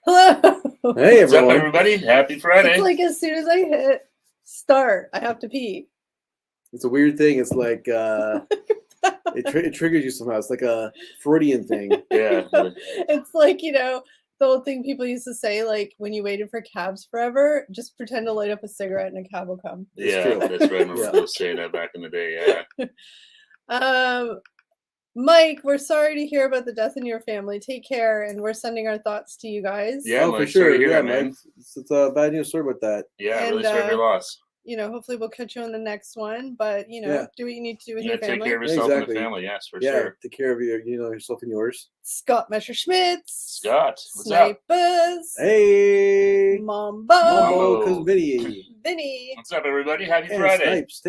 Hello. Hey, What's up, everyone. everybody? Happy Friday. It's like as soon as I hit start, I have to pee. It's a weird thing. It's like it triggers you somehow. It's like a Freudian thing. Yeah. It's like, the old thing people used to say, like when you waited for cabs forever, just pretend to light up a cigarette and a cab will come. Yeah, true. that's right. I remember Yeah. people saying that back in the day. Yeah. Mike, we're sorry to hear about the death in your family. Take care, and we're sending our thoughts to you guys. Yeah, for Mike, sure. sorry to hear Yeah, that, man. Mike. It's bad news. Sorry about that. Yeah, And, really sorry for your loss. Hopefully we'll catch you on the next one. But do what you need to do with Yeah, your take family. care of yourself Exactly. and the family. Yes, for Yeah, sure. take care of yourself and yours. Scott Messerschmitz. Scott, what's up? Snipers. Hey, Mombo. Mambo. because Vinny. Vinny. What's up, everybody? Happy And Friday. Snipes,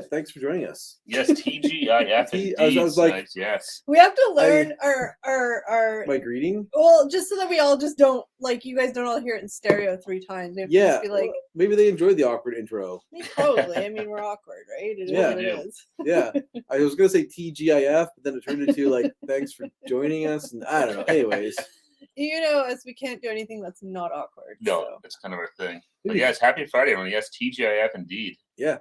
thanks for joining us. Yes, TGIF indeed. I was like- Snipes, yes. We have to learn our My greeting. well, just so that we all just don't you guys don't all hear it in stereo 3 times. We have to Yeah, just be like, maybe they enjoyed the awkward intro. probably. I mean, we're awkward, right? It is Yeah. what it is. Yeah, I was gonna say TGIF, but then it turned into like thanks for joining us, and I don't know. Anyways, As we can't do anything that's not awkward. No, so. that's kind of our thing. But yes, happy Friday, everyone. Yes, TGIF indeed. Yeah.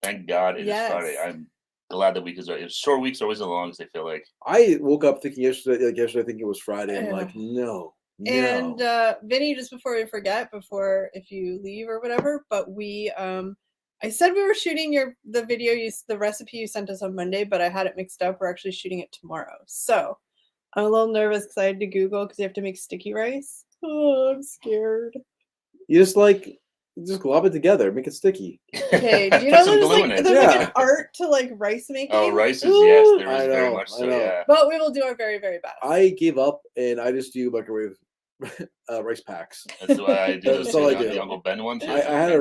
Thank God it Yes. is Friday. I'm glad that week is short weeks are always the longest, I feel like. I woke up thinking yesterday thinking it was Friday. I'm Yeah. like, no. And Vinny, just before we forget, if you leave or whatever, but I said we were shooting the recipe you sent us on Monday, but I had it mixed up. We're actually shooting it tomorrow. So I'm a little nervous because I had to Google because you have to make sticky rice. Oh, I'm scared. You just glob it together, make it sticky. Okay, do you Put know some there's glue in it. like Yeah. an art to like rice making? Oh, rice is, Ooh. yes, there I is very know, much I so, know. yeah. But we will do our very, very best. I gave up and I just do microwave rice packs. That's why I do those That's all I too, do. the Uncle Ben ones. I had a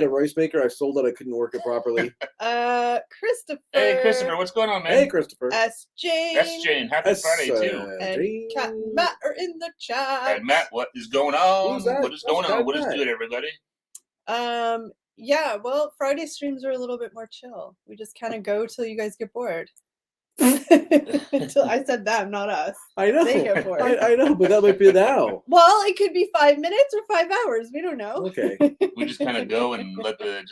rice maker. I sold it. I couldn't work it properly. Christopher. Hey, Christopher, what's going on, man? Hey, Christopher. S. Jane. S. Jane, happy Friday, too. And Kat and Matt are in the chat. And Matt, what is going on? Who's that? What is going What's on? What is Matt? good, everybody? Yeah, well, Friday streams are a little bit more chill. We just kind of go till you guys get bored. Until I said them, not us. I know. They get bored. I know, but that might be now. Well, it could be 5 minutes or 5 hours. We don't know. Okay, We just kind of go and let it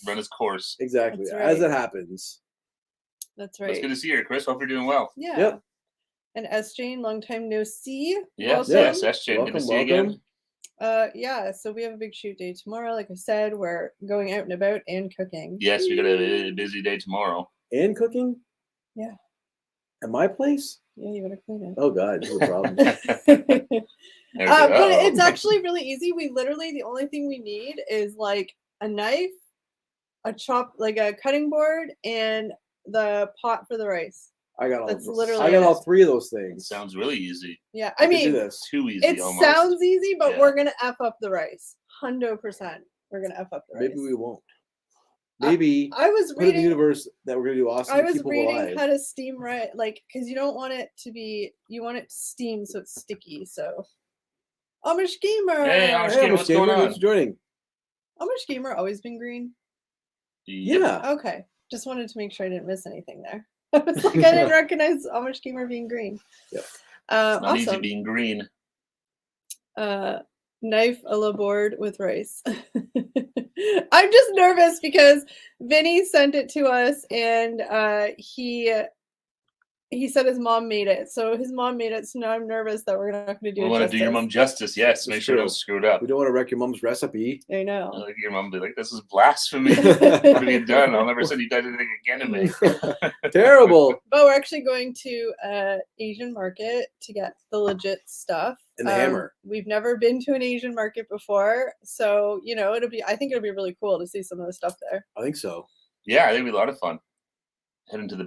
run its course. exactly. That's As right. it happens. That's It's right. good to see you, Chris. Hope you're doing well. Yeah. Yep. And S. Jane, long time no see. Yes, Welcome. yes, S. Jane, good to see you again. Yeah, so we have a big shoot day tomorrow. Like I said, we're going out and about and cooking. Yes, we got a busy day tomorrow. And cooking? Yeah. At my place? Yeah, you better clean it. Oh God, this is a problem. There we go. But it's actually really easy. The only thing we need is like a knife, a cutting board, and the pot for the rice. I got all. That's those. literally I got it. all 3 of those It things. sounds really easy. Yeah, I I can do mean, this. Too easy it almost. sounds easy, but Yeah. we're gonna f up the rice. 100%. We're gonna f up the rice. Maybe we won't. Maybe I was put in the reading. universe that we're gonna do awesome. I was people reading alive. how to steam rice, because you don't want it to be. You want it to steam so it's sticky. So, Amish Gamer. Hey, Amish Hey, Gamer, what's going on? Thanks for joining. Amish Gamer always been green. Yep. Yeah. Okay, just wanted to make sure I didn't miss anything there. I was like, I didn't recognize Amish Gamer being green. Yep. It's not easy Awesome. being green. Knife a la board with rice. I'm just nervous because Vinny sent it to us and he said his mom made it. So his mom made it. So now I'm nervous that we're not going to do We it. want to do your mom justice, yes. Make That's sure true. don't screw it up. We don't want to wreck your mom's recipe. I know. Like your mom will be like, "This is blasphemy. What have you done? I'll never send you guys anything again to me." Terrible. But we're actually going to Asian market to get the legit stuff. And the hammer. We've never been to an Asian market before, so I think it'll be really cool to see some of the stuff there. I think so. Yeah, I think it'd be a lot of fun. Head into the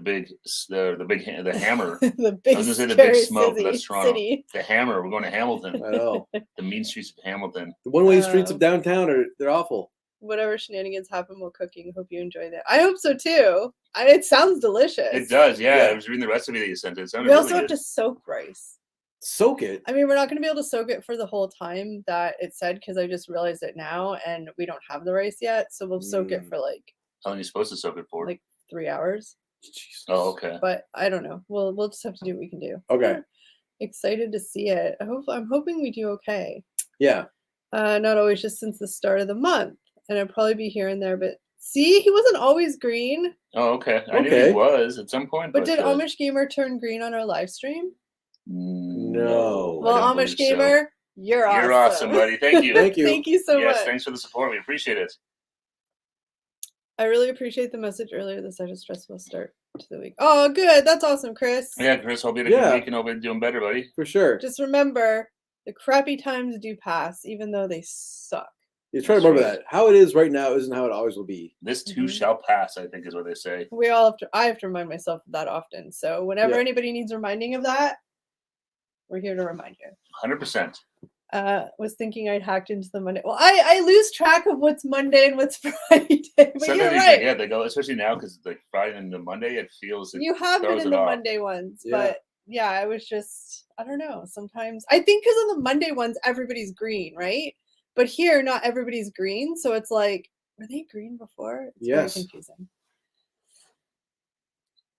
hammer. The big I was gonna say the big scary smoke, but that's Toronto. city. The hammer. We're going to Hamilton. I know. The mean streets of Hamilton. The one-way streets of downtown they're awful. Whatever shenanigans happen while cooking, hope you enjoy that. I hope so too. It sounds delicious. It does, yeah. Yeah. I was reading the recipe that you sent. It sounded We also really have good. to soak rice. Soak it. I mean, we're not going to be able to soak it for the whole time that it said because I just realized it now, and we don't have the rice yet, so we'll soak it for How long are you supposed to soak it for? 3 hours. Jesus. Oh, okay. But I don't know. We'll just have to do what we can do. Okay. excited to see it. I'm hoping we do okay. Yeah. Not always just since the start of the month, and I'd probably be here and there. But see, he wasn't always green. Oh, okay. I knew Okay. he was at some point. But did AmishGamer turn green on our live stream? No. Well, I don't believe AmishGamer, you're awesome. You're awesome, buddy. Thank you. Thank you. Thank you so Yes, much. thanks for the support. We appreciate it. I really appreciate the message earlier that said a stressful start to the week. Oh, good. That's awesome, Chris. Yeah, Chris, hope you had a good week and hope you're doing better, buddy. For sure. Just remember, the crappy times do pass, even though they suck. You try to remember that. How it is right now isn't how it always will be. This too shall pass, I think is what they say. I have to remind myself of that often. So whenever anybody needs reminding of that, we're here to remind you. 100%. Was thinking I'd hacked into the Monday. Well, I lose track of what's Monday and what's Friday. But Sometimes you're right. Yeah, they go, especially now because like Friday and the Monday, it feels You have been in the Monday ones, but yeah, I was just, I don't know. Sometimes I think because on the Monday ones, everybody's green, right? But here, not everybody's green. So it's like, were they green before? It's very confusing.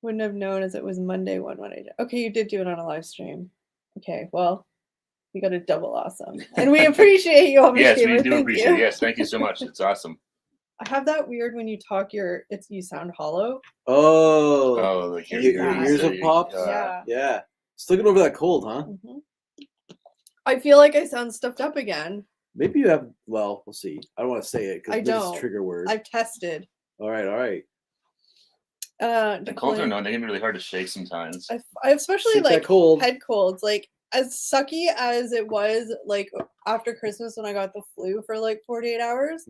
Wouldn't have known as it was Monday one when I did. Okay, you did do it on a live stream. Okay, well, you got a double awesome. And we appreciate you, AmishGamer. Yes, we do appreciate it. Yes, thank you so much. It's awesome. I have that weird when you talk, you sound hollow. Oh, like your ears have popped? Yeah. Still getting over that cold, huh? Mm-hmm. I feel like I sound stuffed up again. Maybe you have, well, we'll see. I don't want to say it because this is a trigger word. I've tested. All right. The colds are annoying. They can be really hard to shake sometimes. I especially like head colds. Like, as sucky as it was, like, after Christmas when I got the flu for like 48 hours,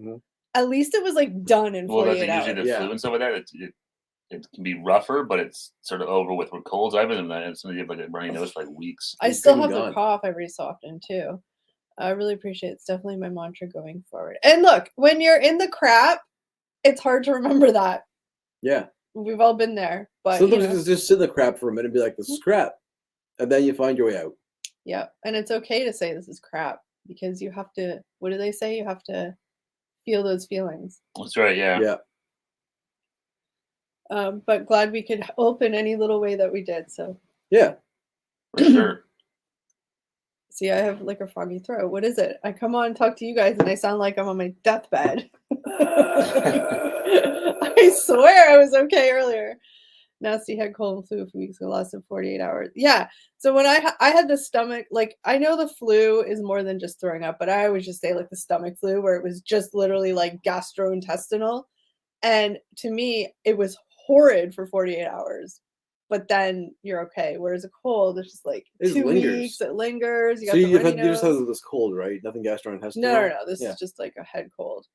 at least it was like done in 48 hours. Usually the flu and stuff like that, it can be rougher, but it's sort of over with colds. I've been in that, and somebody have like a runny nose for like weeks. I still have the cough every so often too. I really appreciate it. It's definitely my mantra going forward. And look, when you're in the crap, it's hard to remember that. Yeah. We've all been there. But sometimes just sit in the crap for a minute and be like, this is crap. And then you find your way out. Yeah. And it's okay to say this is crap because you have to, what do they say? You have to feel those feelings. That's right, yeah. But glad we could help in any little way that we did. So yeah. For sure. See, I have like a foggy throat. What is it? I come on and talk to you guys and I sound like I'm on my deathbed. I swear I was okay earlier. Nasty head cold and flu a few weeks ago, lasted 48 hours. Yeah. So when I had the stomach, like, I know the flu is more than just throwing up, but I always just say like the stomach flu where it was just literally like gastrointestinal. And to me, it was horrid for 48 hours. But then you're okay. Whereas a cold, it's just like 2 weeks. It lingers. You got you just have this cold, right? Nothing gastrointestinal. No. This is just like a head cold.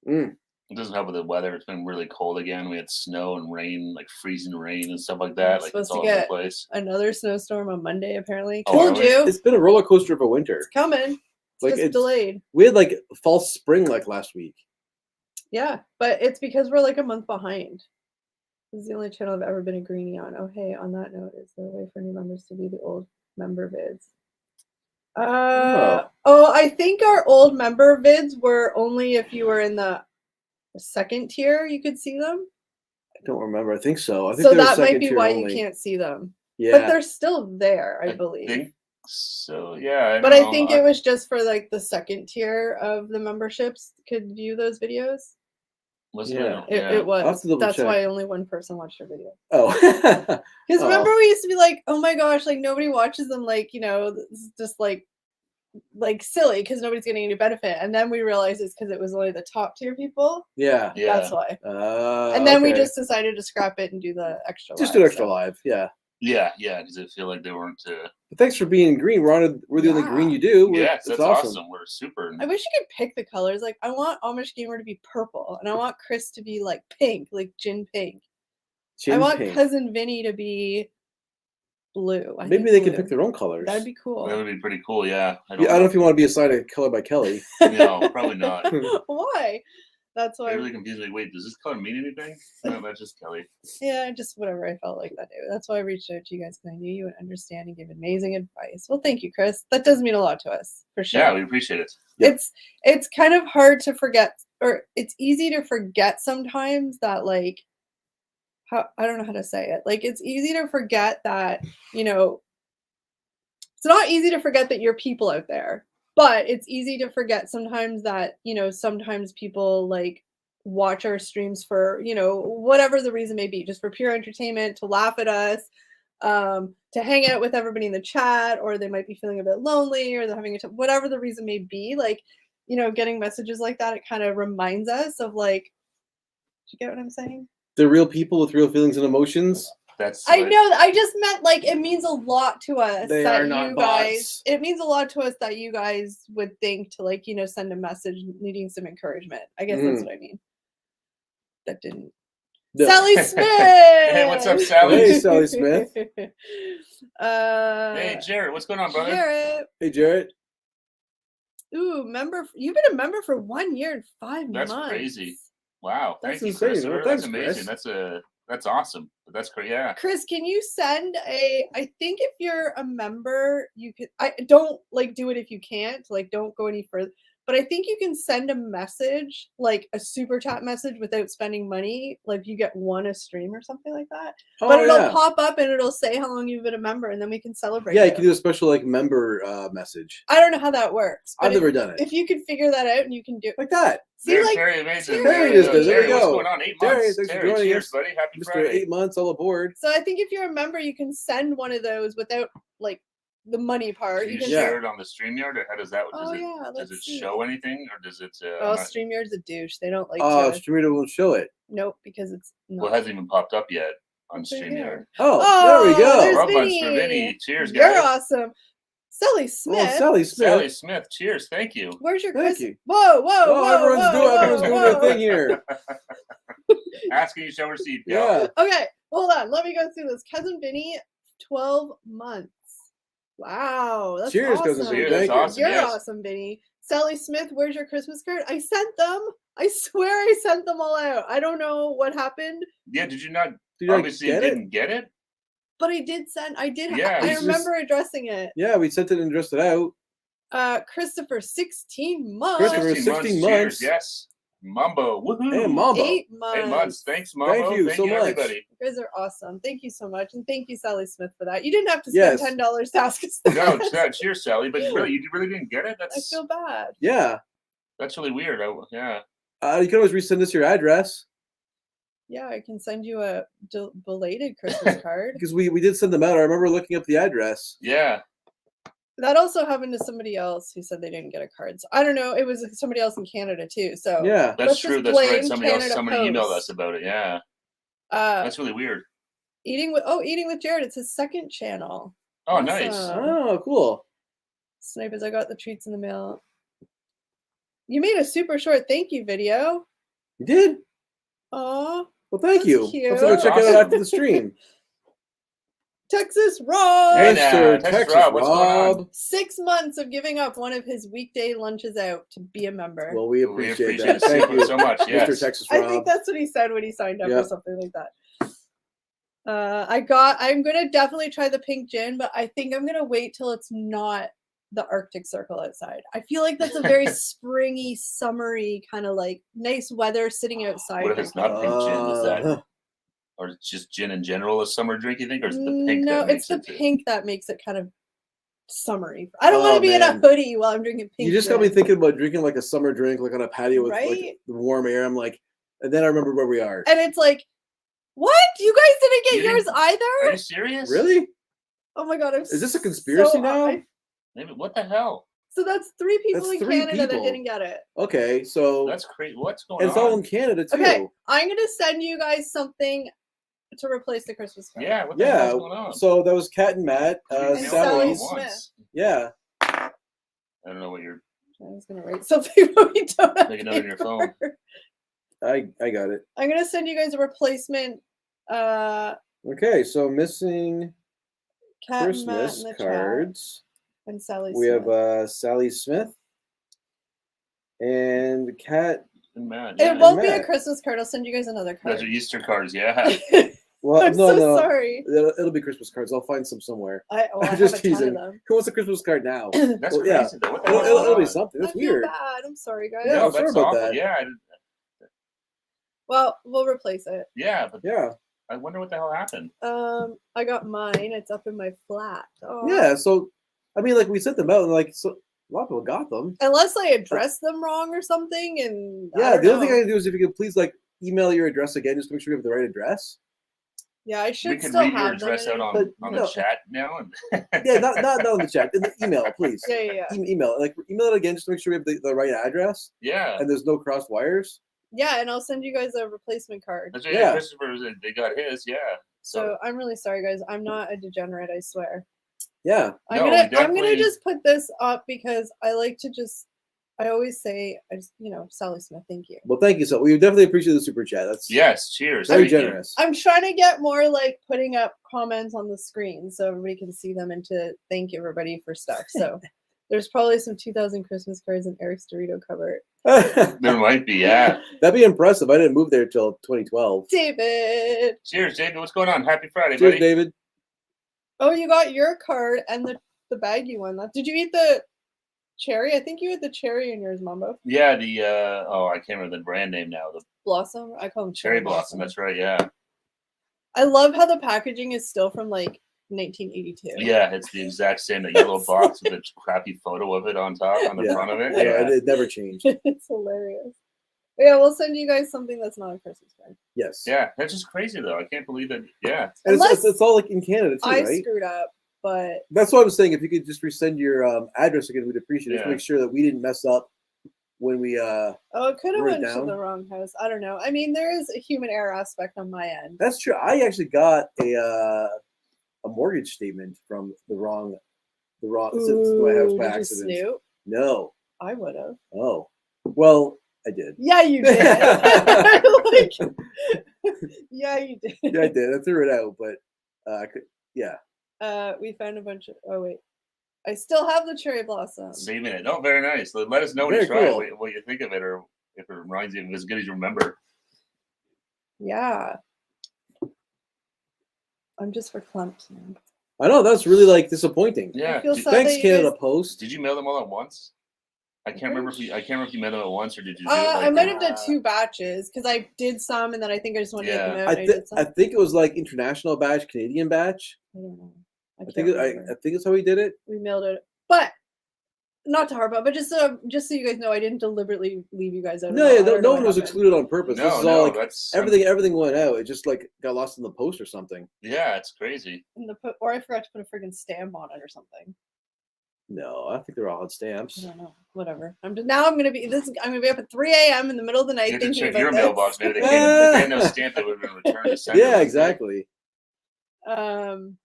It doesn't help with the weather. It's been really cold again. We had snow and rain, like freezing rain and stuff like that. Like it's all over the place. Another snowstorm on Monday, apparently. Told you. It's been a roller coaster of a winter. It's coming. It's just delayed. We had like false spring like last week. Yeah, but it's because we're like a month behind. This is the only channel I've ever been a greenie on. Oh, hey, on that note, is there a way for new members to view the old member vids? I think our old member vids were only if you were in the second tier, you could see them. I don't remember. I think so. I think so that might be why you can't see them. Yeah. But they're still there, I believe. Think so, yeah. But I think it was just for like the second tier of the memberships could view those videos. It was. That's why only one person watched our video. Oh. Because remember we used to be like, oh my gosh, like nobody watches them, like, you know, this is just like silly because nobody's getting any benefit. And then we realized it's because it was only the top tier people. Yeah. That's why. And then we just decided to scrap it and do the extra live. Just do extra live, yeah. Yeah, because I feel like they weren't. But thanks for being green. We're the only green you do. Yes, that's awesome. We're super. I wish you could pick the colors. Like, I want AmishGamer to be purple, and I want Chris to be like pink, like gin pink. I want cousin Vinny to be blue. Maybe they can pick their own colors. That'd be cool. That would be pretty cool. Yeah. I don't know if you want to be assigned color by Kelly. No, probably not. Why? That's why. I really confused me. Wait, does this color mean anything? No, that's just Kelly. Yeah, just whatever I felt like that day. That's why I reached out to you guys because I knew you would understand and give amazing advice. Well, thank you, Chris. That does mean a lot to us, for sure. Yeah, we appreciate it. Yep. It's kind of hard to forget, or it's easy to forget sometimes that, like, I don't know how to say it. Like, it's easy to forget that, you know, it's not easy to forget that you're people out there, but it's easy to forget sometimes that, sometimes people like watch our streams for, whatever the reason may be, just for pure entertainment, to laugh at us, to hang out with everybody in the chat, or they might be feeling a bit lonely, or they're having whatever the reason may be. Like, getting messages like that, it kind of reminds us of like, do you get what I'm saying? They're real people with real feelings and emotions. I know. I just meant like it means a lot to us. They that are not you bots. guys. It means a lot to us that you guys would think to like send a message needing some encouragement. I guess that's what I mean. That didn't. No. Sally Smith. Hey, what's up, Sally? Hey, Sally Smith. Hey, Jarrett. What's going on, brother? Jarrett. Hey, Jarrett. Ooh, member. You've been a member for 1 year and 5 months. That's crazy. Wow. That's Thank insane. you, Chris. Well, That's thanks, amazing. Chris. That's awesome. That's great. Yeah. Chris, can you send I think if you're a member, you could. I don't like do it if you can't. Like, don't go any further. But I think you can send a message, like a super chat message, without spending money. Like you get one a stream or something like that. Oh, but it'll pop up and it'll say how long you've been a member, and then we can celebrate. Yeah, you can do a special like member message. I don't know how that works. I've never done it. If you could figure that out and you can do it like that. See, like Terry, amazing. Terry just does. There we What's go. going on? 8 Terry, months. thanks for Terry, joining cheers, us. buddy. Happy Mr. Friday. 8 months, all aboard. So I think if you're a member, you can send one of those without like the money part. Can you can share it on the StreamYard, or how does that? Does it see. show anything, or does it? StreamYard's a douche. They don't like. StreamYard won't show it. Nope, because it's. Not. Well, it hasn't even popped up yet on StreamYard. Oh, there we go. There's Vinny. For Vinny. Cheers, guys. You're awesome. Sally Smith. Oh, Sally Smith. Sally Smith. Cheers. Thank you. Where's your Thank Chris? you. Whoa, Everyone's doing their thing here. Asking you shall receive. Yeah. Okay, hold on. Let me go through this. Cousin Vinny, 12 months. Wow. That's Cheers, awesome. Cousin Vinny. Cheers, that's awesome. You're yes. awesome, Vinny. Sally Smith, where's your Christmas card? I sent them. I swear I sent them all out. I don't know what happened. Yeah, did you not? Did obviously, you didn't get it. But I did send. I did. Yeah, I remember addressing it. Yeah, we sent it and addressed it out. Christopher, 16 months. Christopher, 16 months. Cheers, yes. Mambo. Woohoo. Hey, Mambo. 8 months. 8 months. Thanks, Mambo. Thank you so much. Everybody. You guys are awesome. Thank you so much. And thank you, Sally Smith, for that. You didn't have to spend $10 to ask us that. No, cheers, Sally. But really, you really didn't get it? I feel bad. Yeah. That's really weird. Yeah. You can always resend us your address. Yeah, I can send you a belated Christmas card. Because we did send them out. I remember looking up the address. Yeah. That also happened to somebody else who said they didn't get a card. So I don't know. It was somebody else in Canada too. So yeah, that's true. That's right. Somebody emailed us about it. Yeah. That's really weird. Eating with Jared. It's his second channel. Oh, awesome. Nice. Oh, cool. Snipers, I got the treats in the mail. You made a super short thank you video. You did? Oh. Well, thank you. Cute. Let's go check it out after the stream. Texas Rob. Hey, Mr. Texas Rob. What's going on? 6 months of giving up one of his weekday lunches out to be a member. Well, we appreciate that. Thank you so much. Yes. Mr. Texas Rob. I think that's what he said when he signed up or something like that. I'm going to definitely try the pink gin, but I think I'm going to wait till it's not the Arctic Circle outside. I feel like that's a very springy, summery kind of like nice weather sitting outside. What if it's not pink gin? Is that, or it's just gin in general a summer drink, you think, or is it the pink? No, it's the pink that makes it kind of summery. I don't want to be in a hoodie while I'm drinking pink. You just got me thinking about drinking like a summer drink, like on a patio with like the warm air. I'm like, and then I remember where we are. And it's like, what? You guys didn't get yours either? Are you serious? Really? Oh my god! Is this a conspiracy now? Maybe. What the hell? So that's 3 people in Canada that didn't get it. Okay, so that's crazy. What's going on? It's all in Canada too. Okay, I'm gonna send you guys something to replace the Christmas card. Yeah. What the hell's going on? So that was Kat and Matt, Sally Smith. Yeah. I don't know what you're. I was gonna write something, but we don't have Make a note on your phone. I got it. I'm gonna send you guys a replacement. Okay, so missing Kat Christmas cards. And Sally we Smith. have Sally Smith and Kat and Matt. It won't be a Christmas card. I'll send you guys another card. Those are Easter cards, yeah. Well, I'm so sorry. It'll be Christmas cards. I'll find some somewhere. I'm just teasing. Who wants a Christmas card now? That's crazy. Though. It'll be something. That's weird. Bad. I'm sorry, guys. Yeah, I'm sorry about that. Yeah. Well, we'll replace it. Yeah, but yeah. I wonder what the hell happened. I got mine. It's up in my flat. Oh. Yeah, so I mean, like we sent them out, and like so a lot of people got them. Unless I addressed them wrong or something, and Yeah, the only thing I can do is if you could please like email your address again, just to make sure you have the right address. Yeah, I should We can still read your have address out them. on the chat now. Yeah, not on the chat. In the email, please. Yeah. Email it again, just to make sure we have the right address. Yeah. And there's no crossed wires. Yeah, and I'll send you guys a replacement card. That's right, yeah. Christopher, they got his. Yeah. So I'm really sorry, guys. I'm not a degenerate. I swear. Yeah. I'm gonna just put this up because I like to just. I always say, Sally Smith, thank you. Well, thank you. So we definitely appreciate the super chat. That's cheers. Very generous. I'm trying to get more like putting up comments on the screen so everybody can see them and to thank everybody for stuff. So there's probably some 2000 Christmas cards in Eric's Dorito cupboard. There might be, yeah. That'd be impressive. I didn't move there till 2012. David. Cheers, David. What's going on? Happy Friday, Cheers, buddy. David. Oh, you got your card and the baggy one. Did you eat the cherry? I think you had the cherry in yours, Mombo. Yeah, I can't remember the brand name now. The Blossom? I call them Cherry Blossom. That's right, yeah. I love how the packaging is still from like 1982. Yeah, it's the exact same. The yellow box with a crappy photo of it on top, on the front of it. Yeah, it never changed. It's hilarious. But yeah, we'll send you guys something that's not a Christmas card. Yes. Yeah, that's just crazy though. I can't believe that. Yeah. And it's all like in Canada too, right? I screwed up, but that's what I was saying. If you could just resend your address again, we'd appreciate it. Just make sure that we didn't mess up when we it could have went to the wrong house. I don't know. I mean, there is a human error aspect on my end. That's true. I actually got a mortgage statement from the wrong my house by accident. You snoop? No. I would have. Oh. Well, I did. Yeah, you did. Yeah, you did. Yeah, I did. I threw it out, but we found a bunch of. Oh wait, I still have the cherry blossom. Saving it. Oh, very nice. Let us know when you try it, what you think of it, or if it reminds you of as good as you remember. Yeah. I'm just for clumps, man. I know that's really like disappointing. Yeah. Thanks, Canada Post. Did you mail them all at once? I can't remember if you mailed them at once or did you do I might have done 2 batches because I did some and then I think I just wanted to get them out. I think it was like international batch, Canadian batch. I don't know. I think it's how we did it. We mailed it, but not to harp on, but just so you guys know, I didn't deliberately leave you guys out. No, no one was excluded on purpose. This is all like everything went out. It just like got lost in the post or something. Yeah, it's crazy. Or I forgot to put a friggin' stamp on it or something. No, I think they're all on stamps. I don't know. Whatever. I'm gonna be up at 3 a.m. in the middle of the night you thinking check about your this. mailbox. Maybe they can't no stamp that would have been returned to sender. Yeah, exactly. You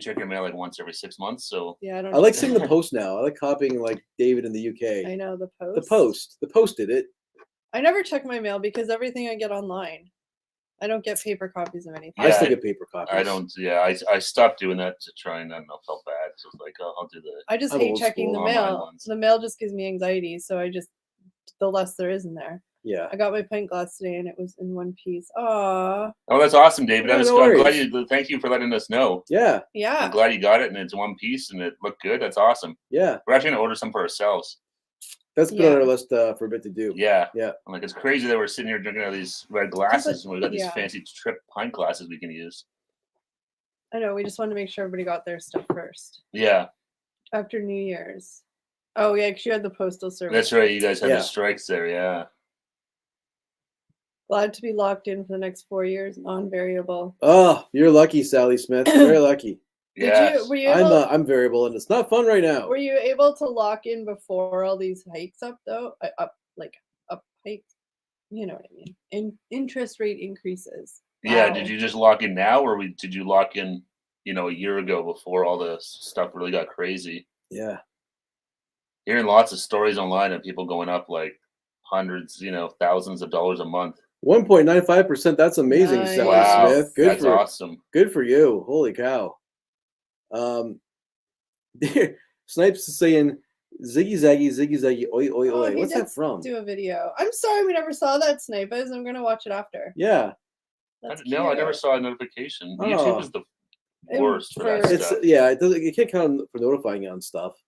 check your mail like once every 6 months. So yeah, I don't. I like seeing the post now. I like copying like David in the UK. I know the post. The post did it. I never check my mail because everything I get online. I don't get paper copies of anything. Yeah, I still get paper copies. I don't. Yeah, I stopped doing that to try and I don't know, felt bad. So it's like I'll do the. I just hate checking the mail. The mail just gives me anxiety, so the less there is in there. Yeah. I got my pint glass today, and it was in one piece. Aww. Oh, that's awesome, David. Yeah, I'm glad you. Thank you for letting us know. Yeah. Yeah. I'm glad you got it, and it's one piece, and it looked good. That's awesome. Yeah. We're actually gonna order some for ourselves. That's been on our list for a bit to do. Yeah. Yeah. I'm like, it's crazy that we're sitting here drinking out of these red glasses, and we've got these fancy trip pint glasses we can use. I know. We just wanted to make sure everybody got their stuff first. Yeah. After New Year's. Oh yeah, because you had the postal service. That's right. You guys had the strikes there. Yeah. Glad to be locked in for the next 4 years, non-variable. Oh, you're lucky, Sally Smith. Very lucky. Were you able, I'm variable, and it's not fun right now. Were you able to lock in before all these hikes up though? Up hikes. You know what I mean? Interest rate increases. Yeah. Wow. Did you just lock in now, or did you lock in, a year ago before all the stuff really got crazy? Yeah. Hearing lots of stories online of people going up like hundreds, thousands of dollars a month. 1.95%. That's amazing, nice. Sally Smith. That's awesome. Good for you. Holy cow. Snipes is saying ziggy zaggy, oi oi oi. What's that from? Do a video. I'm sorry we never saw that, Snipes. I'm gonna watch it after. Yeah. No, I never saw a notification. YouTube is the worst for that stuff. It can't count for notifying you on stuff.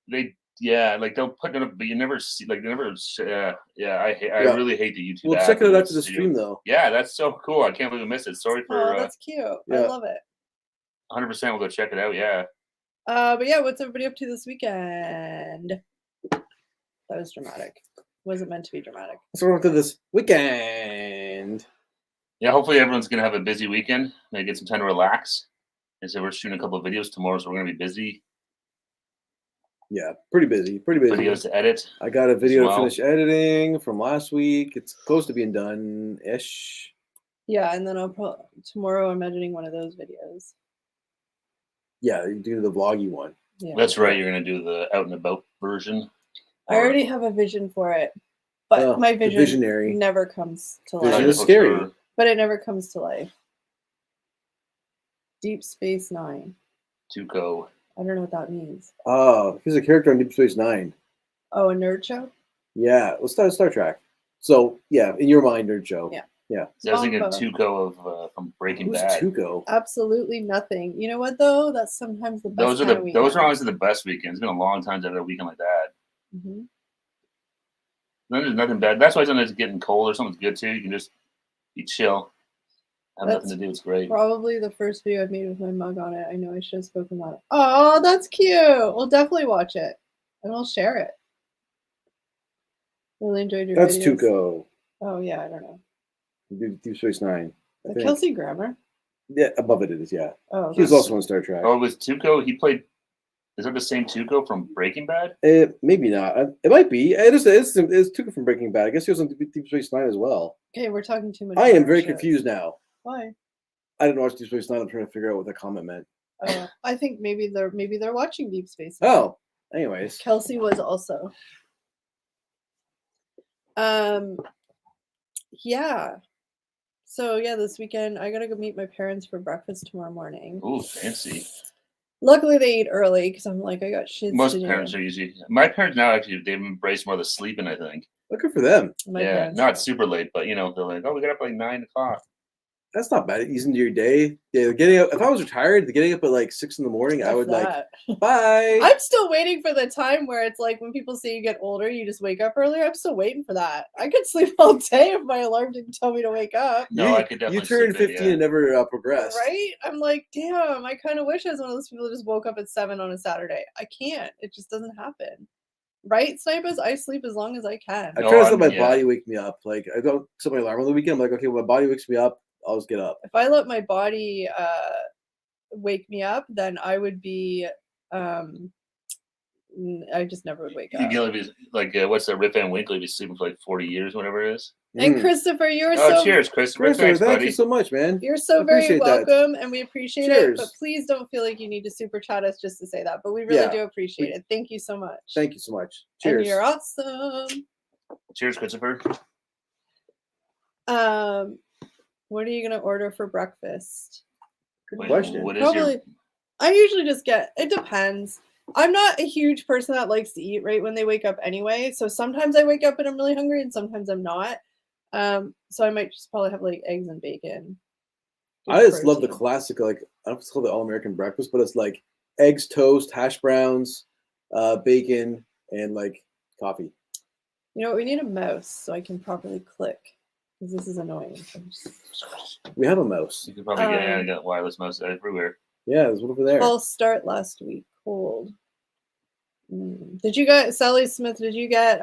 They'll put it, but you never see, I really hate the YouTube. We'll check it out after the stream, though. Yeah, that's so cool. I can't believe we missed it. Sorry for. Oh, that's cute. I love it. 100%. We'll go check it out. Yeah. But yeah, what's everybody up to this weekend? That was dramatic. Wasn't meant to be dramatic. So we're up to this weekend. Yeah, hopefully everyone's gonna have a busy weekend. Maybe get some time to relax. And so we're shooting a couple of videos tomorrow, so we're gonna be busy. Yeah, pretty busy. Pretty busy. Videos to edit. I got a video well. to finish editing from last week. It's close to being done-ish. Yeah, and then tomorrow I'm editing one of those videos. Yeah, you do the vloggy one. Yeah. That's right. You're gonna do the out and about version. I already have a vision for it, but my vision visionary never comes to vision life. is scary. But it never comes to life. Deep Space Nine. Tuco. I don't know what that means. Oh, he's a character on Deep Space Nine. Oh, a nerd show? Yeah, let's start Star Trek. So, yeah, in your mind, nerd show. Yeah. Yeah. So I was thinking Tuco of from Breaking Who's Bad. Tuco? Absolutely nothing. You know what though? That's sometimes the best. Those are always the best weekends. It's been a long time to have a weekend like that. Mm-hmm. Then there's nothing bad. That's why sometimes it's getting cold or something's good too. You can just be chill. Have nothing to do. It's great. Probably the first video I've made with my mug on it. I know I should have spoken about it. Oh, that's cute. We'll definitely watch it and we'll share it. Really enjoyed your That's videos. Tuco. Oh yeah, I don't know. Deep Space Nine. Kelsey Grammer. Yeah, above it is, yeah. Oh, he was also on Star Trek. Oh, it was Tuco. He played. Is that the same Tuco from Breaking Bad? Maybe not. It might be. It's Tuco from Breaking Bad. I guess he was on Deep Space Nine as well. Okay, we're talking too much. I am very confused now. Why? I didn't watch Deep Space Nine. I'm trying to figure out what that comment meant. I think maybe they're watching Deep Space Nine. Oh, anyways. Kelsey was also. Yeah. So yeah, this weekend I gotta go meet my parents for breakfast tomorrow morning. Ooh, fancy. Luckily they eat early because I'm like I got shit. Most parents are usually. My parents now actually they've embraced more of the sleeping. I think. Good for them. Yeah, not super late, but you know they're like, oh, we got up like 9 o'clock. That's not bad. Easing into your day. Yeah, getting up. If I was retired, getting up at like 6 in the morning, I would like. Bye. I'm still waiting for the time where it's like when people say you get older, you just wake up earlier. I'm still waiting for that. I could sleep all day if my alarm didn't tell me to wake up. No, I could definitely. You turned 15 and never progressed. Right? I'm like, damn. I kind of wish I was one of those people that just woke up at 7 on a Saturday. I can't. It just doesn't happen. Right, Snipers? I sleep as long as I can. I try to let my body wake me up. Like I don't set my alarm on the weekend. I'm like, okay, when my body wakes me up, I'll just get up. If I let my body wake me up, then I would be. I just never would wake up. You'd be like, what's that? Rip Van Winkle? You'd be sleeping for like 40 years, whatever it is. And Christopher, you're so. Cheers, Christopher. Thanks, thank buddy. you so much, man. You're so very welcome, and we appreciate it. But please don't feel like you need to super chat us just to say that. But we really do appreciate it. Thank you so much. Thank you so much. Cheers. And you're awesome. Cheers, Christopher. What are you gonna order for breakfast? Good question. What is Probably. I usually just get. It depends. I'm not a huge person that likes to eat right when they wake up anyway. So sometimes I wake up and I'm really hungry, and sometimes I'm not. So I might just probably have like eggs and bacon. I just love the classic, like I don't know if it's called the all-American breakfast, but it's like eggs, toast, hash browns, bacon, and like coffee. You know what? We need a mouse so I can properly click. Because this is annoying. We have a mouse. You could probably get wireless mouse everywhere. Yeah, there's one over there. False start last week. Cold. Did you get Sally Smith? Did you get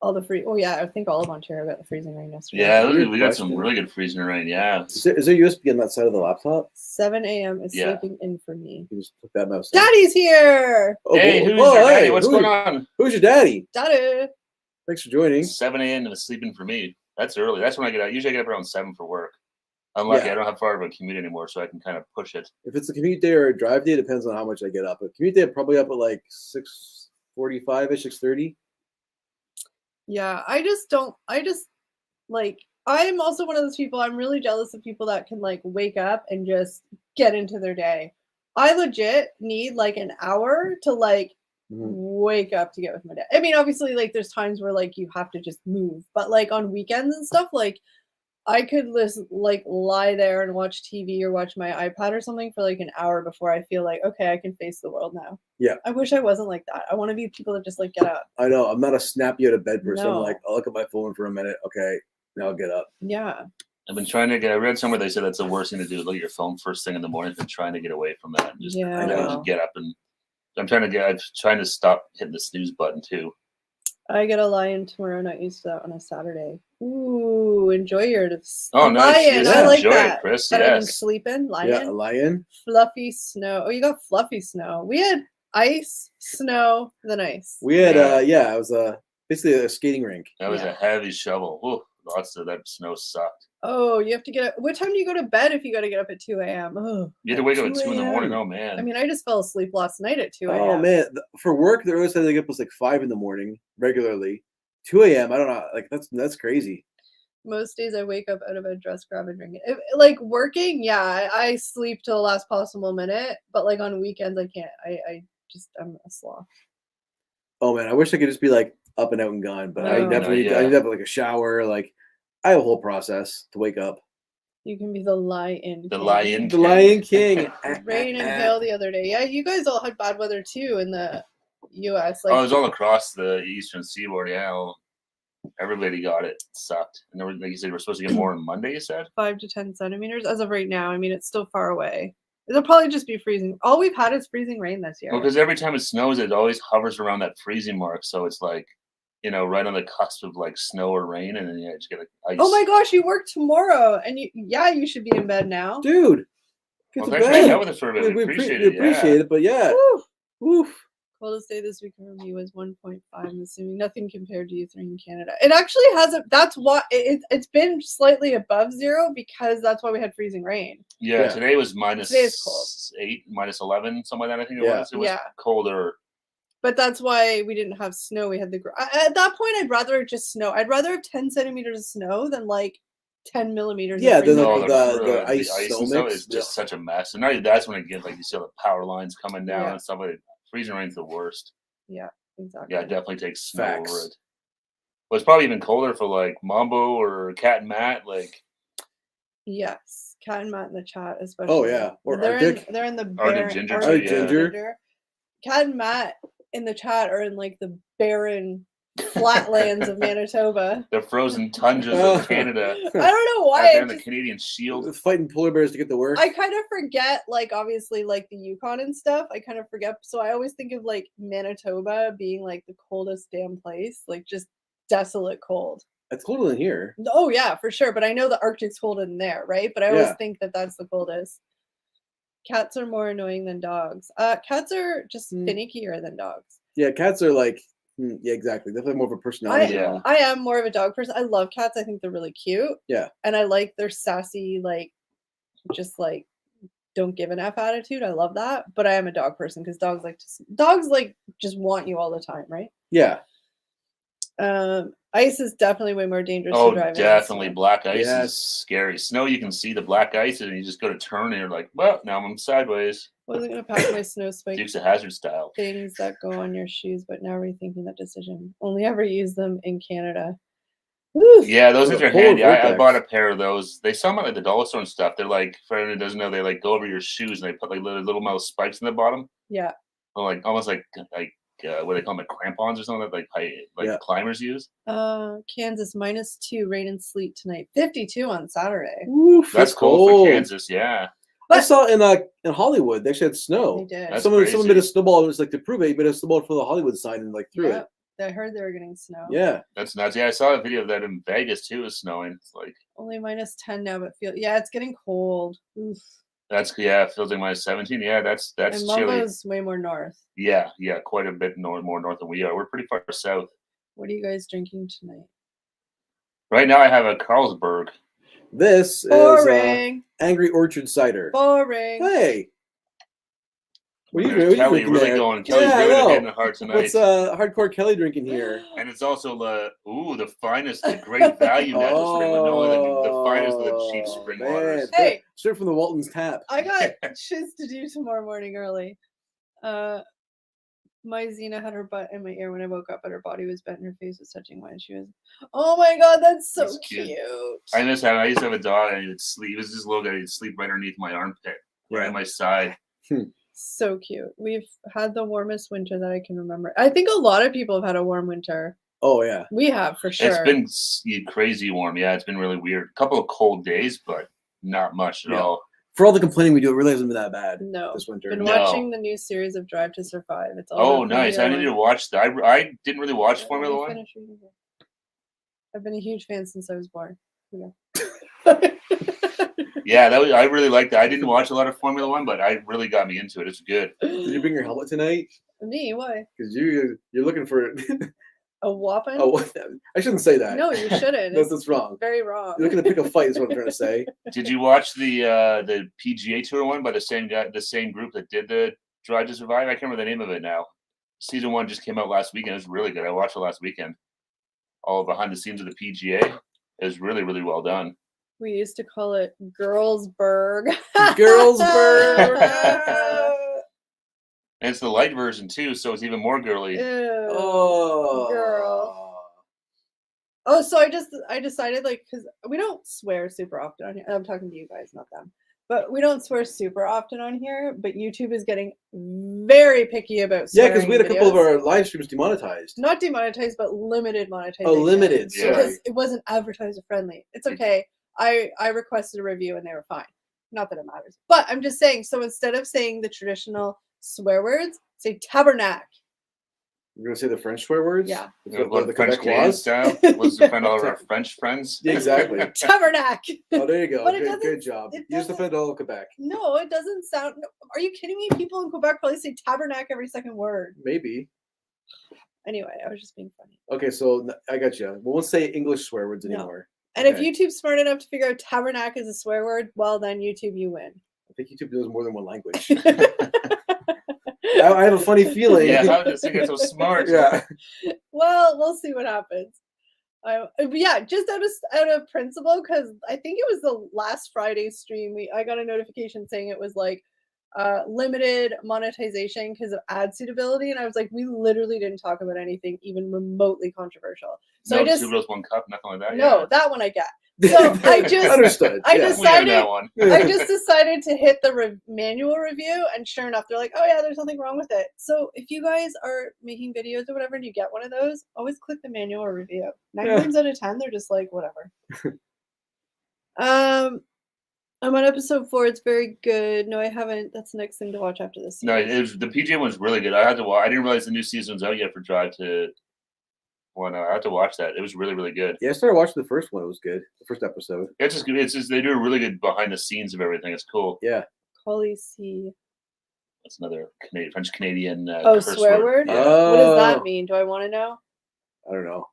all the free? Oh yeah, I think all of Ontario got the freezing rain yesterday. Yeah, we got some really good freezing rain. Yeah. Is there USB on that side of the laptop? 7 a.m. is sleeping in for me. You just put that mouse. Daddy's here. Oh, hey, who's your daddy? What's going on? Who's your daddy? Daddy. Thanks for joining. 7 a.m. is sleeping for me. That's early. That's when I get out. Usually I get up around 7 for work. I'm lucky. I don't have far of a commute anymore, so I can kind of push it. If it's a commute day or a drive day, it depends on how much I get up. But commute day, I'm probably up at like 6:45ish, 6:30. Yeah, I'm also one of those people. I'm really jealous of people that can like wake up and just get into their day. I legit need like an hour to like wake up to get with my day. I mean, obviously, like there's times where like you have to just move, but like on weekends and stuff, like I could lie there and watch TV or watch my iPad or something for like an hour before I feel like, okay, I can face the world now. Yeah. I wish I wasn't like that. I want to be people that just like get up. I know. I'm not a snap you out of bed person. No. I'm like, I'll look at my phone for a minute. Okay, now I'll get up. Yeah. I've been trying to get. I read somewhere they said that's the worst thing to do. Look at your phone first thing in the morning. I've been trying to get away from that. And just, just get up and. I'm trying to stop hitting the snooze button too. I get a lion tomorrow. Not used to that on a Saturday. Ooh, enjoy your nice. lion. Yes, I like enjoy that. It, Chris. That yes. I can sleep in. Lion. Yeah, a lion. Fluffy snow. Oh, you got fluffy snow. We had ice, snow, then ice. We had it was basically a skating rink. That was a heavy shovel. Ooh, lots of that snow sucked. Oh, you have to get up. What time do you go to bed if you got to get up at 2 a.m.? Oh, you had to wake up at 2 in the morning. Oh man. I mean, I just fell asleep last night at 2 a.m. Oh man, for work the earliest I get up was like 5 in the morning regularly. 2 a.m. I don't know. Like that's crazy. Most days I wake up out of bed, dress, grab, and drink it. Like working, yeah, I sleep till the last possible minute. But like on weekends, I can't. I'm a sloth. Oh man, I wish I could just be like up and out and gone. But I definitely need to have like a shower. Like I have a whole process to wake up. You can be the lion. The lion. The Lion King. Rain and hail the other day. Yeah, you guys all had bad weather too in the U.S. Like, it was all across the eastern seaboard. Yeah, everybody got it. It sucked. And there was, like you said, we're supposed to get more on Monday. You said 5 to 10 centimeters as of right now. I mean, it's still far away. It'll probably just be freezing. All we've had is freezing rain this year. Well, because every time it snows, it always hovers around that freezing mark. So it's like, right on the cusp of like snow or rain, and then you just get like ice. Oh my gosh, you work tomorrow, and you should be in bed now, dude. Well, thanks for hanging out with us for a bit. We appreciate it. We appreciate it, but yeah. Woof. Coldest day this week for me was 1.5. I'm assuming nothing compared to you 3 in Canada. It actually hasn't. That's why it's been slightly above 0 because that's why we had freezing rain. Yeah, today was minus today is cold. 8, minus 11, something like that. I think it was. It was colder. But that's why we didn't have snow. We had at that point, I'd rather just snow. I'd rather have 10 centimeters of snow than like 10 millimeters. Yeah, the ice snow is just such a mess. And now that's when it gets like you see all the power lines coming down and stuff like that. Freezing rain's the worst. Yeah, exactly. Yeah, it definitely takes snow over it. Well, it's probably even colder for like Mombo or Cat and Matt. Like, yes, Cat and Matt in the chat, especially. Oh yeah, or Arctic. They're in the Arctic Ginger. Cat and Matt in the chat are in like the barren flatlands of Manitoba. The frozen tundras of Canada. I don't know why. They're in the Canadian Shield. Fighting polar bears to get to work. I kind of forget, like, obviously, like, the Yukon and stuff. I kind of forget. So I always think of, like, Manitoba being, like, the coldest damn place. Like, just desolate cold. It's colder than here. Oh, yeah, for sure. But I know the Arctic's colder than there, right? But I always think that that's the coldest. Cats are more annoying than dogs. Cats are just finickier than dogs. Yeah, cats are like... yeah, exactly. Definitely more of a personality. I am more of a dog person. I love cats. I think they're really cute. Yeah. And I like their sassy, like, just like, don't give an F attitude. I love that. But I am a dog person because dogs just want you all the time, right? Yeah. Ice is definitely way more dangerous to drive. Oh, definitely. Black ice is scary. Snow, you can see the black ice and you just go to turn and you're like, well, now I'm sideways. Wasn't going to pack my snow spike Dukes of Hazzard style. Things that go on your shoes, but now rethinking that decision. Only ever use them in Canada. Woo. Yeah, those things are handy. I bought a pair of those. They sell them at like the dollar store and stuff. They're like, for anyone who doesn't know, they like go over your shoes and they put like little metal spikes in the bottom. Yeah. Well, like almost like what they call them, like crampons or something like climbers use. Kansas -2, rain and sleet tonight. 52 on Saturday. Oof, that's cold for Kansas, yeah. But I saw in Hollywood they actually had snow. They did. Someone made a snowball. It was like to prove it, but a snowball for the Hollywood sign and like threw it. I heard they were getting snow. Yeah, that's nuts. Yeah, I saw a video of that in Vegas too. It's snowing. It's like only -10 now, but it's getting cold. Oof. That's it feels like -17. Yeah, that's and chilly. Mombo's way more north. Yeah, quite a bit more north than we are. We're pretty far south. What are you guys drinking tonight? Right now, I have a Carlsberg. This is Angry Orchard cider. Boring. Hey, what are you doing? Kelly really going. Kelly's really hitting it hard tonight. What's hardcore Kelly drinking here? And it's also the finest, the great value natural spring. The finest of the cheap spring waters. Hey, straight from the Walton's tap. I got shiz to do tomorrow morning early. My Xena had her butt in my ear when I woke up, but her body was bent and her face was touching mine. She was, oh my god, that's so cute. I used to have a dog and he would sleep. He was this little guy. He'd sleep right underneath my armpit, right at my side. So cute. We've had the warmest winter that I can remember. I think a lot of people have had a warm winter. Oh yeah, We have for sure. It's been crazy warm. Yeah, it's been really weird. A couple of cold days, but not much at all. For all the complaining we do, it really hasn't been that bad. No. This winter. Been watching the new series of Drive to Survive. It's all nice. I need to watch that. I didn't really watch Formula One. I've been a huge fan since I was born. Yeah, I really liked that. I didn't watch a lot of Formula One, but I really got me into it. It's good. Did you bring your helmet tonight? Me? Why? Because you're looking for a whopping. Oh, I shouldn't say that. No, you shouldn't. That's wrong. Very wrong. You're looking to pick a fight. Is what I'm trying to say. Did you watch the PGA Tour one by the same group that did the Drive to Survive? I can't remember the name of it now. Season 1 just came out last weekend. It was really good. I watched it last weekend. All behind the scenes of the PGA. It was really, really well done. We used to call it Girlsburg. Girlsburg. And it's the light version too, so it's even more girly. Ew, oh, girl. Oh, so I decided, like, because we don't swear super often on here. I'm talking to you guys, not them. But we don't swear super often on here. But YouTube is getting very picky about swearing. Yeah, because we had a couple of our live streams demonetized. Not demonetized, but limited monetization. Oh, limited. Yeah. Because it wasn't advertiser friendly. It's okay. I requested a review and they were fine. Not that it matters. But I'm just saying, so instead of saying the traditional swear words, say tabernacle. You're gonna say the French swear words? Yeah. The French Canadian style. Let's defend all of our French friends. Yeah, exactly. Tabernacle. Oh, there you go. But it Good job. Use defend all of Quebec. No, it doesn't sound. No, are you kidding me? People in Quebec probably say tabernacle every second word. Maybe. Anyway, I was just being funny. Okay, so I got you. We won't say English swear words anymore. And if YouTube's smart enough to figure out tabernacle is a swear word, well, then YouTube, you win. I think YouTube knows more than one language. I have a funny feeling. Yeah, how does it get so smart? Yeah. Well, we'll see what happens. Yeah, just out of principle, because I think it was the last Friday stream. I got a notification saying it was like limited monetization because of ad suitability, and I was like, we literally didn't talk about anything even remotely controversial. So no, I just 2 Girls 1 Cup, nothing like that. No, that one I get. So I just understood. I Yeah. decided that one. I just decided to hit the manual review, and sure enough, they're like, "Oh yeah, there's nothing wrong with it." So if you guys are making videos or whatever, and you get one of those, always click the manual review. 9 times out of 10, they're just like, whatever. I'm on episode 4. It's very good. No, I haven't. That's the next thing to watch after this. No, the PJ one's really good. I had to watch. I didn't realize the new season's out yet for Drive to. Well, no, I had to watch that. It was really, really good. Yeah, I started watching the first one. It was good. The first episode. It's just good. It's just they do a really good behind the scenes of everything. It's cool. Yeah. Policy. That's another French Canadian. Swear word. Yeah. What does that mean? Do I want to know? I don't know.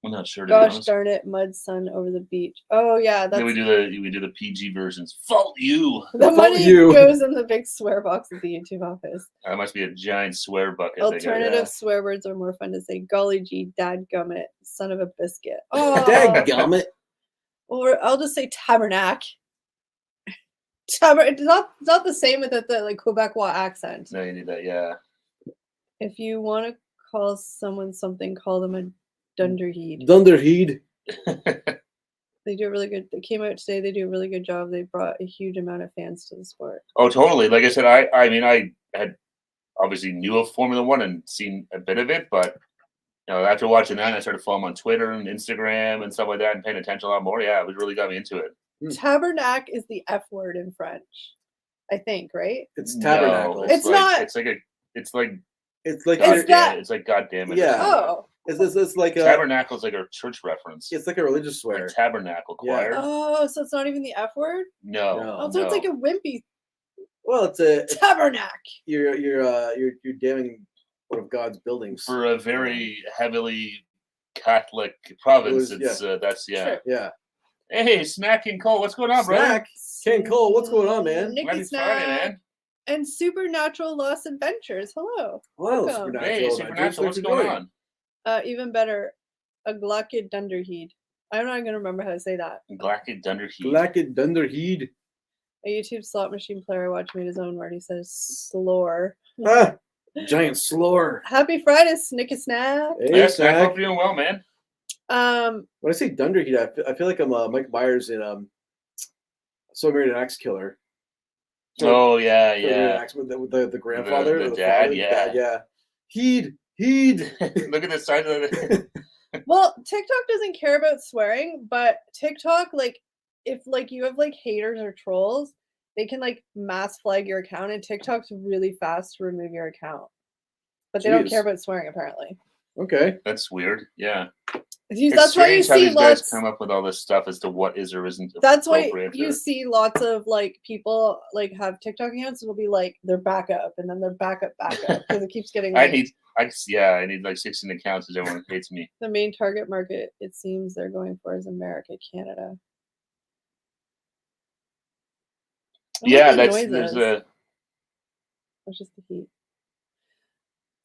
I'm not sure. Gosh darn it, mud sun over the beach. Oh yeah, that's. Then we do the PG versions. Fault you. The money goes in the big swear box at the YouTube office. That must be a giant swear bucket. Alternative swear words are more fun to say. Golly gee, dadgummit, son of a biscuit. Oh, dadgummit. Or I'll just say tabernacle. It's not the same with the like Quebecois accent. No, you need that. Yeah. If you want to call someone something, call them a dunderhead. Dunderhead. They do a really good. They came out today. They do a really good job. They brought a huge amount of fans to the sport. Oh, totally. Like I said, I mean, I had obviously knew of Formula One and seen a bit of it, but after watching that, I started following on Twitter and Instagram and stuff like that, and paying attention a lot more. Yeah, it really got me into it. Tabernacle is the F word in French, I think, right? It's tabernacle. No, it's not. It's like It's God damn it. Yeah. Oh. It's like a tabernacle is like a church reference. It's like a religious swear. Like tabernacle choir. Yeah. Oh, so it's not even the F word? No. Oh, so it's like a wimpy. Well, it's a tabernacle. You're damning one of God's buildings. For a very heavily Catholic province, that's Sure. Yeah. Hey, Snack and Cole, what's going on, bro? Snack, Ken Cole, what's going on, man? Nicky Happy Snack. Friday, man. And Supernatural Lost Adventures. Hello. Hello, Welcome. Supernatural. Hey, Supernatural, what's going on? Even better, a Glockid Dunderhead. I'm not going to remember how to say that. Glockid Dunderhead. Glockid Dunderhead. A YouTube slot machine player I watched made his own word. He says slore. Ah, giant slore. Happy Friday, Snicky Snack. Hey, Yeah, Snack. I hope you're doing well, man. When I say Dunderhead, I feel like I'm Mike Myers in So I Married an Axe Killer. Oh yeah. With the grandfather, the dad, father, yeah. Heed. Look at the side of it. Well, TikTok doesn't care about swearing, but TikTok, like, if like you have like haters or trolls, they can like mass flag your account, and TikTok's really fast to remove your account. But they don't care Jeez. about swearing, apparently. Okay. That's weird. Yeah. That's why you strange how see these guys lots. come up with all this stuff as to what is or isn't That's why appropriate. you see lots of like people like have TikTok accounts. It'll be like they're back up, and then they're back up because it keeps getting. I linked. need like 16 accounts because everyone hates me. The main target market, it seems they're going for, is America, Canada. Yeah, there's a. It's just the heat.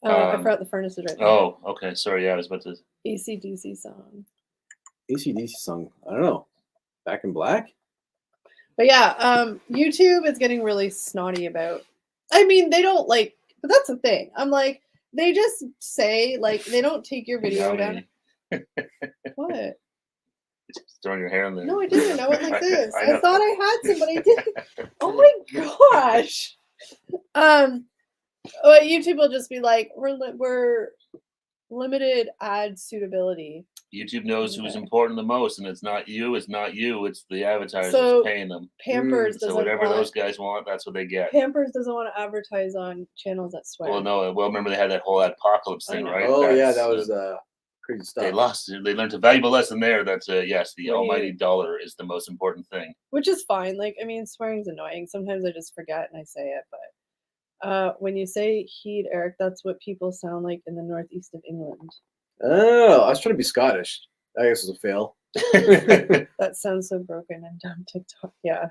Oh, I forgot the furnace is right there. Oh, okay. Sorry, yeah, I was about to. AC/DC song. AC/DC song. I don't know. Back in Black? But yeah, YouTube is getting really snotty about. I mean, they don't like, but that's the thing. I'm like, they just say, like, they don't take your video down. What? Just throwing your hair in there. No, I didn't. I went like this. I thought I had some, but I didn't. Oh my gosh. Well, YouTube will just be like, we're limited ad suitability. YouTube knows who's important the most, and it's not you. It's the advertisers paying them. Pampers doesn't. So whatever those guys want, that's what they get. Pampers doesn't want to advertise on channels that swear. Well, no. Well, remember they had that whole apocalypse thing, right? Oh yeah, that was crazy stuff. They lost. They learned a valuable lesson there. That yes, the almighty dollar is the most important thing. Which is fine. Like, I mean, swearing's annoying. Sometimes I just forget and I say it, but. When you say heat, Eric, that's what people sound like in the northeast of England. Oh, I was trying to be Scottish. I guess it's a fail. That sounds so broken and dumb. TikTok, yeah.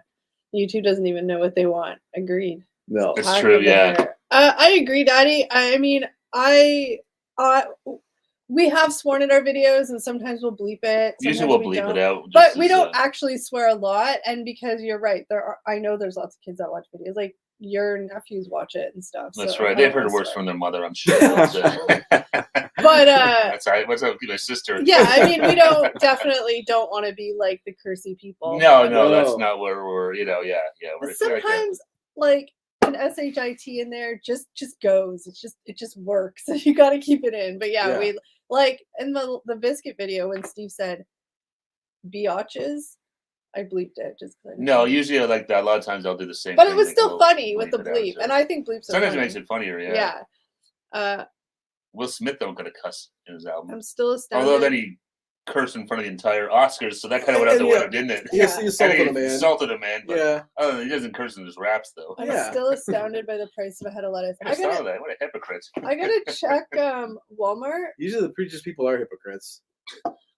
YouTube doesn't even know what they want. Agreed. No, it's true. Yeah. I agree, Daddy. I mean, we have sworn in our videos, and sometimes we'll bleep it. Usually we'll bleep it out, but we don't actually swear a lot. And because you're right, I know there's lots of kids that watch videos. Like, your nephews watch it and stuff. That's so right. They've heard worse from their mother, I'm sure. But that's right. What's up with my sister? Yeah, I mean, we definitely don't want to be like the cursey people. No, that's not where we're. Yeah. But sometimes, like an shit in there just goes. It just works. You got to keep it in. But yeah, we like in the biscuit video when Steve said biatches. I bleeped it just because. No, usually I like that. A lot of times I'll do the same. But it was still funny with the bleep, and I think bleeps. Sometimes it makes it funnier. Yeah. Yeah. Will Smith don't get a cuss in his album. I'm still astounded. Although then he cursed in front of the entire Oscars, so that kind of went out the window, didn't it? Yes, he insulted a man. But yeah. He doesn't curse in his raps though. I'm still astounded by the price of a head of lettuce. I saw that. What a hypocrite! I gotta check Walmart. Usually the preacher's people are hypocrites.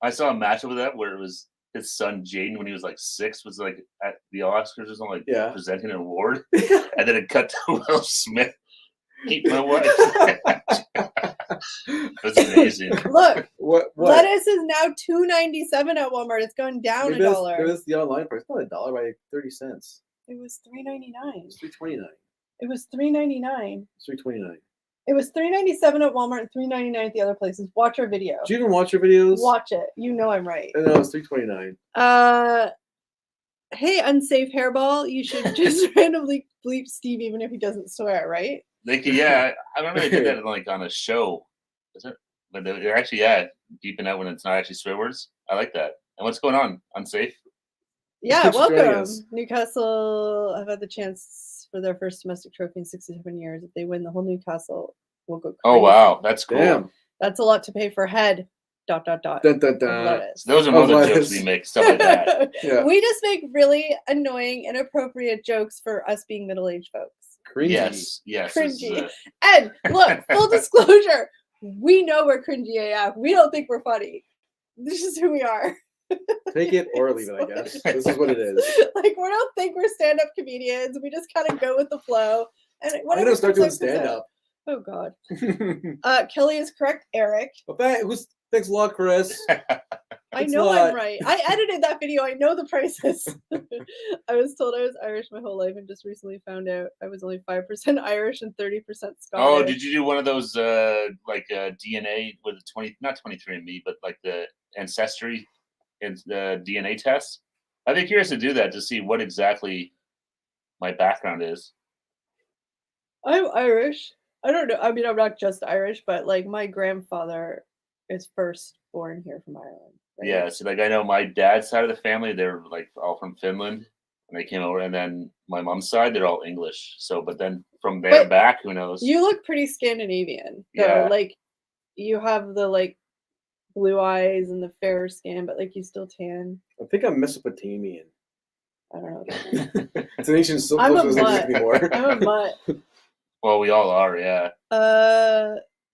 I saw a matchup with that where it was his son Jaden when he was like 6 was like at the Oscars or something, like presenting an award, and then it cut to Will Smith. Keep my wife. That's amazing. Look, what? Lettuce is now $2.97 at Walmart. It's gone down $1. It was the online price, not $1 by 30 cents. It was $3.99. It's $3.29. It was $3.99. It's $3.29. It was $3.97 at Walmart and $3.99 at the other places. Watch our video. Do you even watch your videos? Watch it. You know I'm right. I know it's $3.29. Hey, unsafe hairball, you should just randomly bleep Steve even if he doesn't swear, right? I remember they did that like on a show. Is it? But they're actually beeping out when it's not actually swear words. I like that. And what's going on? Unsafe? Yeah, welcome. Newcastle have had the chance for their first domestic trophy in 67 years. If they win, the whole Newcastle will go crazy. Oh wow, that's cool. Damn. That's a lot to pay for head. ... Dun, dun, dun. Those are other jokes we make, stuff like that. We just make really annoying, inappropriate jokes for us being middle-aged folks. Cringy. Yes. Cringy. And look, full disclosure, we know we're cringy AF. We don't think we're funny. This is who we are. Take it or leave it, I guess. This is what it is. Like, we don't think we're stand-up comedians. We just kind of go with the flow. And I'm going to start doing stand-up. Oh, God. Kelly is correct, Eric. Thanks a lot, Chris. I know I'm right. I edited that video. I know the prices. I was told I was Irish my whole life and just recently found out I was only 5% Irish and 30% Scottish. Oh, did you do one of those DNA with the not 23andMe, but like the Ancestry and the DNA tests? I'd be curious to do that to see what exactly my background is. I'm Irish. I don't know. I mean, I'm not just Irish, but like my grandfather is first born here from Ireland. Right? Yeah, so like I know my dad's side of the family, they're like all from Finland, and they came over, and then my mom's side, they're all English. So, but then from there back, who knows? You look pretty Scandinavian. Though. Yeah. Like you have the like blue eyes and the fairer skin, but like you still tan. I think I'm Mesopotamian. I don't know. It's an ancient I'm a civilization mutt. anymore. I'm a mutt. Well, we all are, yeah.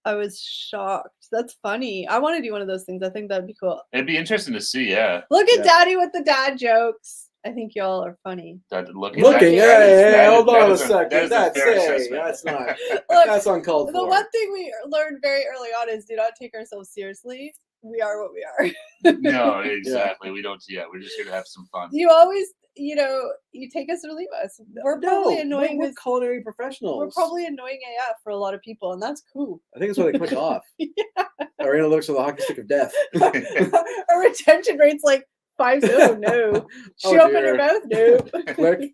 I was shocked. That's funny. I want to do one of those things. I think that'd be cool. It'd be interesting to see, yeah. Look at Daddy with the dad jokes. I think y'all are funny. Looking, hold on a second. That's not. Look, that's uncalled for. The one thing we learned very early on is do not take ourselves seriously. We are what we are. No, exactly. We don't. Yeah, we're just here to have some fun. You always, you take us or leave us. We're probably annoying. We're culinary professionals. We're probably annoying AF for a lot of people, and that's cool. I think that's why they click off. Yeah. Our analytics are the hockey stick of death. Our retention rate's like 5. Oh no! She opened her mouth. No. Click.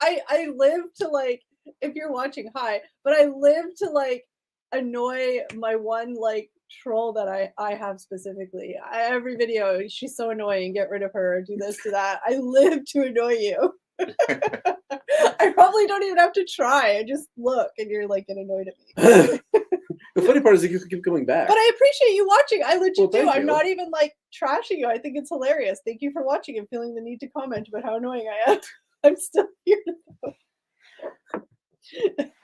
I live to like. If you're watching, hi. But I live to like annoy my one like troll that I have specifically. Every video, she's so annoying. Get rid of her. Do this, do that. I live to annoy you. I probably don't even have to try. I just look, and you're like getting annoyed at me. The funny part is that you keep coming back. But I appreciate you watching. I legit do. I'm you. not even like trashing you. I think it's hilarious. Thank you for watching and feeling the need to comment about how annoying I am. I'm still here.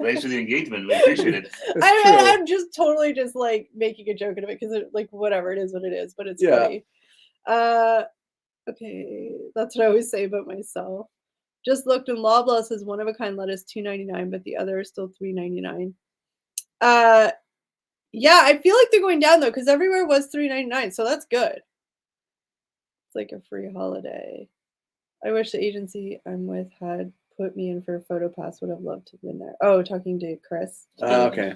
Thanks for the engagement. We appreciate it. I'm just totally just like making a joke out of it because like whatever, it is what it is, but it's funny. Okay, that's what I always say about myself. Just looked and Loblaw says one of a kind lettuce $2.99, but the other is still $3.99. Yeah, I feel like they're going down though because everywhere was $3.99, so that's good. It's like a free holiday. I wish the agency I'm with had put me in for a photo pass. Would have loved to have been there. Oh, talking to Chris. Okay.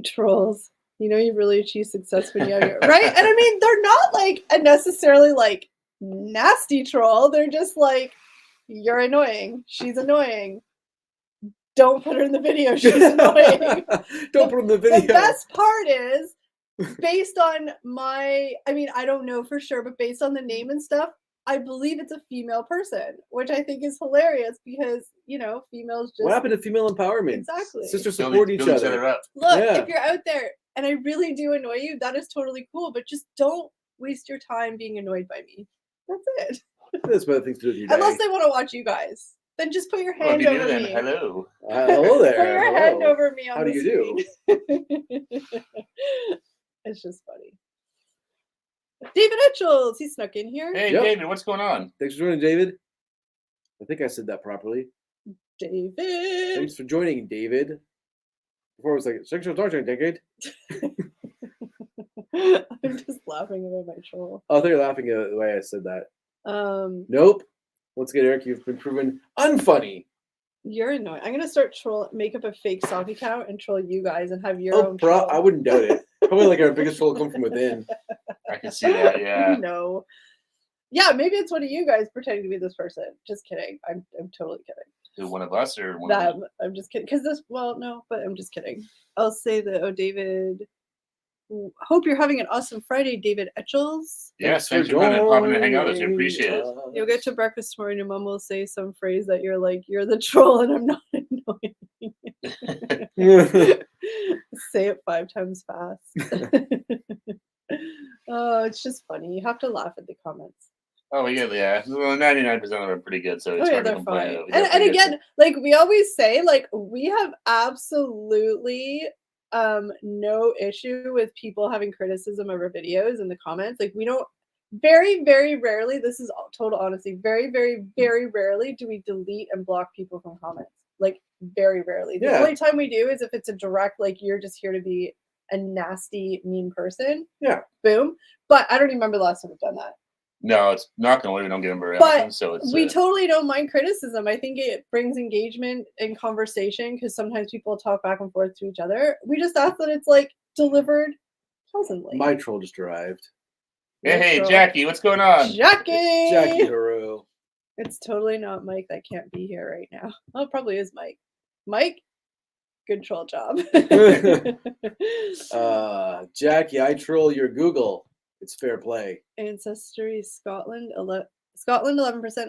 Trolls. You really achieve success when you have your right. And I mean, they're not like a necessarily like nasty troll. They're just like, you're annoying. She's annoying. Don't put her in the video. She's annoying. Don't put her in the video. The best part is based on I don't know for sure, but based on the name and stuff, I believe it's a female person, which I think is hilarious because, females just... What happened to female empowerment? Exactly. Sisters support each other. Up. Look, if you're out there and I really do annoy you, that is totally cool, but just don't waste your time being annoyed by me. That's it. There's better things to do with your day. Unless they want to watch you guys. Then just put your hand over me. Hello. Hello there. Put your hand over me on How do you do? It's just funny. David Etchells, he snuck in here. Hey, David, what's going on? Thanks for joining, David. I think I said that properly. David. Thanks for joining, David. Before it was like, sexual torture, David. I'm just laughing about my troll. Oh, I thought you were laughing at the way I said that. Nope. Once again, Eric, you've been proven unfunny. You're annoying. I'm going to make up a fake sock account and troll you guys and have your own troll. I wouldn't doubt it. Probably like our biggest troll come from within. I can see that, yeah. No. Yeah, maybe it's one of you guys pretending to be this person. Just kidding. I'm totally kidding. Who, one of us or one them? of them? I'm just kidding. No, but I'm just kidding. I'll say that, David. Hope you're having an awesome Friday, David Etchells. Yes, thanks for popping and hang out with us. We appreciate it. You'll get to breakfast tomorrow and your mom will say some phrase that you're like, you're the troll and I'm not annoying. Say it 5 times fast. Oh, it's just funny. You have to laugh at the comments. Oh, yeah. Well, 99% of them are pretty good, so it's hard to complain. And again, like we always say, like we have absolutely no issue with people having criticism of our videos in the comments. Like we don't, very, very rarely, this is total honesty, very, very, very rarely do we delete and block people from comments. Like very rarely. The only time we do is if it's a direct, like you're just here to be a nasty, mean person. Yeah. Boom. But I don't even remember the last time we've done that. No, it's not going to. We don't get them very often. So we totally don't mind criticism. I think it brings engagement and conversation because sometimes people talk back and forth to each other. We just ask that it's like delivered pleasantly. My troll just arrived. Hey, Jackie, what's going on? Jackie Heroux. It's totally not Mike that can't be here right now. Oh, it probably is Mike. Mike? Good troll job. Jackie, I troll your Google. It's fair play. Ancestry Scotland 11%,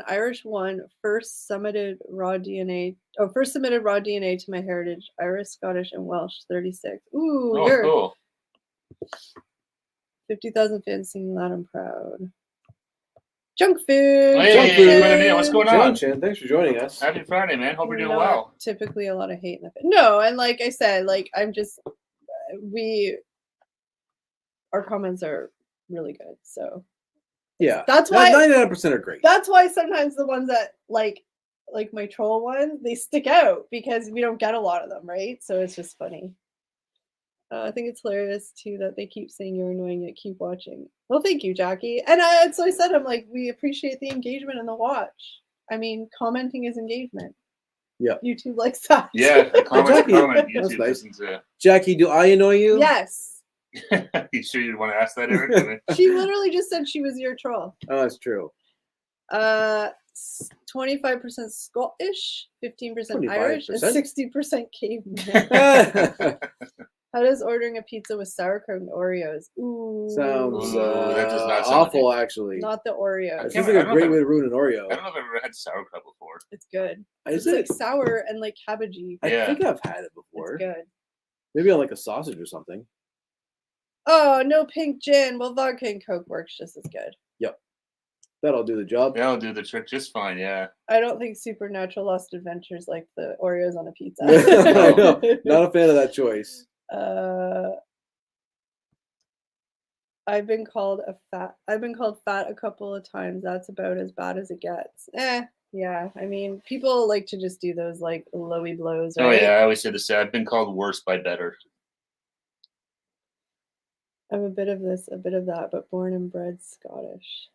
Irish 1, first submitted raw DNA to my heritage, Irish, Scottish, and Welsh 36. Ooh, Oh, you're cool. 50,000 fans singing loud and proud. Junk food. Hey, Junk food. Brandon, what's going on? Junction, thanks for joining us. Happy Friday, man. Hope you're doing Not well. Typically a lot of hate in the no, and like I said, like our comments are really good, so Yeah, that's why 99% are great. that's why sometimes the ones that like my troll ones, they stick out because we don't get a lot of them, right? So it's just funny. I think it's hilarious too that they keep saying you're annoying yet keep watching. Well, thank you, Jackie. And so I said, I'm like, we appreciate the engagement and the watch. I mean, commenting is engagement. Yeah. YouTube likes that. Yeah, a comment. That's YouTube nice. listens to. Jackie, do I annoy you? Yes. You sure you want to ask that, Eric? She literally just said she was your troll. Oh, that's true. 25% Scottish, 15% Irish, and 60% caveman. How does ordering a pizza with sauerkraut and Oreos? Ooh. Sounds that does not sound awful, good. actually. Not the Oreos. It seems like a great way to ruin an Oreo. I don't know if I've ever had sauerkraut before. It's good. Is It's it? like sour and like cabbagey. I Yeah. think I've had it before. It's good. Maybe on like a sausage or something. Oh, no pink gin. Well, vodka and Coke works just as good. Yep. That'll do the job. That'll do the trick just fine, yeah. I don't think Supernatural Lost Adventures like the Oreos on a pizza. I know. Not a fan of that choice. I've been called fat a couple of times. That's about as bad as it gets. Yeah. I mean, people like to just do those like lowy blows, right? Oh yeah, I always say the same. I've been called worse by better. I'm a bit of this, a bit of that, but born and bred Scottish.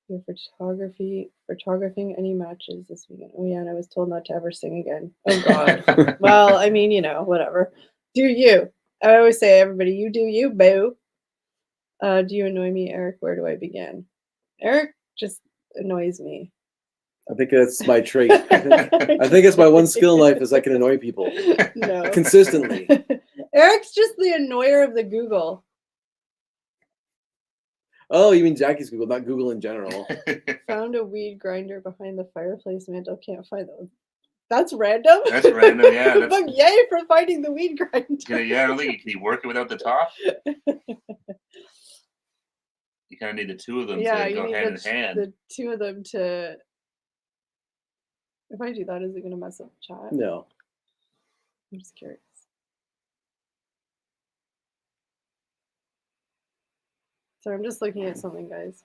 Your photographing any matches this weekend. Oh yeah, and I was told not to ever sing again. Oh God. Well, I mean, whatever. Do you? I always say, everybody, you do you, boo. Do you annoy me, Eric? Where do I begin? Eric just annoys me. I think that's my trait. I think it's my one skill in life is I can annoy people. No. Consistently. Eric's just the annoyer of the Google. Oh, you mean Jackie's Google, not Google in general. Found a weed grinder behind the fireplace mantle. Can't find them. That's random. That's random, yeah. That's... But yay for finding the weed grinder. Yeah, I don't think you work it without the top. You kind of need the two of them to go hand in hand. The two of them to. If I do that, is it going to mess up the chat? No. I'm just curious. So I'm just looking at something, guys.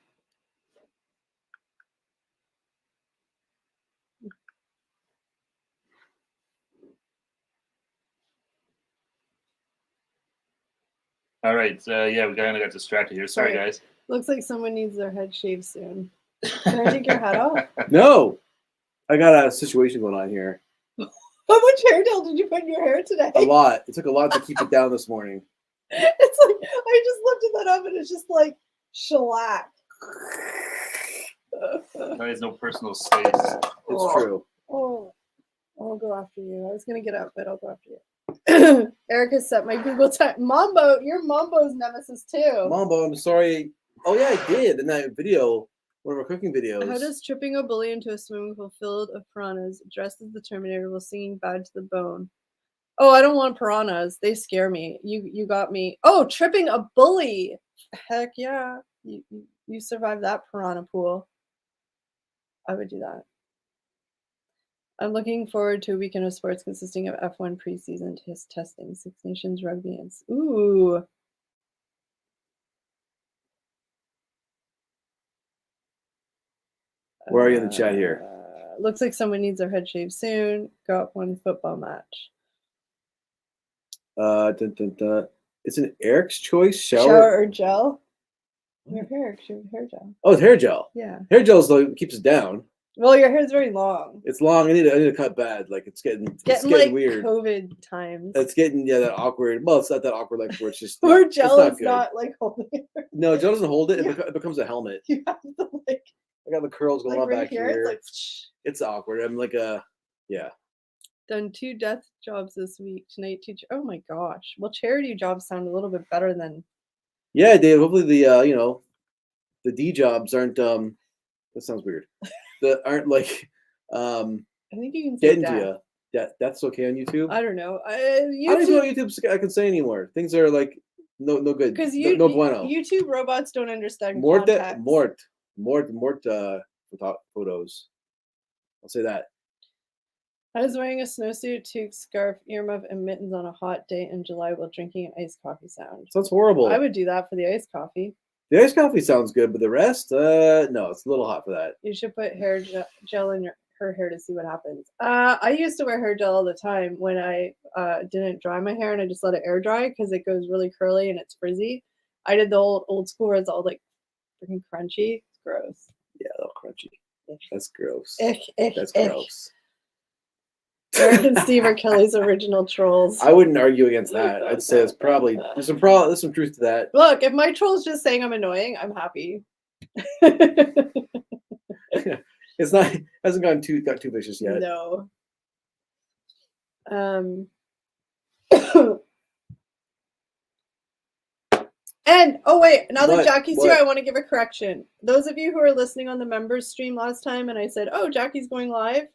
All right. Yeah, we kind of got distracted here. Sorry, guys. Looks like someone needs their head shaved soon. Can I take your hat off? No. I got a situation going on here. How much hair gel did you put in your hair today? A lot. It took a lot to keep it down this morning. It's like, I just lifted that up and it's just like shellac. There's no personal space. It's true. Oh, I'll go after you. I was going to get out, but I'll go after you. Erica set my Google time. Mombo, you're Mombo's nemesis too. Mombo, I'm sorry. Oh, yeah, I did in that video. One of our cooking videos. How does tripping a bully into a swimming pool filled of piranhas dressed as the Terminator while singing bad to the bone? Oh, I don't want piranhas. They scare me. You got me. Oh, tripping a bully. Heck yeah. You survived that piranha pool. I would do that. I'm looking forward to a weekend of sports consisting of F1 preseason testing, Six Nations rugby and ooh. Where are you in the chat here? Looks like someone needs their head shaved soon. Got one football match. It's an Eric's choice Shower or gel? Your hair gel. Oh, it's hair gel. Yeah. Hair gel is like keeps us down. Well, your hair's very long. It's long. I need to cut bad. Like it's getting like weird. COVID times. It's getting that awkward. Well, it's not that awkward like where it's just or gel is good. not like holding it. No, gel doesn't hold it. Yeah. It becomes a helmet. You have to like. I got the curls going on right back here. It's like. It's awkward. I'm like yeah. Done 2 death jobs this week. Tonight, 2. Oh my gosh. Well, charity jobs sound a little bit better than. Yeah, Dave. Hopefully the the D jobs aren't that sounds weird. That aren't like I think you can say getting death. to you. That's okay on YouTube. I don't know. I don't even know what YouTube I can say anymore. Things are like no good. Because no bueno. YouTube robots don't understand Mort context. photos. I'll say that. I was wearing a snowsuit, toque, scarf, earmuff, and mittens on a hot day in July while drinking an iced coffee sound. Sounds horrible. I would do that for the iced coffee. The iced coffee sounds good, but the rest, no, it's a little hot for that. You should put hair gel in her hair to see what happens. I used to wear hair gel all the time when I didn't dry my hair and I just let it air dry because it goes really curly and it's frizzy. I did the old school where it's all like freaking crunchy. It's gross. Yeah, a little crunchy. That's gross. That's gross. Eric and Steve are Kelly's original trolls. I wouldn't argue against that. I'd say there's some truth to that. Look, if my troll's just saying I'm annoying, I'm happy. Hasn't got too vicious yet. No. And oh wait, now that Jackie's here, I want to give a correction. Those of you who are listening on the members stream last time, and I said, "Oh, Jackie's going live."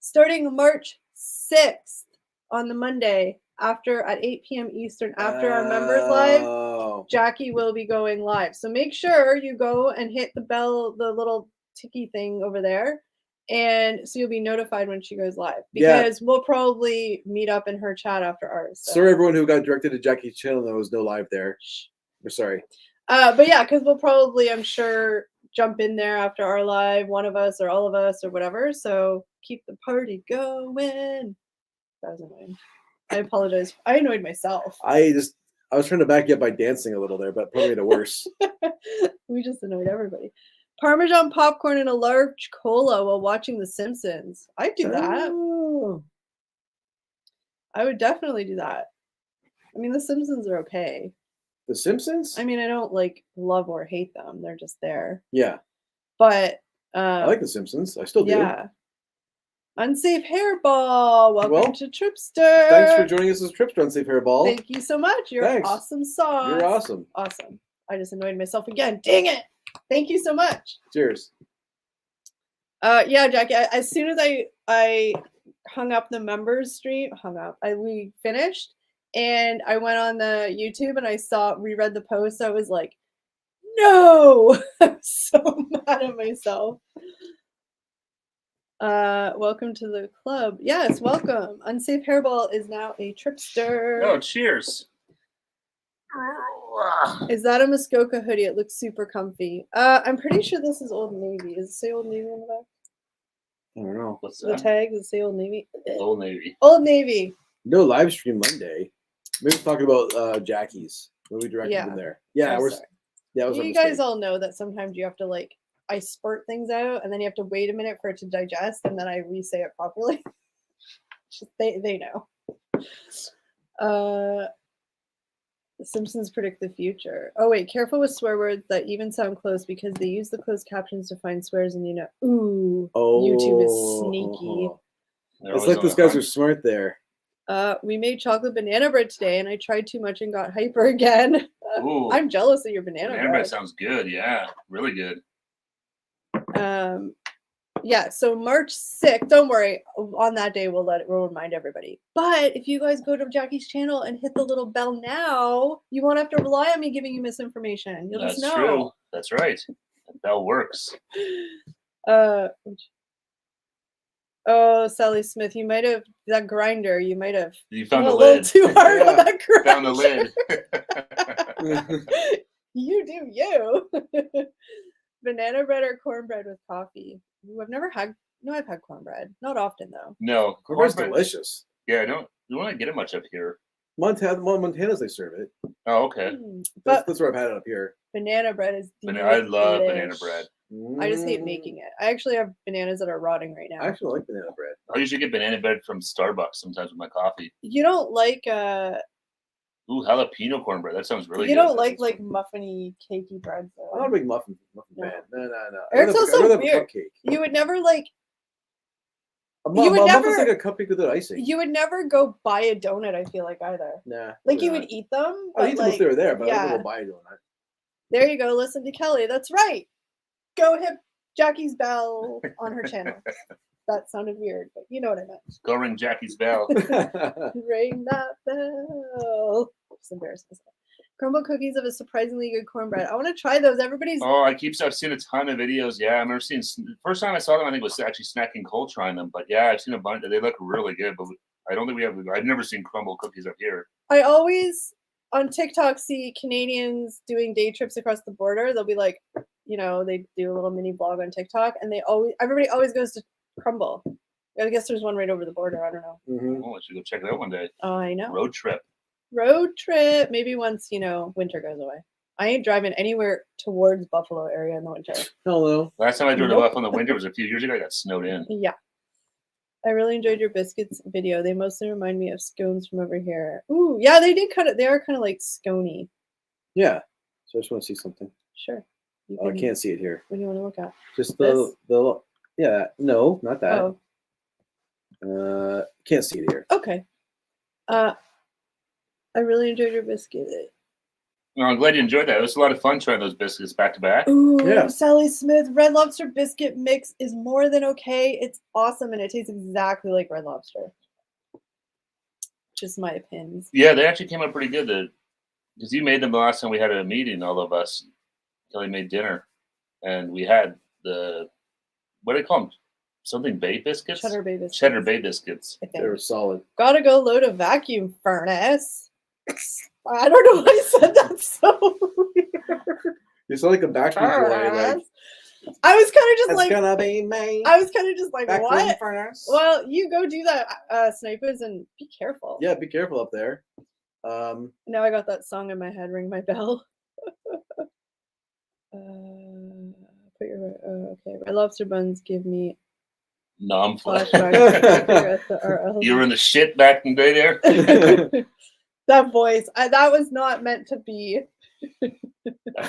Starting March 6th on the Monday at 8 p.m. Eastern after our members live, Jackie will be going live. So make sure you go and hit the bell, the little ticky thing over there, and so you'll be notified when she goes live because we'll probably meet up in her chat after ours. So. Sorry, everyone who got directed to Jackie's channel, there was no live there. We're sorry. But yeah, because we'll probably, I'm sure, jump in there after our live, one of us or all of us or whatever. So keep the party going. That was annoying. I apologize. I annoyed myself. I was trying to back you up by dancing a little there, but probably made it worse. We just annoyed everybody. Parmesan popcorn and a large cola while watching The Simpsons. I'd do that. Oh. I would definitely do that. I mean, The Simpsons are okay. The Simpsons? I mean, I don't like love or hate them. They're just there. Yeah. But I like The Simpsons. I still do. Yeah. Unsafe Hairball. Welcome to Tripster. Thanks for joining us as Tripster, Unsafe Hairball. Thank you so much. You're an awesome sauce. You're awesome. Awesome. I just annoyed myself again. Dang it. Thank you so much. Cheers. Yeah, Jackie, as soon as I hung up the members stream, we finished, and I went on the YouTube and I reread the post. I was like, no, I'm so mad at myself. Welcome to the club. Yes, welcome. Unsafe Hairball is now a Tripster. Oh, cheers. Is that a Muskoka hoodie? It looks super comfy. I'm pretty sure this is Old Navy. Does it say Old Navy on the back? I don't know. What's The that? tag, does it say Old Navy? Old Navy. Old Navy. No live stream Monday. Maybe talking about Jackie's. When we directed them there. Yeah, you guys all know that sometimes you have to I spurt things out and then you have to wait a minute for it to digest and then I re-say it properly. they know. The Simpsons predict the future. Oh wait, careful with swear words that even sound close because they use the closed captions to find swears and YouTube is sneaky. It's like those guys are smart there. We made chocolate banana bread today and I tried too much and got hyper again. I'm jealous of your banana bread. Sounds good, yeah. Really good. Yeah, so March 6th, don't worry, on that day we'll remind everybody. But if you guys go to Jackie's channel and hit the little bell now, you won't have to rely on me giving you misinformation. You'll just know. That's true. That's right. That bell works. Sally Smith, you might have that grinder. You might have found the lid too hard on that grinder. Found the lid. You do you. Banana bread or cornbread with coffee. Ooh, I've had cornbread. Not often though. No, cornbread's delicious. Yeah, you don't want to get it much up here. Montana's they serve it. Oh, okay. That's where I've had it up here. Banana bread is I love banana bread. I just hate making it. I actually have bananas that are rotting right now. I actually like banana bread. I usually get banana bread from Starbucks sometimes with my coffee. You don't like jalapeno cornbread. That sounds really good. You don't like muffiny, cakey bread though. I'm not a big muffin fan. No. Eric's also weird. You would never You would never like a cupcake without icing. You would never go buy a donut, I feel like, either. Nah. Like you would eat them. I'd eat them if they were there, but I wouldn't go buy a donut. There you go. Listen to Kelly. That's right. Go hit Jackie's bell on her channel. That sounded weird, but you know what I meant. Go ring Jackie's bell. Ring that bell. Just embarrassed myself. Crumble cookies of a surprisingly good cornbread. I want to try those. Everybody's. Oh, I've seen a ton of videos. Yeah, I remember seeing. First time I saw them, I think was actually Snacking Cole trying them. But yeah, I've seen a bunch. They look really good. But I don't think we have. I've never seen crumble cookies up here. I always on TikTok see Canadians doing day trips across the border. They'll be like, you know, they do a little mini blog on TikTok, and everybody always goes to Crumble. I guess there's one right over the border. I don't know. Mm-hmm. Oh, I should go check it out one day. Oh, I know. Road trip. Maybe once, you know, winter goes away. I ain't driving anywhere towards Buffalo area in the winter. Hello. Last time I drove to Buffalo in the winter was a few years ago. I got snowed in. Yeah. I really enjoyed your biscuits video. They mostly remind me of scones from over here. Ooh, yeah, they are kind of like scony. Yeah. So I just want to see something. Sure. I can't see it here. What do you want to look at? Just the yeah, no, not that. Oh. Can't see it here. Okay. I really enjoyed your biscuit. Well, I'm glad you enjoyed that. It was a lot of fun trying those biscuits back to back. Ooh, yeah. Sally Smith, Red Lobster biscuit mix is more than okay. It's awesome and it tastes exactly like Red Lobster. Just my opinions. Yeah, they actually came out pretty good. Because you made them the last time we had a meeting, all of us. Kelly made dinner, and we had what do they call them? Something Bay biscuits? Cheddar Bay biscuits. Cheddar Bay biscuits. They were solid. Gotta go load a vacuum furnace. I don't know why I said that so weird. You sound like a Backstreet Boy. Like, I was kind of just like, gonna be me. I was kind of just like, what? Furnace. Well, you go do that, snipers, and be careful. Yeah, be careful up there. Now I got that song in my head. Ring my bell. Put your okay. Red Lobster buns give me flashbacks. You were in the shit back in the day there. That voice, that was not meant to be. I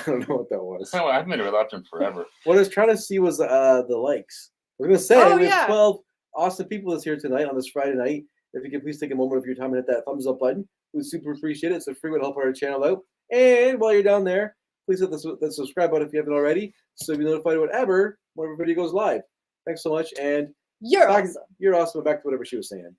don't know what that was. I haven't been to Red Lobster in forever. What I was trying to see was the likes. We're gonna say we have 12 awesome people that's here tonight on this Friday night. If you could please take a moment of your time and hit that thumbs up button, we'd super appreciate it. It's a free way to help our channel out. And while you're down there, please hit the subscribe button if you haven't already, so you'll be notified whenever video goes live. Thanks so much, and you're awesome. You're awesome. Back to whatever she was saying.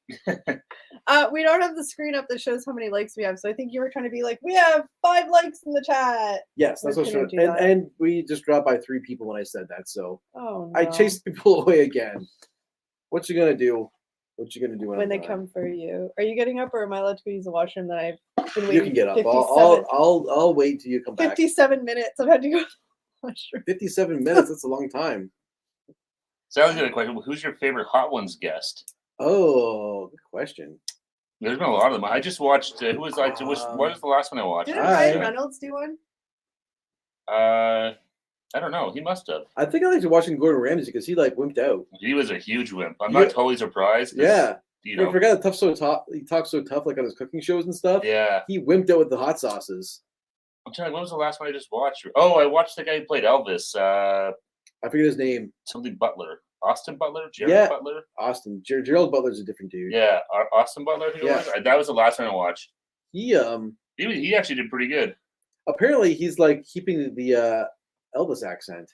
We don't have the screen up that shows how many likes we have, so I think you were trying to be like, we have 5 likes in the chat. Yes, that's what I was trying. And we just dropped by 3 people when I said that, so no. I chased people away again. What you gonna do? What you gonna do when they come for you? Are you getting up, or am I allowed to go use the washroom that I've been waiting? You can get up. I'll wait till you come back. 57 minutes. I've had to go to the washroom. 57 minutes. That's a long time. So I was gonna question: who's your favorite Hot Ones guest? Oh, good question. There's been a lot of them. I just watched. Who was like? What was the last one I watched? Didn't Ryan Reynolds do one? I don't know. He must have. I think I liked watching Gordon Ramsay because he like wimped out. He was a huge wimp. I'm not totally surprised. Yeah. You know, I forgot he talks so tough like on his cooking shows and stuff. Yeah. He wimped out with the hot sauces. I'm trying. When was the last one I just watched? Oh, I watched the guy who played Elvis. I forget his name. Something Butler. Austin Butler? Gerald Butler? Austin. Gerald Butler's a different dude. Yeah. Austin Butler, I think it was. That was the last one I watched. He actually did pretty good. Apparently he's like keeping the Elvis accent.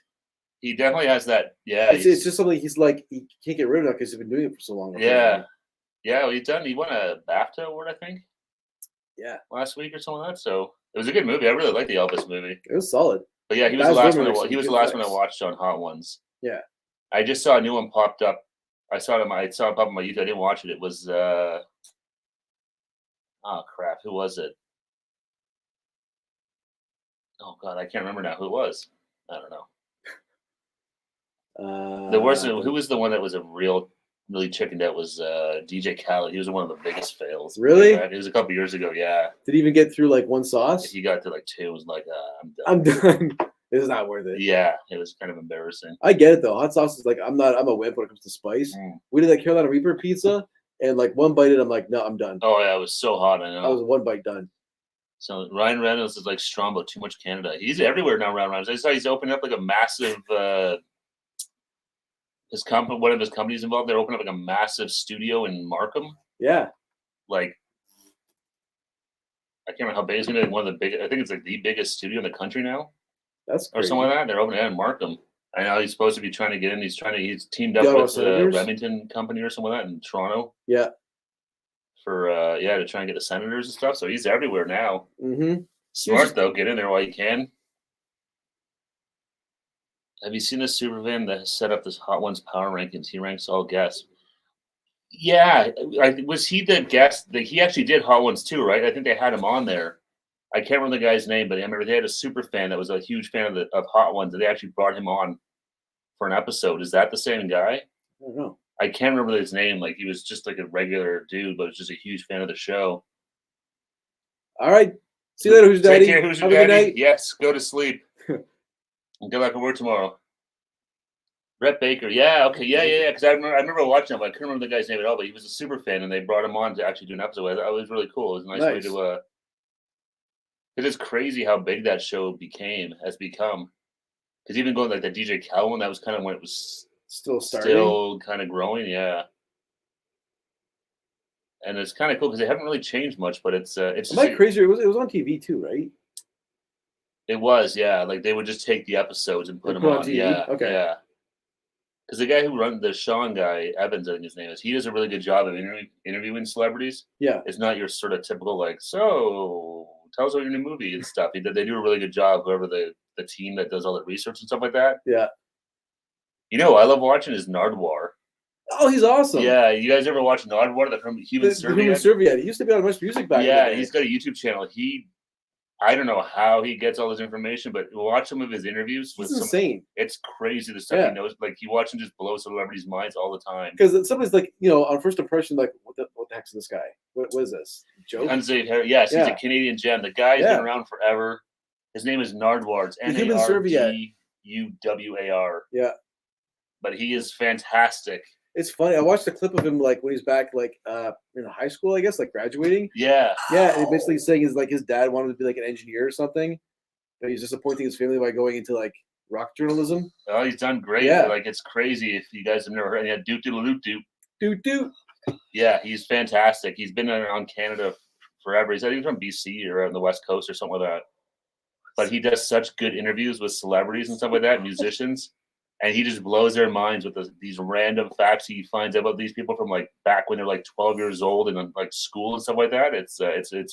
He definitely has that. Yeah. It's just something he's like, he can't get rid of it because he's been doing it for so long. Yeah. Yeah, he won a BAFTA award, I think. Yeah. Last week or something like that. So it was a good movie. I really liked the Elvis movie. It was solid. But yeah, he was the last one. He was the last one I watched on Hot Ones. Yeah. I just saw a new one popped up. I saw it pop up on my YouTube. I didn't watch it. It was oh crap, who was it? Oh god, I can't remember now who it was. I don't know. There was who was the one that was a really chickened out was DJ Khaled. He was one of the biggest fails. Really? It was a couple years ago. Yeah. Did he even get through like one sauce? He got to like 2. It was like I'm done. This is not worth it. Yeah, it was kind of embarrassing. I get it though. Hot sauce is like I'm a wimp when it comes to spice. We did that Carolina Reaper pizza, and like one bite in, I'm like, no, I'm done. Oh yeah, it was so hot. I know. I was 1 bite done. So Ryan Reynolds is like Strombo, too much Canada. He's everywhere now. Ryan Reynolds. I saw he's opening up like a massive his company, one of his companies involved. They're opening up like a massive studio in Markham. Yeah. Like, I can't remember how big it's gonna be. One of the big, I think it's like the biggest studio in the country now. That's crazy. Or something like that. They're opening it in Markham. I know he's supposed to be trying to get in. He's teamed up with the Remington company or something like that in Toronto. Yeah. For to try and get the Senators and stuff. So he's everywhere now. Mm-hmm. Smart though, get in there while you can. Have you seen this superfan that set up this Hot Ones power rankings? He ranks all guests. Yeah, was he the guest? He actually did Hot Ones too, right? I think they had him on there. I can't remember the guy's name, but I remember they had a super fan that was a huge fan of Hot Ones, and they actually brought him on for an episode. Is that the same guy? I don't know. I can't remember his name. Like, he was just like a regular dude, but was just a huge fan of the show. All right. See you later, Who's Daddy. Take care, Who's Your Daddy. Yes, go to sleep. Good luck at work tomorrow. Brett Baker. Yeah, okay. Yeah. Because I remember watching him, but I couldn't remember the guy's name at all, but he was a super fan, and they brought him on to actually do an episode. It was really cool. It was a nice way to it is crazy how big that show has become. Because even going like the DJ Cal one, that was kind of when it was still kind of growing, yeah. And it's kind of cool because they haven't really changed much, but it's Am I crazy? It was on TV too, right? It was, yeah. Like they would just take the episodes and put them on TV? Yeah, okay, yeah. Because the guy who runs the Sean guy, Evans, I think his name is, he does a really good job of interviewing celebrities. Yeah, it's not your sort of typical like, so tell us about your new movie and stuff. They do a really good job. Whoever the team that does all the research and stuff like that. Yeah. You know, what I love watching is Nardwuar. Oh, he's awesome. Yeah, you guys ever watch Nardwuar from Human Serviette? He used to be on Much Music back. Yeah, he's got a YouTube channel. I don't know how he gets all this information, but watch some of his interviews. It's insane. It's crazy the stuff he knows. Like he watches him just blow celebrities' minds all the time. Because somebody's like, on first impression, like, what the heck's this guy? What is this? Joke? Unsafe Harry. Yes, he's a Canadian gem. The guy's been around forever. His name is Nardwuar. It's Nardwuar. Yeah. But he is fantastic. It's funny. I watched a clip of him like when he's back in high school, I guess, like graduating. Yeah. Yeah, and basically saying his dad wanted to be like an engineer or something, but he's disappointing his family by going into like rock journalism. Oh, he's done great. Yeah. Like it's crazy if you guys have never heard. Yeah, doot. Yeah, he's fantastic. He's been around Canada forever. He's I think from BC or on the West Coast or something like that. But he does such good interviews with celebrities and stuff like that, musicians. And he just blows their minds with these random facts he finds out about these people from like back when they're like 12 years old and like school and stuff like that. It's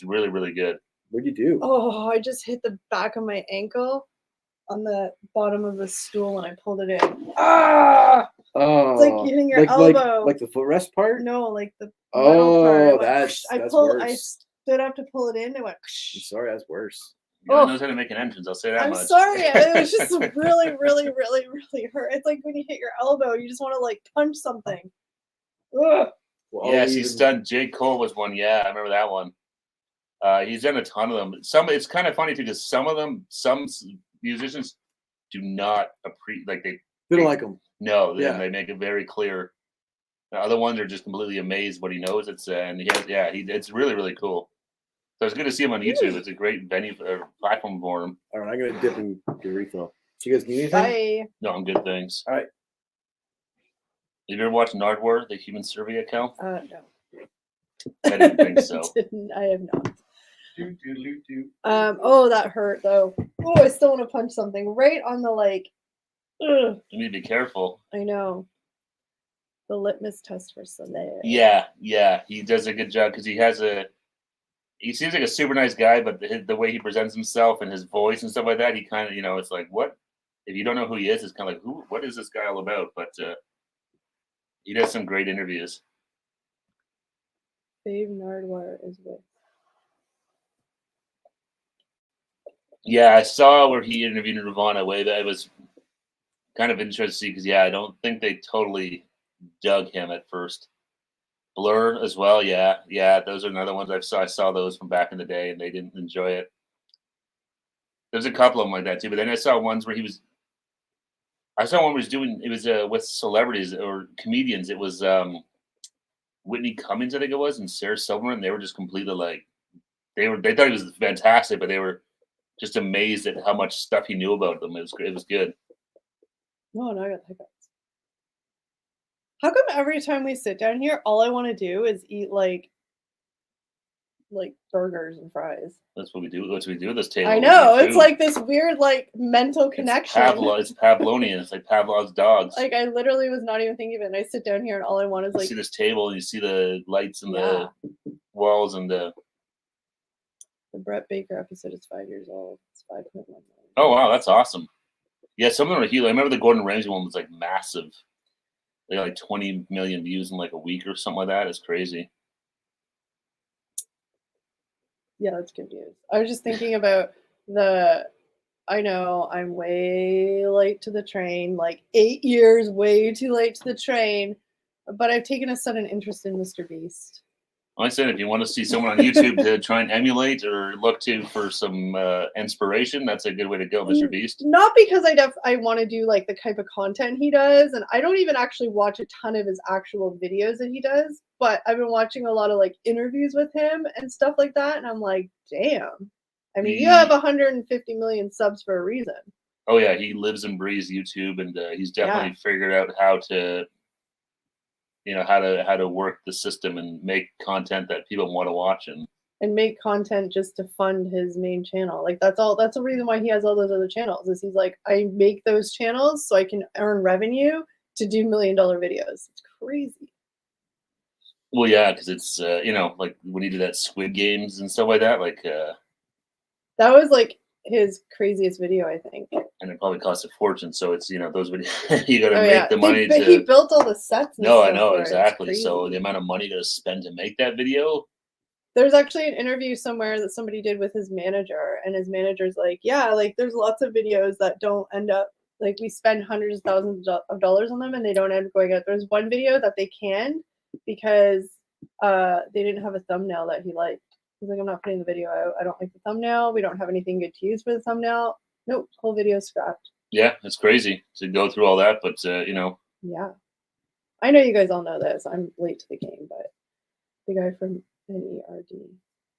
really, really good. What'd you do? Oh, I just hit the back of my ankle on the bottom of the stool when I pulled it in. Ah! Oh, it's like hitting your elbow. Like the footrest part? No, like the metal part. That's worse. I stood up to pull it in. It went. I'm sorry, that's worse. Yeah, knows how to make an entrance. I'll say that much. I'm sorry. It was just really, really, really, really hurt. It's like when you hit your elbow, you just want to like punch something. Ugh. Well, yes, he's done. J. Cole was one. Yeah, I remember that one. He's done a ton of them. It's kind of funny too because some musicians do not appreciate. They don't like him. No, they make it very clear. The other ones are just completely amazed what he knows. It's it's really, really cool. So it's good to see him on YouTube. It's a great venue platform for him. All right, I'm gonna dip in your refill. Do you guys need anything? Bye. No, I'm good. Thanks. All right. Have you ever watched Nardwuar, the Human Serviette account? No. I didn't think so. I have not. Oh, that hurt though. Oh, I still want to punch something right on the like. Ugh. You need to be careful. I know. The litmus test for Soleil. Yeah, he does a good job because he seems like a super nice guy, but the way he presents himself and his voice and stuff like that, he kind of, it's like, what? If you don't know who he is, it's kind of like, what is this guy all about? But he does some great interviews. Dave Nardwuar is with. Yeah, I saw where he interviewed Nirvana. I was kind of interested to see because, I don't think they totally dug him at first. Blur as well, yeah. Those are another ones I saw those from back in the day, and they didn't enjoy it. There's a couple of them like that too, but then I saw ones where I saw one where it was with celebrities or comedians. It was Whitney Cummings, I think it was, and Sarah Silverman. They were just completely like they thought he was fantastic, but they were just amazed at how much stuff he knew about them. It was good. No, I got hiccups. How come every time we sit down here, all I want to do is eat like burgers and fries? That's what we do. That's what we do at this table. I know. It's like this weird like mental connection. It's Pavlovian. It's like Pavlov's dogs. Like I literally was not even thinking of it. And I sit down here and all I want is like. You see this table and you see the lights and the walls and the. The Brett Baker episode is 5 years old. It's 5.1 million. Oh wow, that's awesome. Yeah, some of them are huge. I remember the Gordon Ramsay one was like massive. They got like 20 million views in like a week or something like that. It's crazy. Yeah, that's good news. I was just thinking about I know I'm way late to the train, like 8 years, way too late to the train, but I've taken a sudden interest in Mr. Beast. Like I said, if you want to see someone on YouTube to try and emulate or look to for some inspiration, that's a good way to go, Mr. Beast. Not because I want to do like the type of content he does, and I don't even actually watch a ton of his actual videos that he does, but I've been watching a lot of like interviews with him and stuff like that, and I'm like, damn. I mean, you have 150 million subs for a reason. Oh yeah, he lives and breathes YouTube, and he's definitely figured out how to. How to work the system and make content that people want to watch and make content just to fund his main channel. Like that's the reason why he has all those other channels is he's like, I make those channels so I can earn revenue to do $1 million videos. It's crazy. Well, yeah, because it's like when he did that Squid Games and stuff like that, like that was like his craziest video, I think. And it probably cost a fortune, so it's those videos you got to make the money. But he built all the sets. No, I know exactly. So the amount of money you got to spend to make that video. There's actually an interview somewhere that somebody did with his manager, and his manager's like, "Yeah, like there's lots of videos that don't end up like we spend hundreds of thousands of dollars on them, and they don't end up going out." There's one video that they canned because they didn't have a thumbnail that he liked. He's like, I'm not putting the video out. I don't like the thumbnail. We don't have anything good to use for the thumbnail. Nope, whole video scrapped. Yeah, it's crazy to go through all that, but Yeah. I know you guys all know this. I'm late to the game, but the guy from NERD.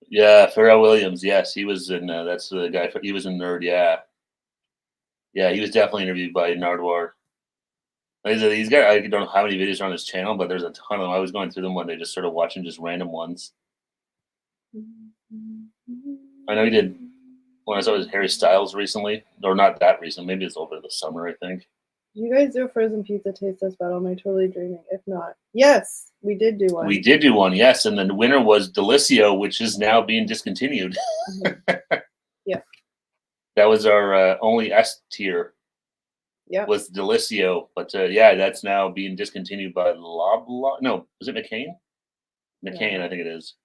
Yeah, Pharrell Williams. Yes, he was in. That's the guy. He was in Nerd. Yeah. Yeah, he was definitely interviewed by Nardwar. He's got. I don't know how many videos are on his channel, but there's a ton of them. I was going through them one day, just sort of watching just random ones. I know he did. When I saw his Harry Styles recently, or not that recent, maybe it's over the summer, I think. Did you guys do a frozen pizza taste test battle? Am I totally dreaming? If not, yes, we did do one. We did do one, yes, and the winner was Delicio, which is now being discontinued. Mm-hmm. Yeah. That was our only S tier. Yeah. Was Delicio, but yeah, that's now being discontinued by Loblaw. No, was it McCain? McCain, yeah. I think it is.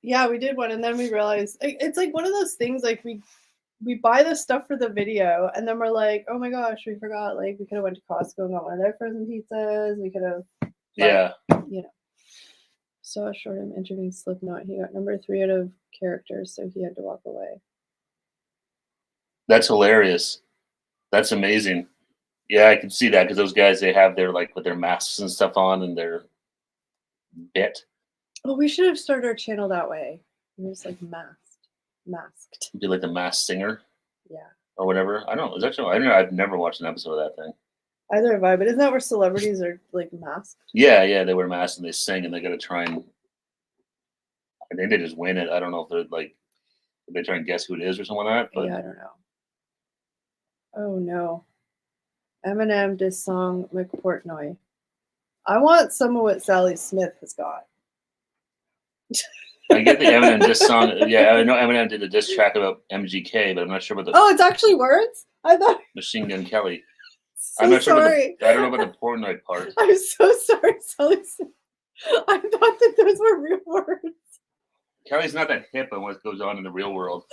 Yeah, we did one, and then we realized it's like one of those things. Like we buy this stuff for the video, and then we're like, oh my gosh, we forgot. Like we could have went to Costco and got one of their frozen pizzas. We could have. Yeah. So short him interviewing Slipknot. He got number 3 out of characters, so he had to walk away. That's hilarious. That's amazing. Yeah, I can see that because those guys, they have their with their masks and stuff on and their bit. Oh, we should have started our channel that way. We're just like masked. Be like the Masked Singer. Yeah. Or whatever. I don't know. Is that show? I don't know. I've never watched an episode of that thing. Either have I, but isn't that where celebrities are like masked? Yeah, they wear masks and they sing and they got to try and. I think they just win it. I don't know if they're if they try and guess who it is or something like that. But... Yeah, I don't know. Oh no. Eminem diss song McPortnoy. I want some of what Sally Smith has got. I get the Eminem diss song. Yeah, I know Eminem did a diss track about MGK, but I'm not sure about the. Oh, it's actually words? I thought. Machine Gun Kelly. So I'm not sorry. sure. I don't know about the Portnoy part. I'm so sorry, Sally Smith. I thought that those were real words. Kelly's not that hip on what goes on in the real world.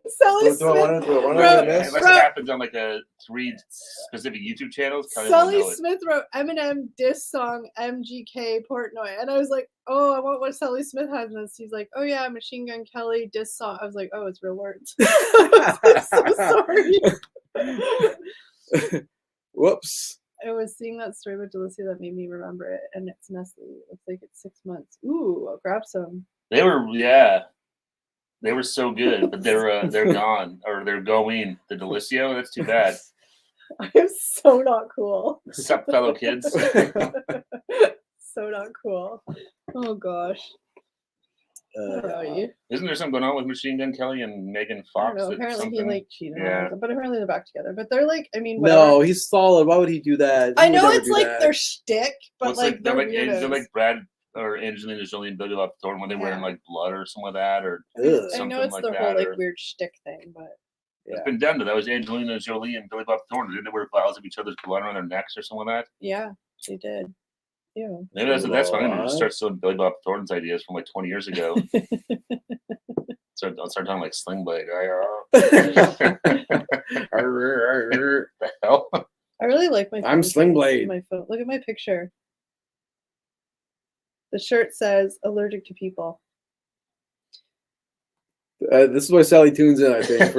Sally Smith unless it happens on a 3 specific YouTube channels. Sally Smith wrote Eminem diss song MGK Portnoy, and I was like, oh, I want what Sally Smith has in this. He's like, oh yeah, Machine Gun Kelly diss song. I was like, oh, it's real words. I'm so sorry. Whoops. I was seeing that story with Delicia that made me remember it, and it's Nestle. It looks like it's 6 months. Ooh, I'll grab some. They were so good, but they're gone or they're going. The Delicio, that's too bad. I am so not cool. Sup, fellow kids? So not cool. Oh gosh. Isn't there something going on with Machine Gun Kelly and Megan Fox? I don't know. Apparently he like cheated on her, but apparently they're back together. But they're like, I mean, whatever. No, he's solid. Why would he do that? I know it's like their shtick, but they're like Brad or Angelina Jolie and Billy Bob Thornton when they wearing like blood or something like that, or I know it's like the whole like weird shtick thing, but it's been done. That was Angelina Jolie and Billy Bob Thornton. Didn't they wear vials of each other's blood on their necks or something like that? Yeah, they did. Yeah. Maybe that's fine. I'm gonna start stealing Billy Bob Thornton's ideas from like 20 years ago. I'll start talking like Sling Blade. The hell? I really like my phone. I'm Sling Blade. My phone. Look at my picture. The shirt says allergic to people. This is why Sally tunes in, I think,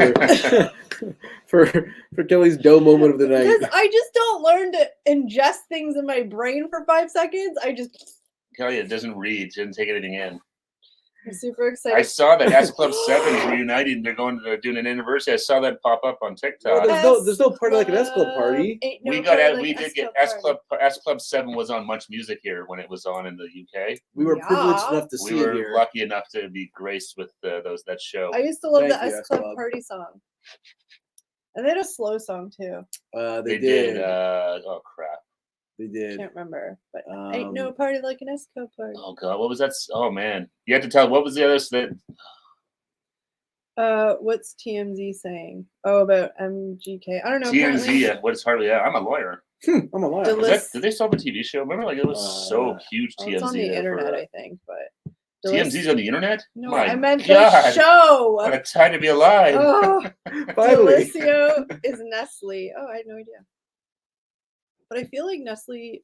for Kelly's dough moment of the night. Because I just don't learn to ingest things in my brain for 5 seconds. I just Kelly, it doesn't read. She didn't take anything in. I'm super excited. I saw that S Club 7's reuniting. They're doing an anniversary. I saw that pop up on TikTok. Well, there's no party like an S Club party. We did get S Club 7 was on Much Music here when it was on in the UK. We were privileged enough to see it here. We were lucky enough to be graced with that show. I used to love the S Club party song. And they had a slow song too. They did. Oh crap. They did. Can't remember, but ain't no party like an S Club party. Oh god, what was that? Oh man, you have to tell. What was the other that? What's TMZ saying? Oh, about MGK. I don't know. TMZ. What is hardly? Yeah, I'm a lawyer. I'm a lawyer. Did they still have a TV show? Remember, like it was so huge. TMZ. It's on the internet, I think, but. TMZ's on the internet? No, I meant the show. What a time to be alive. Oh, finally. Delisio is Nestle. Oh, I had no idea. But I feel like Nestle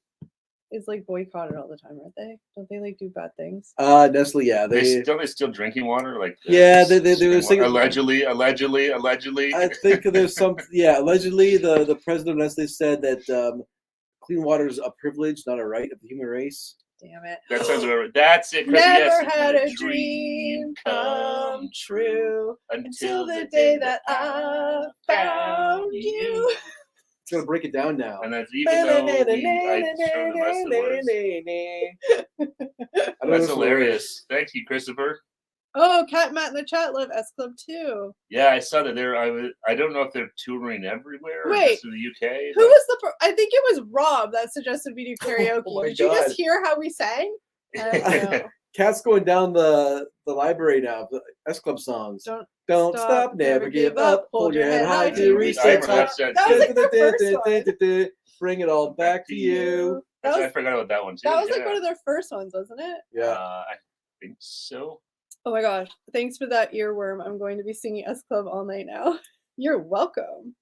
is like boycotted all the time, aren't they? Don't they like do bad things? Nestle, yeah. They still drinking water? Like yeah, they were saying allegedly. I think there's some allegedly the president of Nestle said that clean water is a privilege, not a right of the human race. Damn it. That sounds about right. That's it, Chris. Never had a dream come true until the day that I found you. It's gonna break it down now. And that's even though I show the rest of the words. That's hilarious. Thank you, Christopher. Oh, Cat Matt in the chat love S Club too. Yeah, I saw that I don't know if they're touring everywhere. Wait, just in the UK. Who was I think it was Rob that suggested we do karaoke. Did you just hear how we sang? I don't know. Cat's going down the library now. The S Club songs. Don't stop, never give up. Hold your head high to reach the top. That was like their first one. Bring it all back to you. I forgot about that one too. That was like one of their first ones, wasn't it? Yeah, I think so. Oh my gosh! Thanks for that earworm. I'm going to be singing S Club all night now. You're welcome.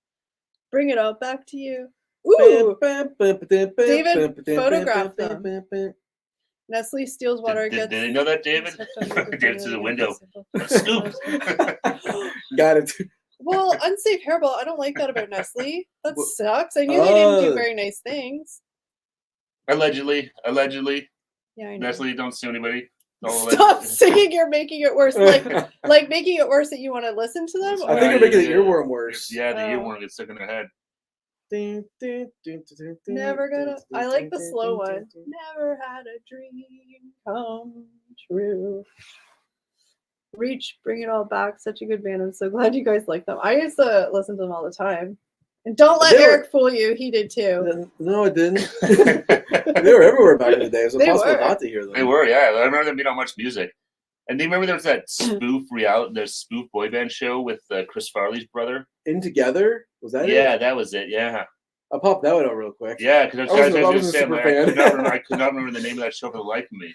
Bring it all back to you. Ooh, David photographed them. Nestle steals water. Did they know that, David? David through the window. Scoop. Got it. Well, unsafe hairball. I don't like that about Nestle. That sucks. I knew they didn't do very nice things. Allegedly. Yeah, I know. Nestle, don't sue anybody. Stop singing. You're making it worse. Like making it worse that you want to listen to them. I think you're making the earworm worse. Yeah, the earworm gets stuck in their head. Never gonna. I like the slow one. Never had a dream come true. Reach, bring it all back. Such a good band. I'm so glad you guys like them. I used to listen to them all the time. And don't let Eric fool you. He did too. No, I didn't. They were everywhere back in the day. It was impossible not to hear them. They were, yeah. I remember them being on Much Music. And do you remember there was that spoof boy band show with Chris Farley's brother? In Together? Was that it? Yeah, that was it. Yeah. I popped that one out real quick. Yeah, because I could not remember the name of that show for the life of me.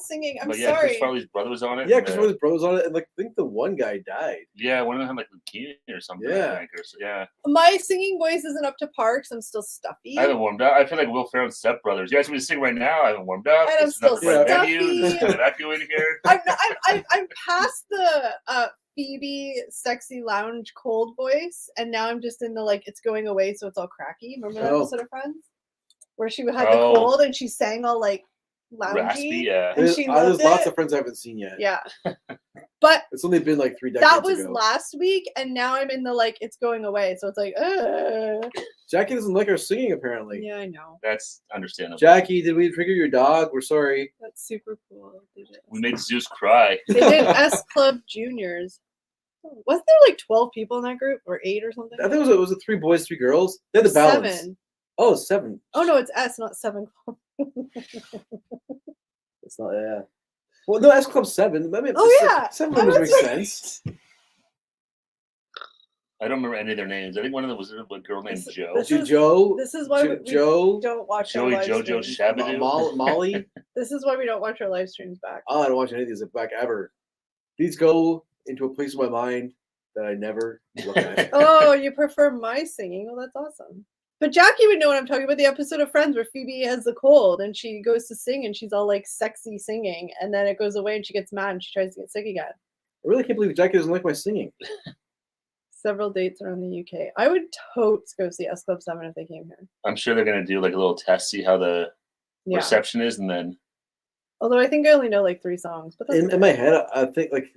Singing. I'm sorry. Chris Farley's brother was on it. Yeah, Chris Farley's brother was on it, and like I think the one guy died. Yeah, one of them had like leukemia or something. Yeah. Yeah. My singing voice isn't up to par because I'm still stuffy. I haven't warmed up. I feel like Will Ferrell's stepbrothers. You asked me to sing right now. I haven't warmed up. And I'm still stuffy. There's an echo in here. I'm past the Phoebe sexy lounge cold voice, and now I'm just in the like it's going away, so it's all cracky. Remember that episode of Friends where she had the cold and she sang all like loungy? Raspy, yeah. And she loved there's lots of Friends I haven't seen yet. Yeah, But it's only been like 3 decades that was ago. last week, and now I'm in the like it's going away. So it's like, Jackie doesn't like our singing apparently. yeah, I know. That's understandable. Jackie, did we trigger your dog? We're sorry. That's super cool. We made Zeus cry. They did S Club Juniors. Wasn't there like 12 people in that group or 8 or something? I think it was 3 boys, 3 girls. They had the balance. 7. Oh, 7. Oh no, it's S, not 7 Club. It's not. Yeah. Well, no, S Club 7. I mean, Oh yeah, 7 numbers make sense. I don't remember any of their names. I think one of them was a girl named Joe. this Joe. This is why we Joe. don't watch Joey our live Jojo streams. Shabadoo. Molly. This is why we don't watch our live streams back. Oh, I don't watch any of these back ever. These go into a place in my mind that I never look at. Oh, you prefer my singing? Well, that's awesome. But Jackie would know what I'm talking about. The episode of Friends where Phoebe has the cold and she goes to sing and she's all like sexy singing, and then it goes away and she gets mad and she tries to get sick again. I really can't believe Jackie doesn't like my singing. Several dates around the UK. I would totes go see S Club 7 if they came here. I'm sure they're gonna do like a little test, see how the Yeah. reception is, and then Although I think I only know like 3 songs, but that's In my head, I think like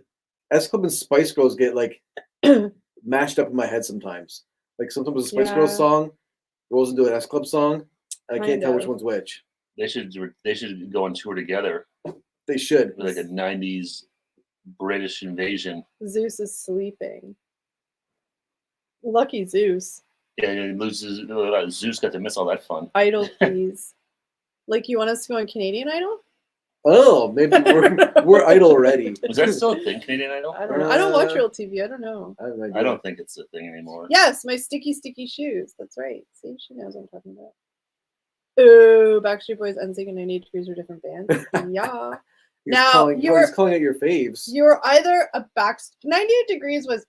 S Club and Spice Girls get like mashed up in my head sometimes. Like sometimes a Spice Girls song rolls into an S Club song, and I can't tell which one's which. they should go on tour together. They should. Like a '90s British invasion. Zeus is sleeping. Lucky Zeus. Yeah, he loses. Zeus got to miss all that fun. Idol, please. Like, you want us to go on Canadian Idol? Oh, maybe we're Idol already. Is that still a thing, Canadian Idol? I don't know. I don't watch real TV. I don't know. I have no idea. I don't think it's a thing anymore. Yes, my sticky shoes. That's right. See, she knows what I'm talking about. Ooh, Backstreet Boys, NSYNC, and 98 Degrees are different bands. Yeah. He's calling out your faves. You're either a 98 Degrees was,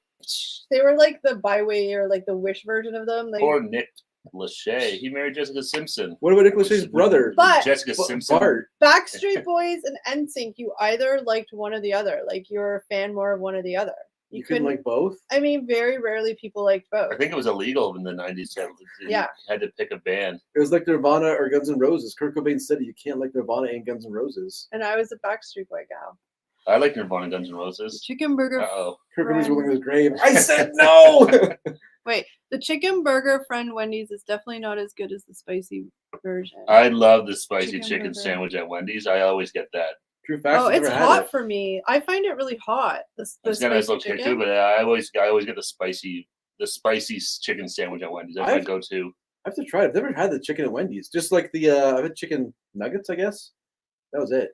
they were like the Byway or like the Wish version of them. Like, Poor Nick Lachey. He married Jessica Simpson. What about Nick Lachey's brother? But Jessica Simpson. Bart. Backstreet Boys and NSYNC, you either liked one or the other. Like, you're a fan more of one or the other. You couldn't like both? I mean, very rarely people liked both. I think it was illegal in the 90s. You had to pick a band. It was like Nirvana or Guns N' Roses. Kurt Cobain said you can't like Nirvana and Guns N' Roses. And I was a Backstreet Boy gal. I like Nirvana and Guns N' Roses. Chicken burger. Uh-oh. Kurt Cobain's rolling his grave. I said no! Wait, the chicken burger friend Wendy's is definitely not as good as the spicy version. I love the spicy Chicken chicken burger. sandwich at Wendy's. I always get that. True facts. Oh, it's hot for me. I find it really hot. The It's got a nice spicy little kick chicken. too, but I always get the spicy chicken sandwich at Wendy's. That's my go-to. I have to try it. I've never had the chicken at Wendy's. Just like the I've had chicken nuggets, I guess. That was it.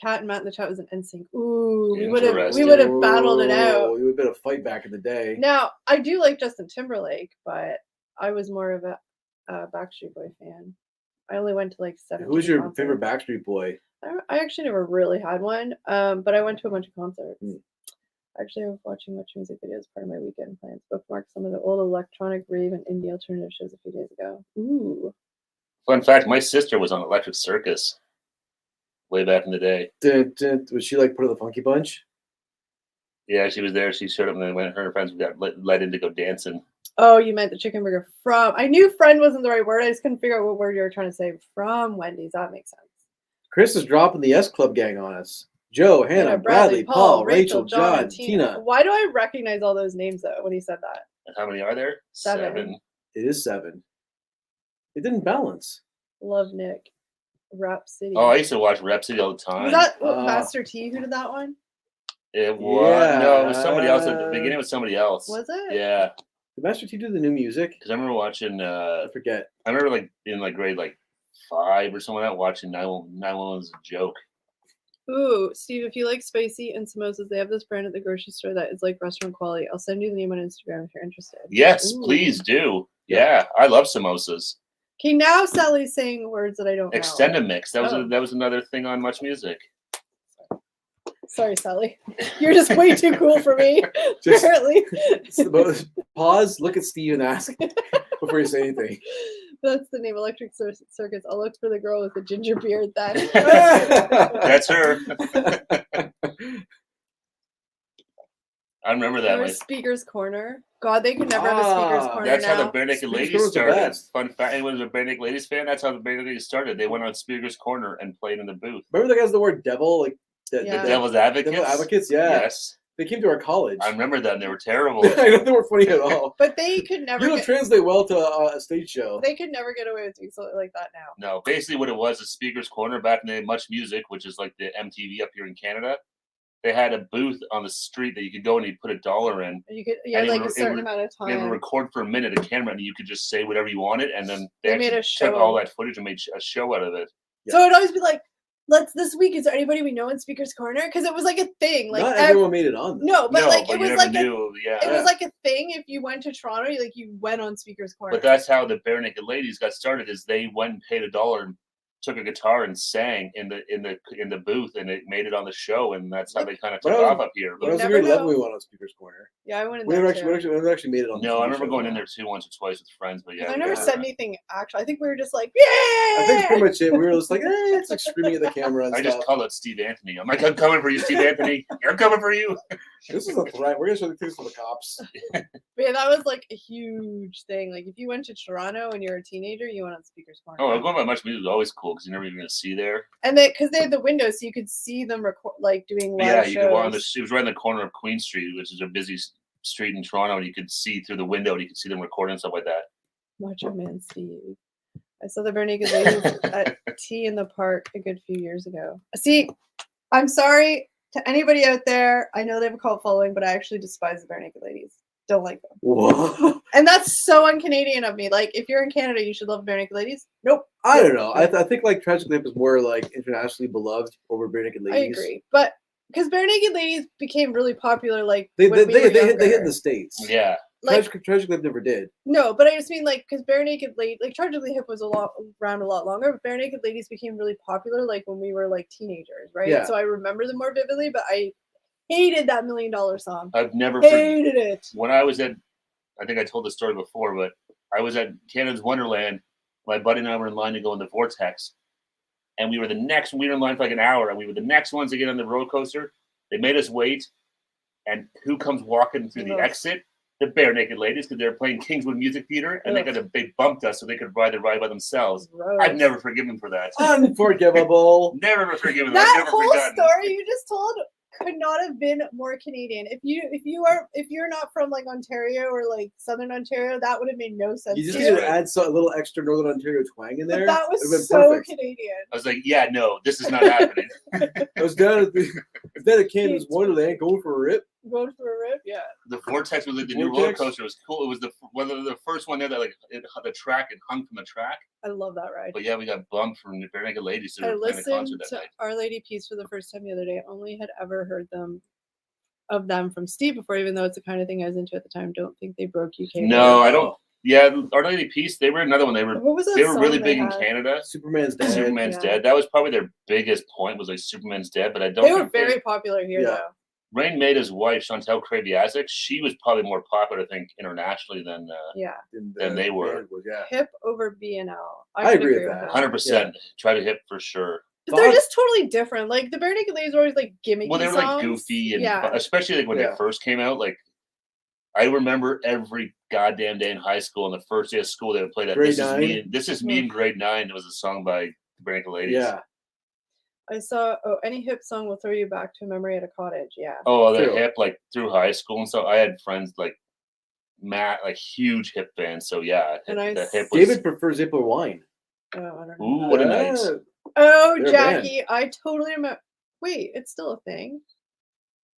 Cat and Matt in the chat was an NSYNC. Ooh, we would Interesting. have battled it out. We would have been a fight back in the day. Now, I do like Justin Timberlake, but I was more of a Backstreet Boy fan. I only went to like 7. Who's your favorite Backstreet Boy? I actually never really had one, but I went to a bunch of concerts. Mm. Actually, I was watching much music videos part of my weekend plans. Bookmarked some of the old electronic rave and indie alternative shows a few days ago. Ooh. Fun fact, my sister was on Electric Circus way back in the day. Was she like part of the Funky Bunch? Yeah, she was there. She showed up, and then when her and her friends got let in to go dancing. Oh, you meant the chicken burger from. I knew friend wasn't the right word. I just couldn't figure out what word you were trying to say. From Wendy's. That makes sense. Chris is dropping the S Club gang on us. Joe, Hannah, Bradley, Paul, Rachel, John, Tina. Why do I recognize all those names though when he said that? And how many are there? 7. It is 7. It didn't balance. Love Nick. Rap City. Oh, I used to watch Rap City all the time. Was that Master T who did that one? It was. No, it was somebody else. At the beginning, it was somebody else. Was it? Yeah. Did Master T do the new music? Because I remember watching. I forget. I remember like in like grade like 5 or something like that, watching 911's a joke. Ooh, Steve, if you like spicy and samosas, they have this brand at the grocery store that is like restaurant quality. I'll send you the name on Instagram if you're interested. Yes, Ooh. please do. Yeah, I love samosas. Okay, now Sally's saying words that I don't know. Extendamix. That was another thing on Much Music. Sorry, Sally. You're just way too cool for me, apparently. Pause, look at Steve and ask before you say anything. That's the name, Electric Circus. I'll look for the girl with the ginger beard then. That's her. I remember that. Or Speaker's Corner. God, they could never have a Speaker's Corner That's now. how the Bare Naked Ladies started. Fun fact, anyone who's a Bare Naked Ladies fan, that's how the Bare Naked Ladies started. They went on Speaker's Corner and played in the booth. Remember the guys that wore devil? Like The Devil's Advocates. Devil's Advocates, yeah. Yes. They came to our college. I remember that, and they were terrible. I don't think they were funny at all. But they could never. You don't translate well to a stage show. They could never get away with doing something like that now. No, basically what it was is Speaker's Corner back in the day, Much Music, which is like the MTV up here in Canada. They had a booth on the street that you could go and you put $1 in. You could, like a certain amount of time. They would record for a minute a camera, and you could just say whatever you wanted, and then they made a show. took all that footage and made a show out of it. Yeah. So it'd always be like, this week, is there anybody we know in Speaker's Corner? Because it was like a thing. Like not everyone made it on. No, but it was like it was like a thing. If you went to Toronto, you went on Speaker's Corner. But that's how the Bare Naked Ladies got started. Is they went and paid $1 and took a guitar and sang in the booth, and it made it on the show, and that's how they kind of took off up here. But I was in grade 11 we went on Speaker's Corner. Yeah, I went in we there never actually made it on. No, I remember going in there too once or twice with friends, but yeah. I never said anything. Actually, I think we were just like, yeah. I think that's pretty much it. We were just like, it's like screaming at the camera. And just called out Steve Anthony. I'm like, I'm coming for you, Steve Anthony. I'm coming for you. This is a threat. We're gonna show the things for the cops. But yeah, that was like a huge thing. Like if you went to Toronto and you're a teenager, you went on Speaker's Corner. Oh, going by Much Music was always cool because you're never even gonna see there. And because they had the windows, so you could see them record, like doing live shows. Yeah, you could walk on it was right in the corner of Queen Street, which is a busy street in Toronto, and you could see through the window, and you could see them recording and stuff like that. Macho Man Steve. I saw the Bare Naked Ladies at Tea in the Park a good few years ago. See, I'm sorry to anybody out there. I know they have a cult following, but I actually despise the Bare Naked Ladies. Don't like them. Whoa. And that's so un-Canadian of me. Like, if you're in Canada, you should love Bare Naked Ladies. Nope. I don't know. I think like Tragic Lip is more like internationally beloved over Bare Naked Ladies. I agree, but because Bare Naked Ladies became really popular, like they hit the States. Yeah. Like, Tragic Lip never did. No, but I just mean like because Bare Naked Ladies, like Tragically Hip was around a lot longer, but Bare Naked Ladies became really popular like when we were like teenagers, right? Yeah. So I remember them more vividly, but I hated that $1 Million song. I've never hated it. When I was at, I think I told the story before, but I was at Canada's Wonderland. My buddy and I were in line to go in the Vortex, and we were in line for like an hour, and we were the next ones to get on the roller coaster. They made us wait, and who comes walking through the exit? The Bare Naked Ladies, because they were playing Kingswood Music Theater, and they bumped us so they could ride the ride by themselves. Gross. I've never forgiven them for that. Unforgivable. Never forgiven them. That whole story you just told could not have been more Canadian. If you're not from like Ontario or like Southern Ontario, that would have made no sense. You just need to add a little extra Northern Ontario twang in there. But that was so perfect. Canadian. I was like, yeah, no, this is not happening. I was down at Canada's Wonderland going for a rip. Going for a rip, yeah. The Vortex was like the new roller coaster. It was cool. It was the first one there that like it had the track and hung from the track. I love that ride. But yeah, we got bumped from the Bare Naked Ladies. I listened to Our Lady Peace for the first time the other day. I only had ever heard of them from Steve before, even though it's the kind of thing I was into at the time. Don't think they broke UK. No, I don't. Yeah, Our Lady Peace. They were another one. They were really big in Canada. Superman's Dead. Dead. That was probably their biggest point. Was like Superman's Dead, but I don't. They were very popular here though. Rain Maida's wife, Chantal Kraviazic, she was probably more popular, I think, internationally than they were. Hip over BNL. I agree with that. 100%. Try to hip for sure. But they're just totally different. Like the Bare Naked Ladies were always like gimmicky. Well, they were like goofy and especially like when they first came out. Like I remember every goddamn day in high school, on the first day of school, they would play that. This is me in grade 9. It was a song by the Bare Naked Ladies. Yeah. I saw any hip song will throw you back to a memory at a cottage. Yeah. Oh, the hip like through high school and stuff. I had friends like Matt, like huge hip fans. So yeah, and the hip was... David prefers Zippo wine. Oh, I don't know. Ooh, what a night! Oh, Jackie, I totally remember. Wait, it's still a thing.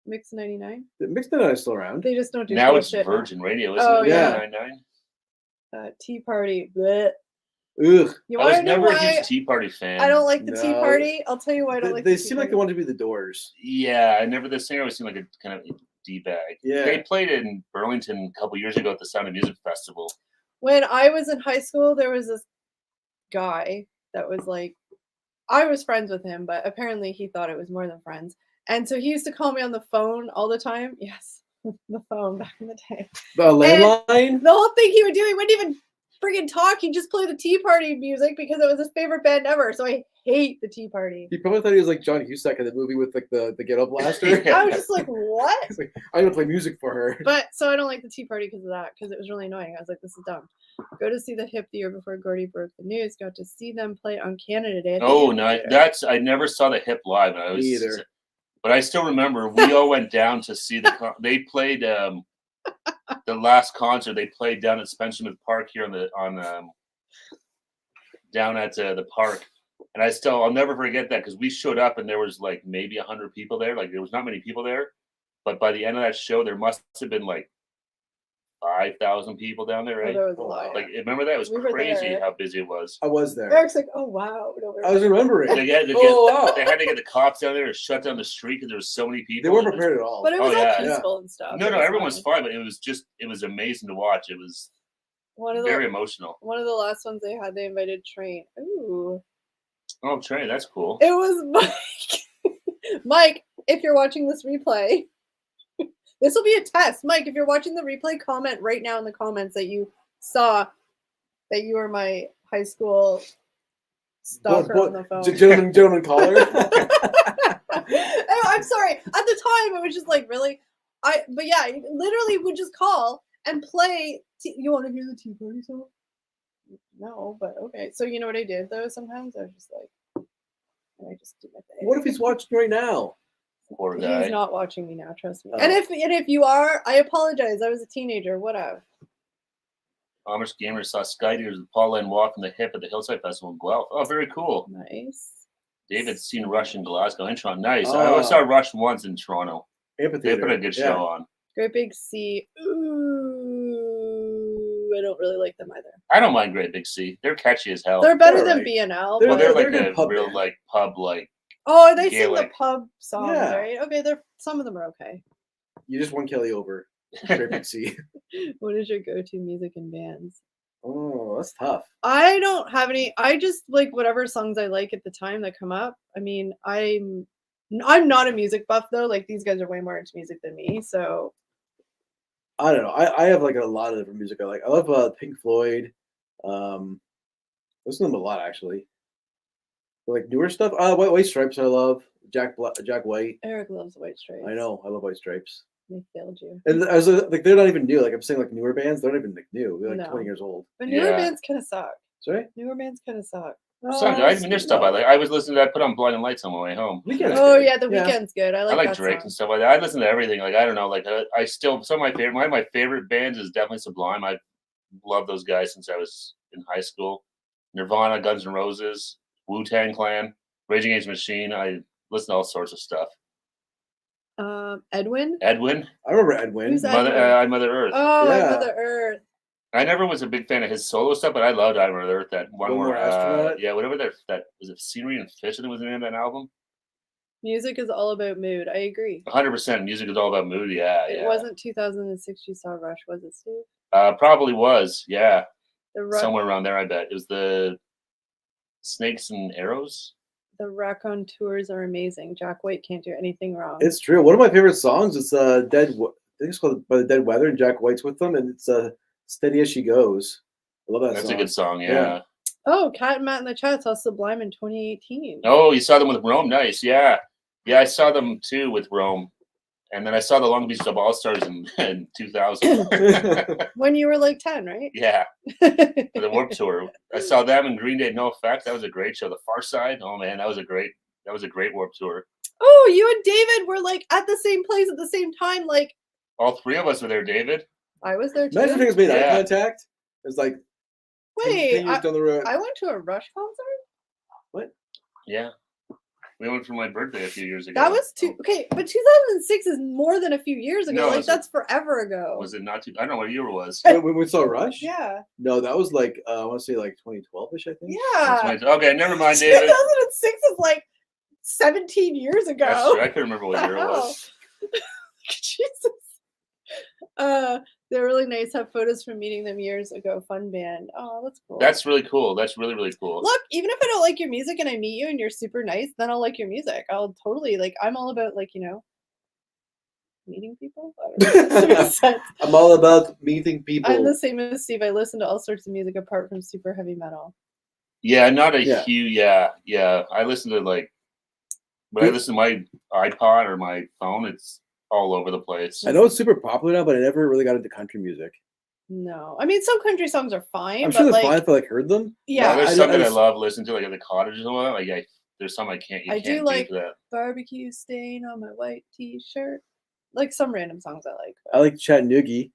Mix 99. Mix 99 is still around. They just don't do now. It's shit. Virgin Radio, isn't it? Yeah. 99. Tea Party. Blech. Ugh. I was never a huge Tea Party fan. I don't like the Tea Party. I'll tell you why I don't like. They seem like they want to be the Doors. Yeah, the singer always seemed like a kind of D-bag. Yeah. They played in Burlington a couple years ago at the Sound of Music Festival. When I was in high school, there was this guy that was like, I was friends with him, but apparently he thought it was more than friends. And so he used to call me on the phone all the time. Yes, the phone back in the day. The landline? The whole thing he would do, he wouldn't even friggin' talk. He'd just play the Tea Party music because it was his favorite band ever. So I hate the Tea Party. He probably thought he was like John Cusack in the movie with like the ghetto blaster. I was just like, what? He's like, I'm gonna play music for her. But so I don't like the Tea Party because of that, because it was really annoying. I was like, this is dumb. Go to see the Hip the year before Gordy broke the news. Got to see them play on Canada Day. Oh no, I never saw the Hip live. Me either. But I still remember we all went down to see they played the last concert. They played down at Spencer Smith Park here down at the park. And I'll never forget that because we showed up and there was like maybe 100 people there. Like there was not many people there, but by the end of that show, there must have been like 5,000 people down there, right? Oh, there was a lot. Like remember that? It was crazy how busy it was. I was there. Eric's like, oh wow. I was remembering. They had to get the cops down there to shut down the street because there was so many people. They weren't prepared at all. But it was all peaceful and stuff. No, everyone was fine, but it was amazing to watch. It was very emotional. One of the last ones they invited Train. Ooh. Oh, Train, that's cool. It was Mike. Mike, if you're watching this replay, this will be a test. Mike, if you're watching the replay, comment right now in the comments that you saw that you were my high school stalker on the phone. Gentleman caller. I'm sorry. At the time, it was just like, really? But yeah, literally would just call and play. You want to hear the Tea Party song? No, but okay. So you know what I did though? Sometimes I was just like, and I just did my thing. What if he's watching right now? Poor guy. He's not watching me now. Trust me. Oh. And if you are, I apologize. I was a teenager. Whatever. Amish Gamer saw Skydeers with Paul Lane walk from the hip at the Hillside Festival in Guelph. Oh, very cool. Nice. David's seen Rush in Glasgow and Toronto. Nice. I saw Rush once in Toronto. They put a good show on. Great Big Sea. Ooh, I don't really like them either. I don't mind Great Big Sea. They're catchy as hell. They're better than BNL. They're like a real like pub like. Oh, they sing the pub songs, right? Okay, some of them are okay. You just won Kelly over. Great Big Sea. What is your go-to music and bands? Oh, that's tough. I don't have any. I just like whatever songs I like at the time that come up. I mean, I'm not a music buff though. Like these guys are way more into music than me, so. I don't know. I have like a lot of different music I like. I love Pink Floyd. Listen to them a lot actually. Like newer stuff. White Stripes I love. Jack White. Eric loves White Stripes. I know. I love White Stripes. They failed you. And I was like, they're not even new. Like I'm saying, like newer bands, they're not even like new. They're like 20 years old. But newer bands kind of suck. Sorry? Newer bands kind of suck. I mean, there's stuff I like. I was listening to that. Put on Blinding Lights on my way home. Yeah, the Weeknd's good. I like Drake and stuff like that. I listen to everything. Like I don't know. Like I still some of my favorite bands is definitely Sublime. I love those guys since I was in high school. Nirvana, Guns N' Roses, Wu-Tang Clan, Rage Against the Machine. I listen to all sorts of stuff. Edwin. I remember Edwin. Who's Edwin? Mother Earth. Oh, yeah. Mother Earth. I never was a big fan of his solo stuff, but I loved I Mother Earth. That one more whatever that was it. Scenery and Fish. I think was the name of that album. Music is all about mood. I agree. 100%. Music is all about mood. Yeah. It wasn't 2006 you saw Rush, was it, Steve? Probably was. Yeah. Somewhere around there, I bet. It was the Snakes and Arrows. The Raconteurs are amazing. Jack White can't do anything wrong. It's true. One of my favorite songs is I think it's called By the Dead Weather, and Jack White's with them, and it's Steady As She Goes. I love that song. That's a good song, yeah. Oh, Kat and Matt in the chat saw Sublime in 2018. Oh, you saw them with Rome? Nice, yeah. Yeah, I saw them too with Rome. And then I saw the Long Beach Dub All-Stars in 2000. When you were like 10, right? Yeah. For the Warped Tour. I saw them in Green Day, No Effect. That was a great show. The Far Side. Oh man, that was a great Warped Tour. Oh, you and David were like at the same place at the same time, like all three of us were there, David. I was there too. Imagine if made eye contact. It's like wait, 10 years down the road. I went to a Rush concert. What? Yeah. We went for my birthday a few years ago. That was okay, but 2006 is more than a few years ago. No, like that's forever ago. Was it not? I don't know what year it was. When we saw Rush? Yeah. No, that was like I want to say like 2012ish, I think. Yeah. Okay, never mind, David. 2006 is like 17 years ago. That's true. I couldn't remember what year it was. Jesus. They're really nice. Have photos from meeting them years ago. Fun band. Oh, that's cool. That's really cool. That's really, really cool. Look, even if I don't like your music and I meet you and you're super nice, then I'll like your music. I'll totally I'm all about meeting people. I'm all about meeting people. I'm the same as Steve. I listen to all sorts of music apart from super heavy metal. Yeah, not a huge. Yeah. I listen to when I listen to my iPod or my phone, it's all over the place. I know it's super popular now, but I never really got into country music. No, I mean some country songs are fine. I'm sure they're fine if I heard them. Yeah, there's some that I love listening to, like at the cottages and all that. Like there's some I can't. You I can't do like that. barbecue stain on my white t-shirt. Like some random songs I like. I like Chattanooga.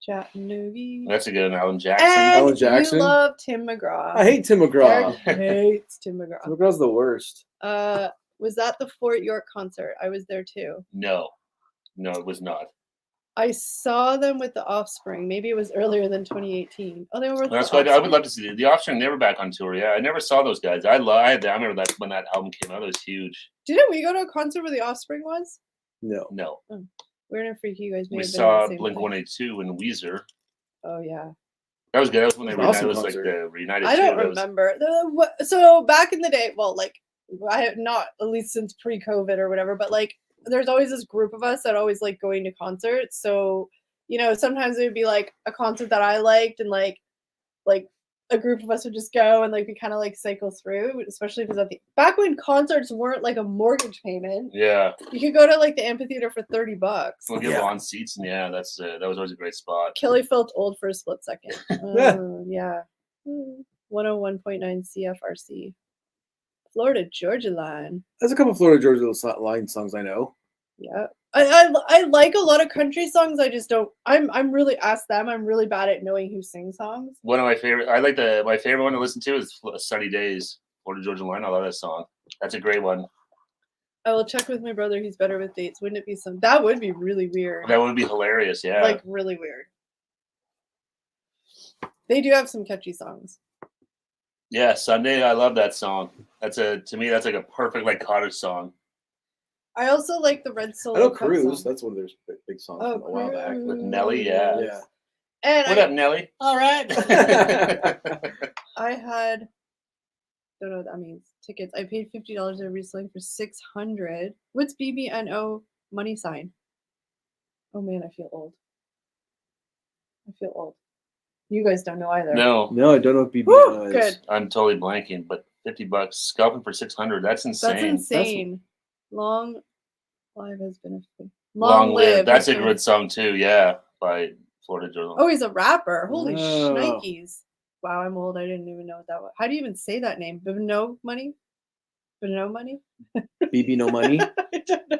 Chattanooga. That's a good one. Alan Jackson. And Alan Jackson. You love Tim McGraw. I hate Tim McGraw. Eric hates Tim McGraw. Tim McGraw's the worst. Was that the Fort York concert? I was there too. No, it was not. I saw them with the Offspring. Maybe it was earlier than 2018. Oh, they were. That's why I would love to see the Offspring. Never back on tour. Yeah, I never saw those guys. I remember that when that album came out. It was huge. Didn't we go to a concert where the Offspring was? No. Oh. Weird and Freaky. You guys may We have been saw the same Blink-182 and Weezer. Oh yeah. That was good. That was when they reunited. Awesome It was like concert. the reunited. I don't remember. So back in the day, well, like I have not at least since pre-COVID or whatever, but like there's always this group of us that always like going to concerts. So sometimes it would be like a concert that I liked, and like a group of us would just go and like we kind of like cycle through, especially because back when concerts weren't like a mortgage payment. Yeah. You could go to like the amphitheater for $30. We'll get on seats, and that was always a great spot. Kelly felt old for a split second. Yeah. 101.9 CFRC. Florida Georgia Line. There's a couple Florida Georgia Line songs I know. Yeah. I like a lot of country songs. I just don't. I'm really ask them. I'm really bad at knowing who sings songs. One of my favorite. My favorite one to listen to is "Sunny Days." Florida Georgia Line. I love that song. That's a great one. I will check with my brother. He's better with dates. Wouldn't it be some? That would be really weird. That would be hilarious. Yeah. Like really weird. They do have some catchy songs. Yeah, Sunday. I love that song. To me that's like a perfect like cottage song. I also like the Red Solo. I know Cruise. That's one of their big songs from a while back. With Nelly, yeah. And what up, Nelly? All right. I had, don't know what that means. Tickets. I paid $50 there recently for 600. What's BBNO money sign? Oh man, I feel old. You guys don't know either. No, I don't know what BBNO is. Good. I'm totally blanking, but $50 scalping for 600. That's insane. That's insane. Long live has been a Long live. That's a good song too. Yeah, by Florida Georgia. Oh, he's a rapper. Holy shnikes! Wow, I'm old. I didn't even know what that was. How do you even say that name? No money. No money. BB No Money. I don't know.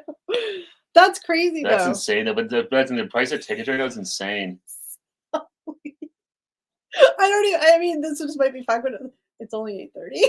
That's crazy. That's though. insane. But the price of tickets right now is insane. I mean, this just might be fine, but it's only 8:30.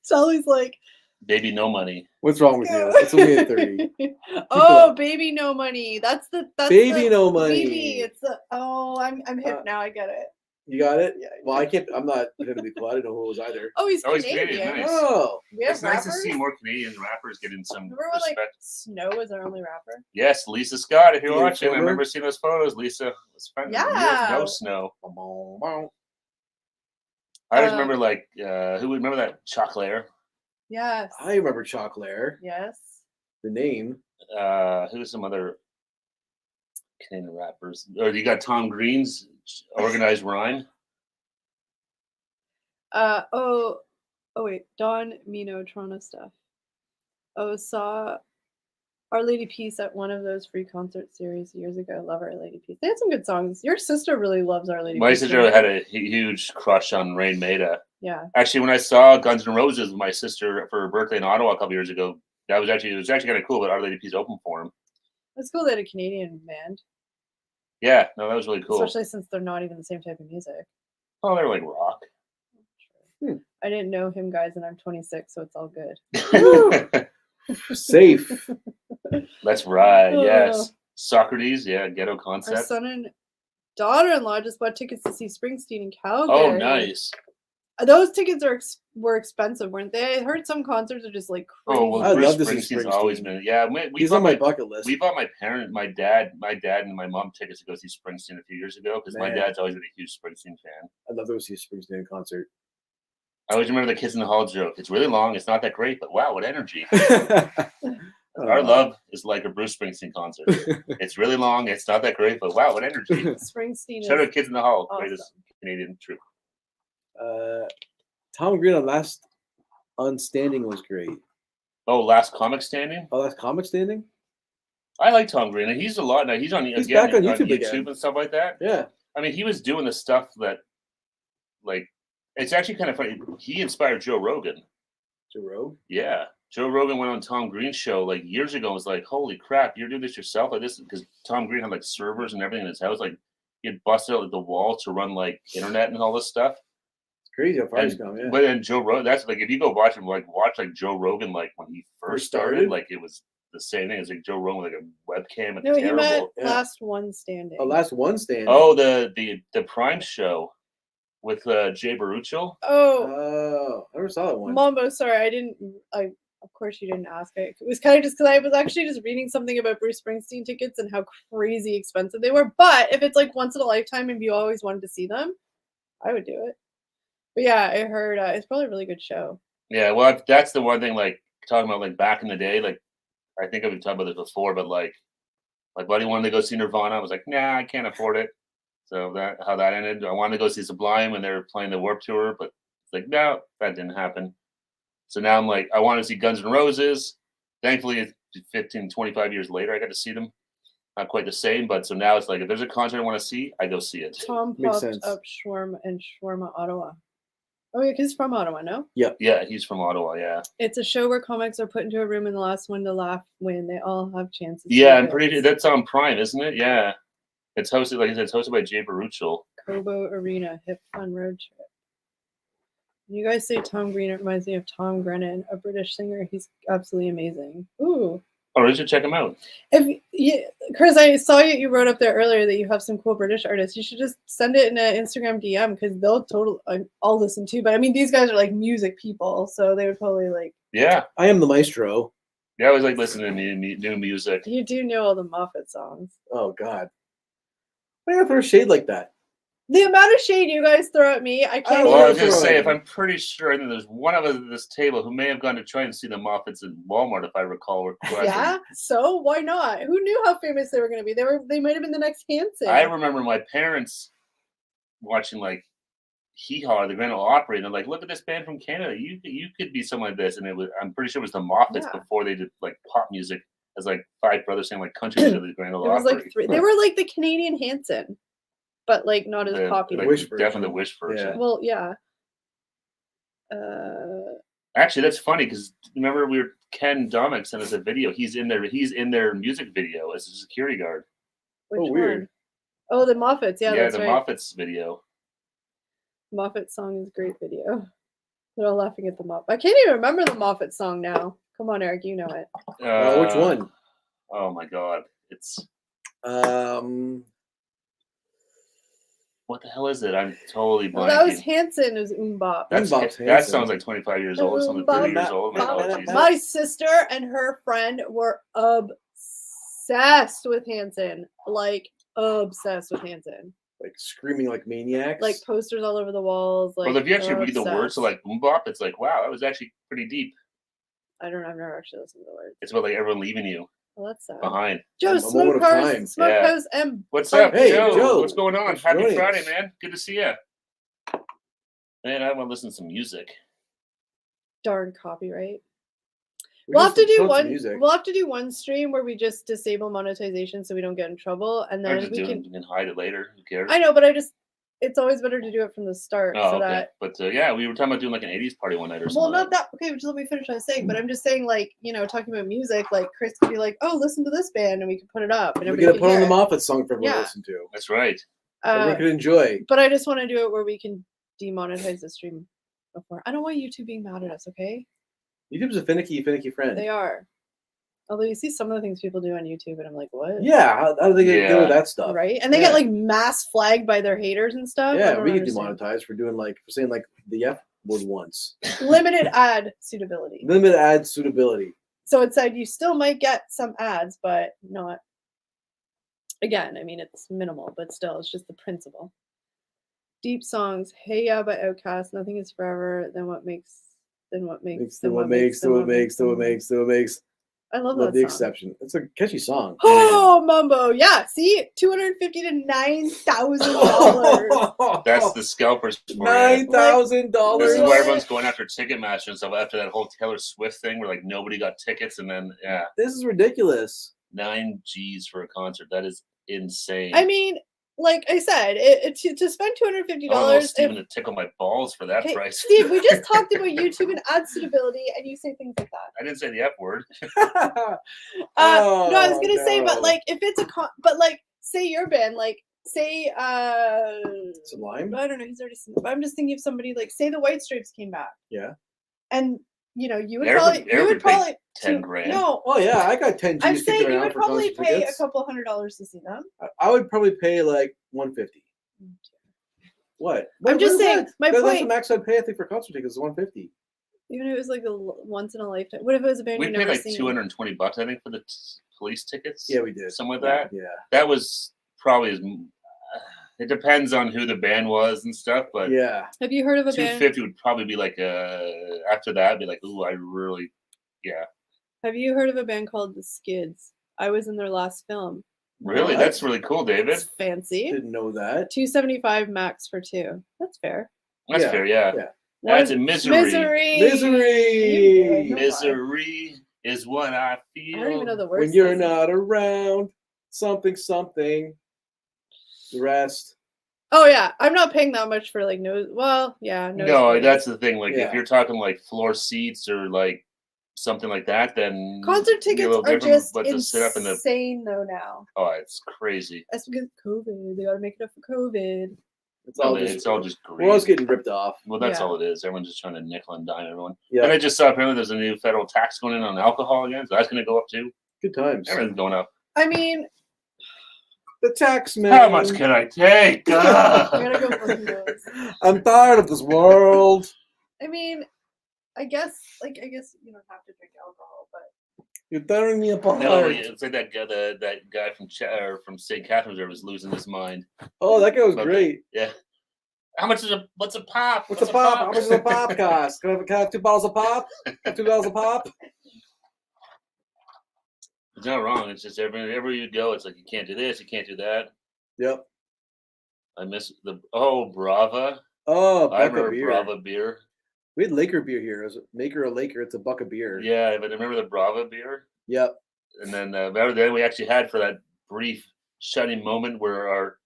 Sally's like, Baby No Money. What's wrong with you? It's only 8:30. Oh, Baby No Money. That's Baby No Money. Baby. It's the I'm hip now. I get it. You got it? Yeah. Well, I can't. I'm not going to be cool. I didn't know who it was either. Oh, he's Canadian. Nice. Oh, it's nice to see more Canadian rappers getting some Remember when, respect. like, Snow was our only rapper? Yes, Lisa Scott. If you're Yeah, watching, I former. remember seeing those photos. Lisa was friends with Yeah. No Snow. I just remember who would remember that Chocolate? Yes. I remember Chocolate. Yes. The name. Who's some other Canadian rappers? Or you got Tom Green's Organized Rhyme. Oh wait, Don Mino Toronto stuff. Oh, saw Our Lady Peace at one of those free concert series years ago. Love Our Lady Peace. They had some good songs. Your sister really loves Our Lady Peace. My sister had a huge crush on Rain Maida. Yeah. Actually, when I saw Guns N' Roses with my sister for her birthday in Ottawa a couple years ago, it was actually kind of cool. But Our Lady Peace opened for him. It's cool they had a Canadian band. Yeah, no, that was really cool. Especially since they're not even the same type of music. Oh, they're like rock. I didn't know him, guys, and I'm 26, so it's all good. Safe. That's right. Yes. Socrates. Yeah. Ghetto Concept. Our son and daughter-in-law just bought tickets to see Springsteen in Calgary. Oh, nice. Those tickets were expensive, weren't they? I heard some concerts are just like crazy. Oh, well, I Bruce love to see Springsteen's Springsteen. always been. Yeah, He's on my bucket list. We bought my dad, and my mom tickets to go see Springsteen a few years ago because my dad's always been a huge Springsteen fan. I'd love to see a Springsteen in concert. I always remember the Kids in the Hall joke. It's really long. It's not that great, but wow, what energy! Our love is like a Bruce Springsteen concert. It's really long. It's not that great, but wow, what energy! Springsteen. Shout out Kids in the Hall, awesome. greatest Canadian troupe. Tom Green on Standing was great. Oh, Last Comic Standing. Oh, that's Comic Standing? I like Tom Green. And he's a lot now. He's on back on YouTube again. and stuff like that. Yeah. I mean, he was doing the stuff that, like, it's actually kind of funny. He inspired Joe Rogan. Joe Rogan? Yeah. Joe Rogan went on Tom Green's show like years ago and was like, holy crap, you're doing this yourself? Like this, because Tom Green had like servers and everything in his house. Like he had busted out like, the wall to run like internet and all this stuff. It's crazy how far he's come, yeah. But then Joe Rogan, that's like, if you go watch him, like watch like Joe Rogan, like when he first started, like it was the same thing. It's like Joe Rogan with like a webcam and no, terrible. He meant Last One Standing. Oh, Last One Standing. Oh, the Prime show with Jay Baruchel. Oh, I never saw that one. Mombo, sorry, of course you didn't ask. It was kind of just because I was actually just reading something about Bruce Springsteen tickets and how crazy expensive they were. But if it's like once in a lifetime and you always wanted to see them, I would do it. But yeah, I heard it's probably a really good show. Yeah, well, that's the one thing, like, talking about, like, back in the day, like, I think I've been talking about this before, but, like, my buddy wanted to go see Nirvana. I was like, nah, I can't afford it. So how that ended. I wanted to go see Sublime when they were playing the Warped Tour, but it's like, no, that didn't happen. So now I'm like, I want to see Guns N' Roses. Thankfully, 15, 25 years later, I got to see them. Not quite the same, but so now it's like, if there's a concert I want to see, I go see it. Tom popped up Shawarma and Shawarma Ottawa. Oh, yeah, because he's from Ottawa, no? Yep. Yeah, he's from Ottawa, yeah. It's a show where comics are put into a room and the last one to laugh win. They all have chances. Yeah, I'm pretty sure that's on Prime, isn't it? Yeah. It's hosted, like I said, it's hosted by Jay Baruchel. Cobo Arena, hip fun road trip. You guys say Tom Green, it reminds me of Tom Grennan, a British singer. He's absolutely amazing. Ooh. Oh, you should check him out. Chris, I saw you wrote up there earlier that you have some cool British artists. You should just send it in an Instagram DM because I'll listen to. But I mean, these guys are like music people, so they would probably like. Yeah. I am the maestro. Yeah, I always like listening to new music. You do know all the Moffat songs. Oh, God. Why do you throw shade like that? The amount of shade you guys throw at me, I can't. Well, I was going to say, if I'm pretty sure that there's one of us at this table who may have gone to try and see the Moffats in Walmart, if I recall correctly. Yeah, so why not? Who knew how famous they were going to be? They might have been the next Hanson. I remember my parents watching like Hee Haw, the Grand Ole Opry, and they're like, "Look at this band from Canada. You could be someone like this." And I'm pretty sure it was the Moffats before they did like pop music as like five brothers saying like country music to the Grand Ole Opry. Like three. They were like the Canadian Hanson. But like not as popular. Like definitely the Wish version. Yeah. Well, yeah. Actually, that's funny because remember Ken Domik sent us a video. He's in their music video as a security guard. Which weird. One? Oh, the Moffats. Yeah, that's the right. Moffats video. Moffat song is a great video. They're all laughing at the Moffat. I can't even remember the Moffat song now. Come on, Eric, you know it. Which one? Oh my God, it's. What the hell is it? I'm totally blanking. Well, that was Hanson. It was Bop. That sounds like 25 years old. Something 30 years old. My sister and her friend were obsessed with Hanson. Like, obsessed with Hanson. Like, screaming like maniacs? Like, posters all over the walls. Like, well, if you actually read the words to, like, Bop, it's like, wow, that was actually pretty deep. I've never actually listened to the words. It's about, like, everyone leaving you. Well, that's sad. Behind. Joe, Smokehouse M. What's up, hey, Joe? What's going on? Happy Friday, us. man. Good to see you. Man, I want to listen to some music. Darn copyright. We'll have to do one stream where we just disable monetization so we don't get in trouble, and then we can hide it later. Who cares? I know, but it's always better to do it from the start. Oh, so okay. But yeah, we were talking about doing like an 80s party one night or something. Well, not that. Okay, just let me finish what I was saying. But I'm just saying, like, talking about music, like Chris could be like, "Oh, listen to this band," and we could put it up. And we could put on the Moffat song for everyone to listen to. That's right. We could enjoy. But I just want to do it where we can demonetize the stream before. I don't want YouTube being mad at us. Okay. YouTube's a finicky friend. They are. Although you see some of the things people do on YouTube, and I'm like, what? Yeah, how do they get good with that stuff? Right? And they get like mass flagged by their haters and stuff. Yeah, we get demonetized for saying like the F word once. Limited ad suitability. Limited ad suitability. So it said you still might get some ads, but not. Again, I mean, it's minimal, but still, it's just the principle. Deep songs. Hey Ya by Outkast. Nothing is forever. Then what makes. I love that the song. Exception. It's a catchy song. Oh, Mombo. Yeah. See? $250 to $9,000. That's the scalpers for $9,000. This is why everyone's going after Ticketmaster and stuff after that whole Taylor Swift thing where like nobody got tickets and then This is ridiculous. 9 G's for a concert. That is insane. I mean, like I said, to spend $250. Oh, Steven to tickle my balls for that price. Steve, we just talked about YouTube and ad suitability, and you say things like that. I didn't say the F word. No, I was gonna say, but like, if it's but like, say your band, like, say, Sublime. I don't know, he's already seen it, but I'm just thinking of somebody like, say the White Stripes came back. Yeah. And you know, you would Eric probably 10 grand. No. Oh yeah, I got 10 G's. I'm saying you would probably pay tickets. a couple $100 to see them. I would probably pay like $150. What? I'm just saying. My point. That's the max I'd pay. I think for concert tickets is $150. Even if it was like a once in a lifetime. What if it was a band We you paid never like seen? $220, I think, for the police tickets. Yeah, we did. Something like that. Yeah. That was probably it depends on who the band was and stuff, but yeah. Have you heard of a band? $250 would probably be like after that, I'd be like, ooh, I really, yeah. Have you heard of a band called The Skids? I was in their last film. Really? That's really cool, David. It's fancy. Didn't know that. $275 max for two. That's fair. That's fair, yeah. That's a misery. Misery is what I feel. I don't even know the words. When you're not around, something. The rest. Oh yeah, I'm not paying that much for like no. Well, yeah, no. That's the thing. Like if you're talking like floor seats or like something like that, then concert tickets are just but insane though now. Oh, it's crazy. That's because COVID. They got to make it up for COVID. It's all just greed. We're all getting ripped off. Well, that's all it is. Everyone's just trying to nickel and dime everyone. Yeah. And I just saw apparently there's a new federal tax going in on alcohol again, so that's going to go up too. Good times. Everything's going up. I mean, the tax man. How much can I take? I gotta go for those. I'm tired of this world. I mean, I guess you don't have to drink alcohol, but you're tearing me apart. No, it's like that guy from St. Catharines was losing his mind. Oh, that guy was great. Yeah. What's a pop? What's a pop? How much does a pop cost? Can I have 2 bottles of pop? 2 bottles of pop? It's not wrong. It's just everywhere you go, it's like you can't do this, you can't do that. Yep. I miss Brava. Oh, I remember beer. Brava beer. We had Laker beer here. It was Maker or Laker. It's a buck of beer. Yeah, but remember the Brava beer? Yep. And then then we actually had for that brief shining moment where our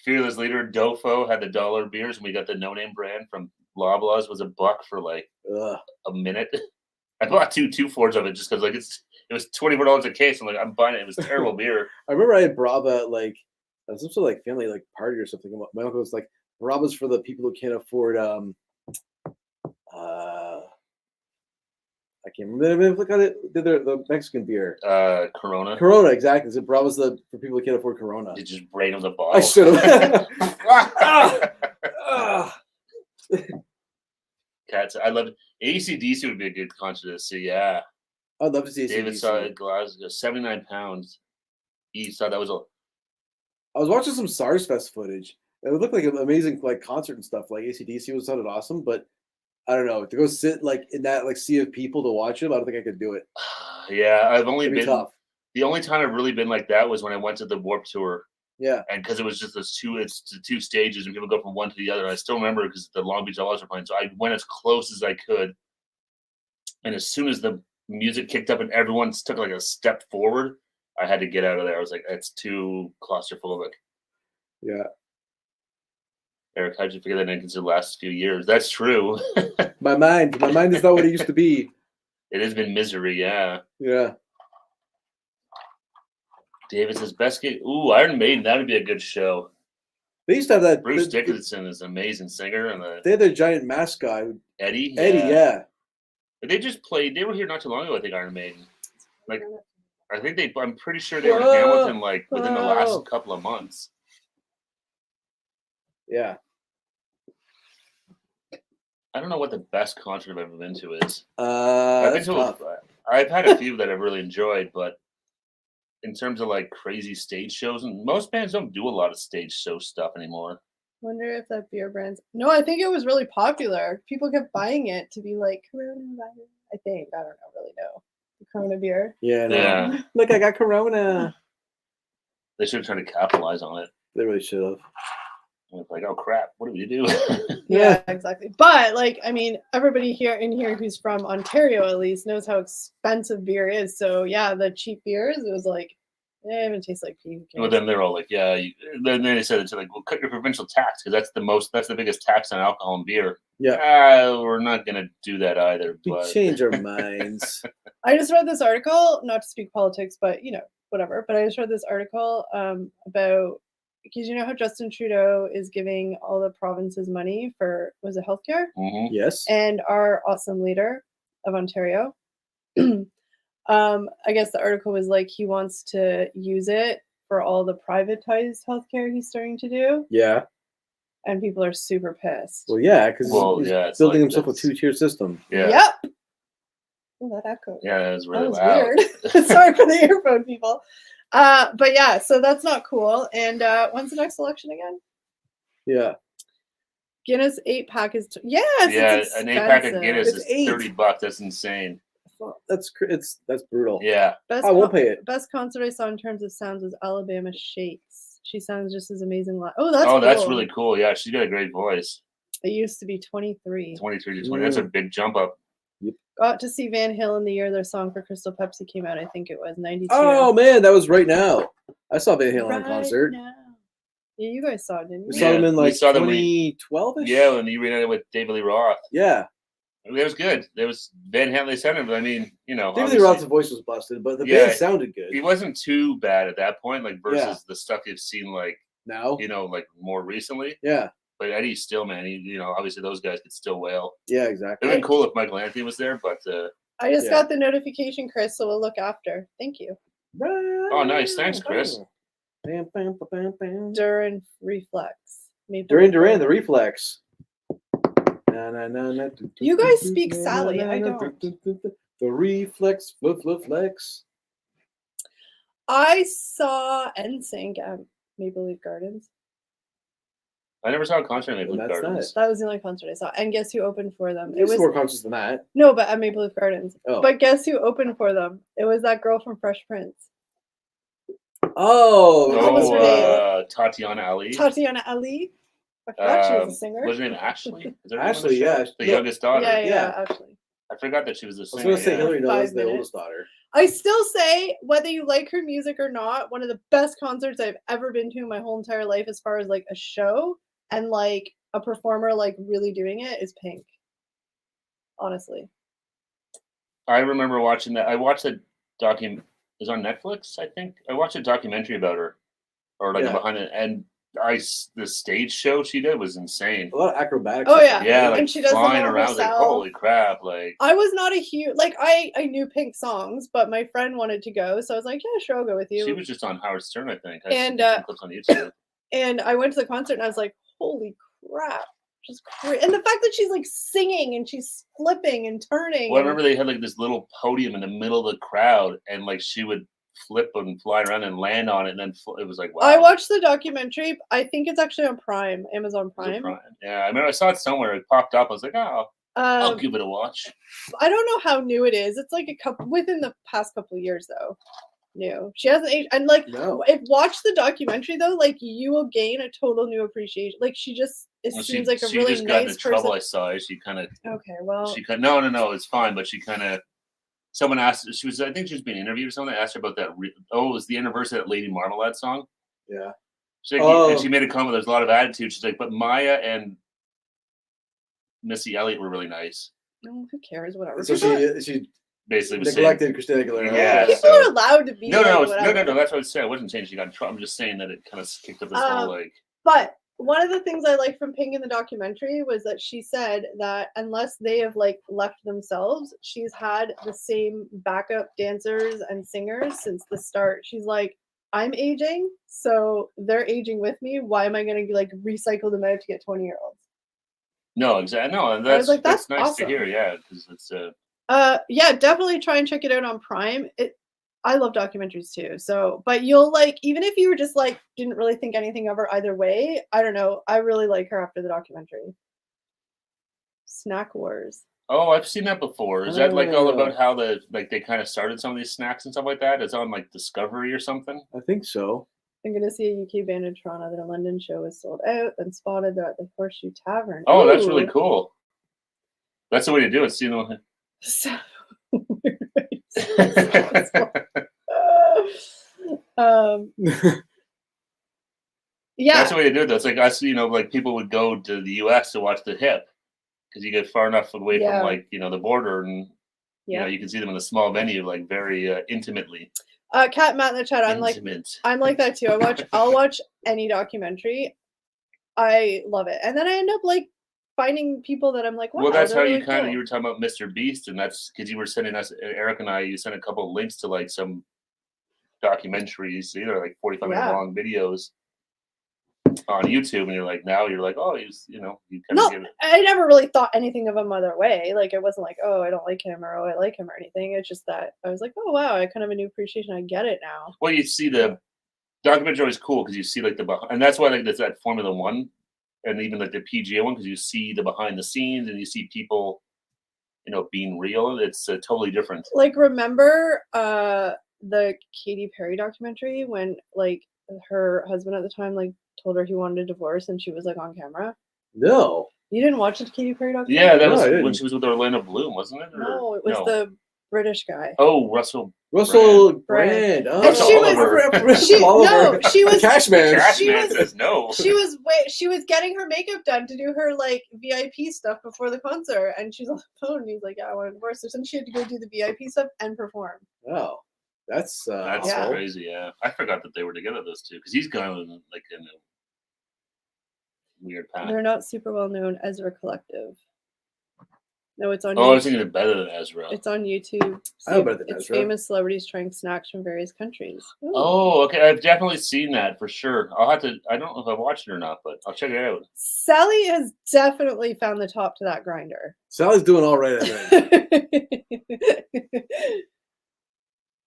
fearless leader Dofo had the $1 beers, and we got the no-name brand from Loblaws was $1 for like a minute. I bought two 2-4s of it just because like it was $24 a case. I'm like, I'm buying it. It was terrible beer. I remember I had Brava like some sort of like family like party or something. My uncle was like, Brava's for the people who can't afford I can't remember. Look at it. The Mexican beer. Corona. Corona, exactly. So Brava's for people who can't afford Corona. You just brain on the bottle. I should have. Cats. I love AC/DC would be a good concert to see. Yeah. I'd love to see AC/DC. David saw it Glasgow, 79 pounds. He thought that was a. I was watching some SARS Fest footage. It would look like an amazing like concert and stuff. Like AC/DC sounded awesome, but I don't know, to go sit like in that like sea of people to watch them. I don't think I could do it. Yeah, I've only been tough. The only time I've really been like that was when I went to the Warped Tour. Yeah, and because it was just it's the 2 stages and people go from one to the other. And I still remember because the Long Beach Outlaws were playing, so I went as close as I could. And as soon as the music kicked up and everyone took like a step forward, I had to get out of there. I was like, it's too claustrophobic. Yeah. Eric, how'd you figure that in the last few years? That's true. My mind is not what it used to be. It has been misery, yeah. Yeah. David says best game. Ooh, Iron Maiden, that would be a good show. They used to have that. Bruce Dickinson is an amazing singer, and they had their giant mask guy. Eddie, yeah. But they just played. They were here not too long ago. I think Iron Maiden. Like, I think I'm pretty sure they were in Hamilton like within the last couple of months. Yeah. I don't know what the best concert I've ever been to is. I've had a few that I've really enjoyed, but in terms of like crazy stage shows, and most bands don't do a lot of stage show stuff anymore. Wonder if that beer brand's. No, I think it was really popular. People kept buying it to be like coronavirus. I think I don't really know the Corona beer. Yeah, no. Yeah. Look, I got Corona. They should have tried to capitalize on it. They really should have. Like, oh crap, what do we do? Yeah, exactly. But like, I mean, everybody here who's from Ontario at least knows how expensive beer is. So yeah, the cheap beers, it Yeah, even tastes like pee. Well, then they're all like, yeah. Then they said it's like, well, cut your provincial tax because that's the biggest tax on alcohol and beer. Yeah, we're not gonna do that either. We change our minds. I just read this article, not to speak politics, but whatever. But I just read this article about, because you know how Justin Trudeau is giving all the provinces money for, was it healthcare? Mm-hmm. Yes. And our awesome leader of Ontario. I guess the article was like he wants to use it for all the privatized healthcare he's starting to do. Yeah. And people are super pissed. Well, yeah, because he's building himself a two-tier system. Yeah. Yep. Oh, that echo. Yeah, that was really loud. Weird. Sorry for the earphone people. But yeah, so that's not cool. And when's the next election again? Yeah. Guinness 8-pack is it's an 8-pack of Guinness is $30. That's insane. That's brutal. Yeah. I won't pay it. Best concert I saw in terms of sounds was Alabama Shakes. She sounds just as amazing live. That's really cool. Yeah, she's got a great voice. It used to be 23. 23 to 20. That's a big jump up. Yep. Got to see Van Halen the year their song for Crystal Pepsi came out. I think it was 92. Oh man, that was right now. I saw Van Halen in concert. Now. Yeah, you guys saw it, didn't you? We saw them in like 2012-ish. Yeah, when you reunited with David Lee Roth. Yeah. It was good. There was Van Halen sounded, but I mean, David Lee Roth's voice was busted, but the band sounded good. He wasn't too bad at that point, like versus the stuff you've seen like now, like more recently. Yeah. But Eddie still, man, obviously those guys could still wail. Yeah, exactly. It'd been cool if Michael Anthony was there, but I just got the notification, Chris, so we'll look after. Thank you. Oh, nice. Thanks, Chris. Duran Reflex. Duran the Reflex. You guys speak Sally. I don't. The Reflex, flex. I saw NSYNC at Maple Leaf Gardens. I never saw a concert at Maple Leaf Gardens. That was the only concert I saw. And guess who opened for them? It was more concerts than that. No, but at Maple Leaf Gardens. Oh. But guess who opened for them? It was that girl from Fresh Prince. What was her name? Tatiana Ali. Tatiana Ali. I forgot she was a singer. What's her name? Ashley? Ashley, yeah. The youngest daughter. Yeah, Ashley. I forgot that she was a singer. I was going to say Hillary Knows, the oldest daughter. I still say, whether you like her music or not, one of the best concerts I've ever been to in my whole entire life as far as like a show and like a performer like really doing it is Pink. Honestly. I remember watching that. I watched a document. It was on Netflix, I think. I watched a documentary about her. Or like behind it. And the stage show she did was insane. A lot of acrobatics. Oh yeah, yeah, like and she does flying around. Like holy crap! Like I was not a huge I knew Pink songs, but my friend wanted to go, so I was like, yeah, sure, I'll go with you. She was just on Howard Stern, I think. And clips on YouTube. And I went to the concert, and I was like, holy crap! Just great. And the fact that she's like singing and she's flipping and turning. Well, I remember they had like this little podium in the middle of the crowd, and like she would flip and fly around and land on it, and then it was like wow. I watched the documentary. I think it's actually on Prime, Amazon Prime. Yeah, I remember I saw it somewhere. It popped up. I was like, oh, I'll give it a watch. I don't know how new it is. It's like a couple within the past couple of years though. New. She hasn't aged, and like if watch the documentary though, like you will gain a total new appreciation. Like she just seems like a really nice person. Trouble I saw. She kind of no, it's fine. But she kind of. Someone asked, I think she was being interviewed or something. I asked her about that. It was the anniversary of that Lady Marmalade song. Yeah. She's like, and she made a comment, there's a lot of attitude. She's like, but Maya and Missy Elliott were really nice. No, who cares? Whatever. So she basically was neglected Christina Aguilera. Yeah. People are allowed to be. No. That's what I was saying. I wasn't saying she got in trouble. I'm just saying that it kind of kicked up this whole like. But one of the things I liked from Pink in the documentary was that she said that unless they have like left themselves, she's had the same backup dancers and singers since the start. She's like, I'm aging, so they're aging with me. Why am I going to like recycle them out to get 20-year-olds? No, exactly. No, and that's nice awesome to hear. Yeah, because it's yeah, definitely try and check it out on Prime. I love documentaries too. So, but you'll like, even if you were just like, didn't really think anything of her either way, I don't know. I really like her after the documentary. Snack Wars. Oh, I've seen that before. Is that like all about how they kind of started some of these snacks and stuff like that? It's on like Discovery or something? I think so. I'm going to see a UK band in Toronto. Their London show is sold out and spotted. They're at the Horseshoe Tavern. Oh, that's really cool. That's the way to do it. See, so weird. Yeah, that's the way to do it. Though. It's like us, like people would go to the U.S. to watch the hip because you get far enough away from like the border, and you can see them in a small venue, like very intimately. Cat Matt in the chat. I'm like that too. I'll watch any documentary. I love it, and then I end up like finding people that I'm like, wow. Well, that's how really you kind of cool. you were talking about Mr. Beast, and that's because you were sending us, Eric and I. You sent a couple of links to like some documentaries, either like 45-minute long videos on YouTube, and you're like, oh, he's, you kind of give it. I never really thought anything of him other way. Like it wasn't like, oh, I don't like him or oh, I like him or anything. It's just that I was like, oh wow, I kind of have a new appreciation. I get it now. Well, you see the documentary is cool because you see like and that's why like there's that Formula One and even like the PGA one because you see the behind the scenes and you see people, being real. It's totally different. Like remember the Katy Perry documentary when like her husband at the time like told her he wanted a divorce and she was like on camera? No. You didn't watch the Katy Perry documentary? Yeah, that was when she was with Orlando Bloom, wasn't it? No, it was the British guy. Oh, Russell Brand. Oh, and she was Cashman. She was getting her makeup done to do her like VIP stuff before the concert, and she's on the phone. And he's like, "Yeah, I want a divorce." So she had to go do the VIP stuff and perform. Oh, that's crazy. Yeah, I forgot that they were together, those two, because he's gone like in a weird path. They're not super well known. Ezra Collective. No, it's on. Oh, I was thinking it's better than Ezra. It's on YouTube. I know better than it's Ezra. Famous celebrities trying snacks from various countries. Ooh. Oh, okay. I've definitely seen that for sure. I'll have to. I don't know if I've watched it or not, but I'll check it out. Sally has definitely found the top to that grinder. Sally's doing all right, I think.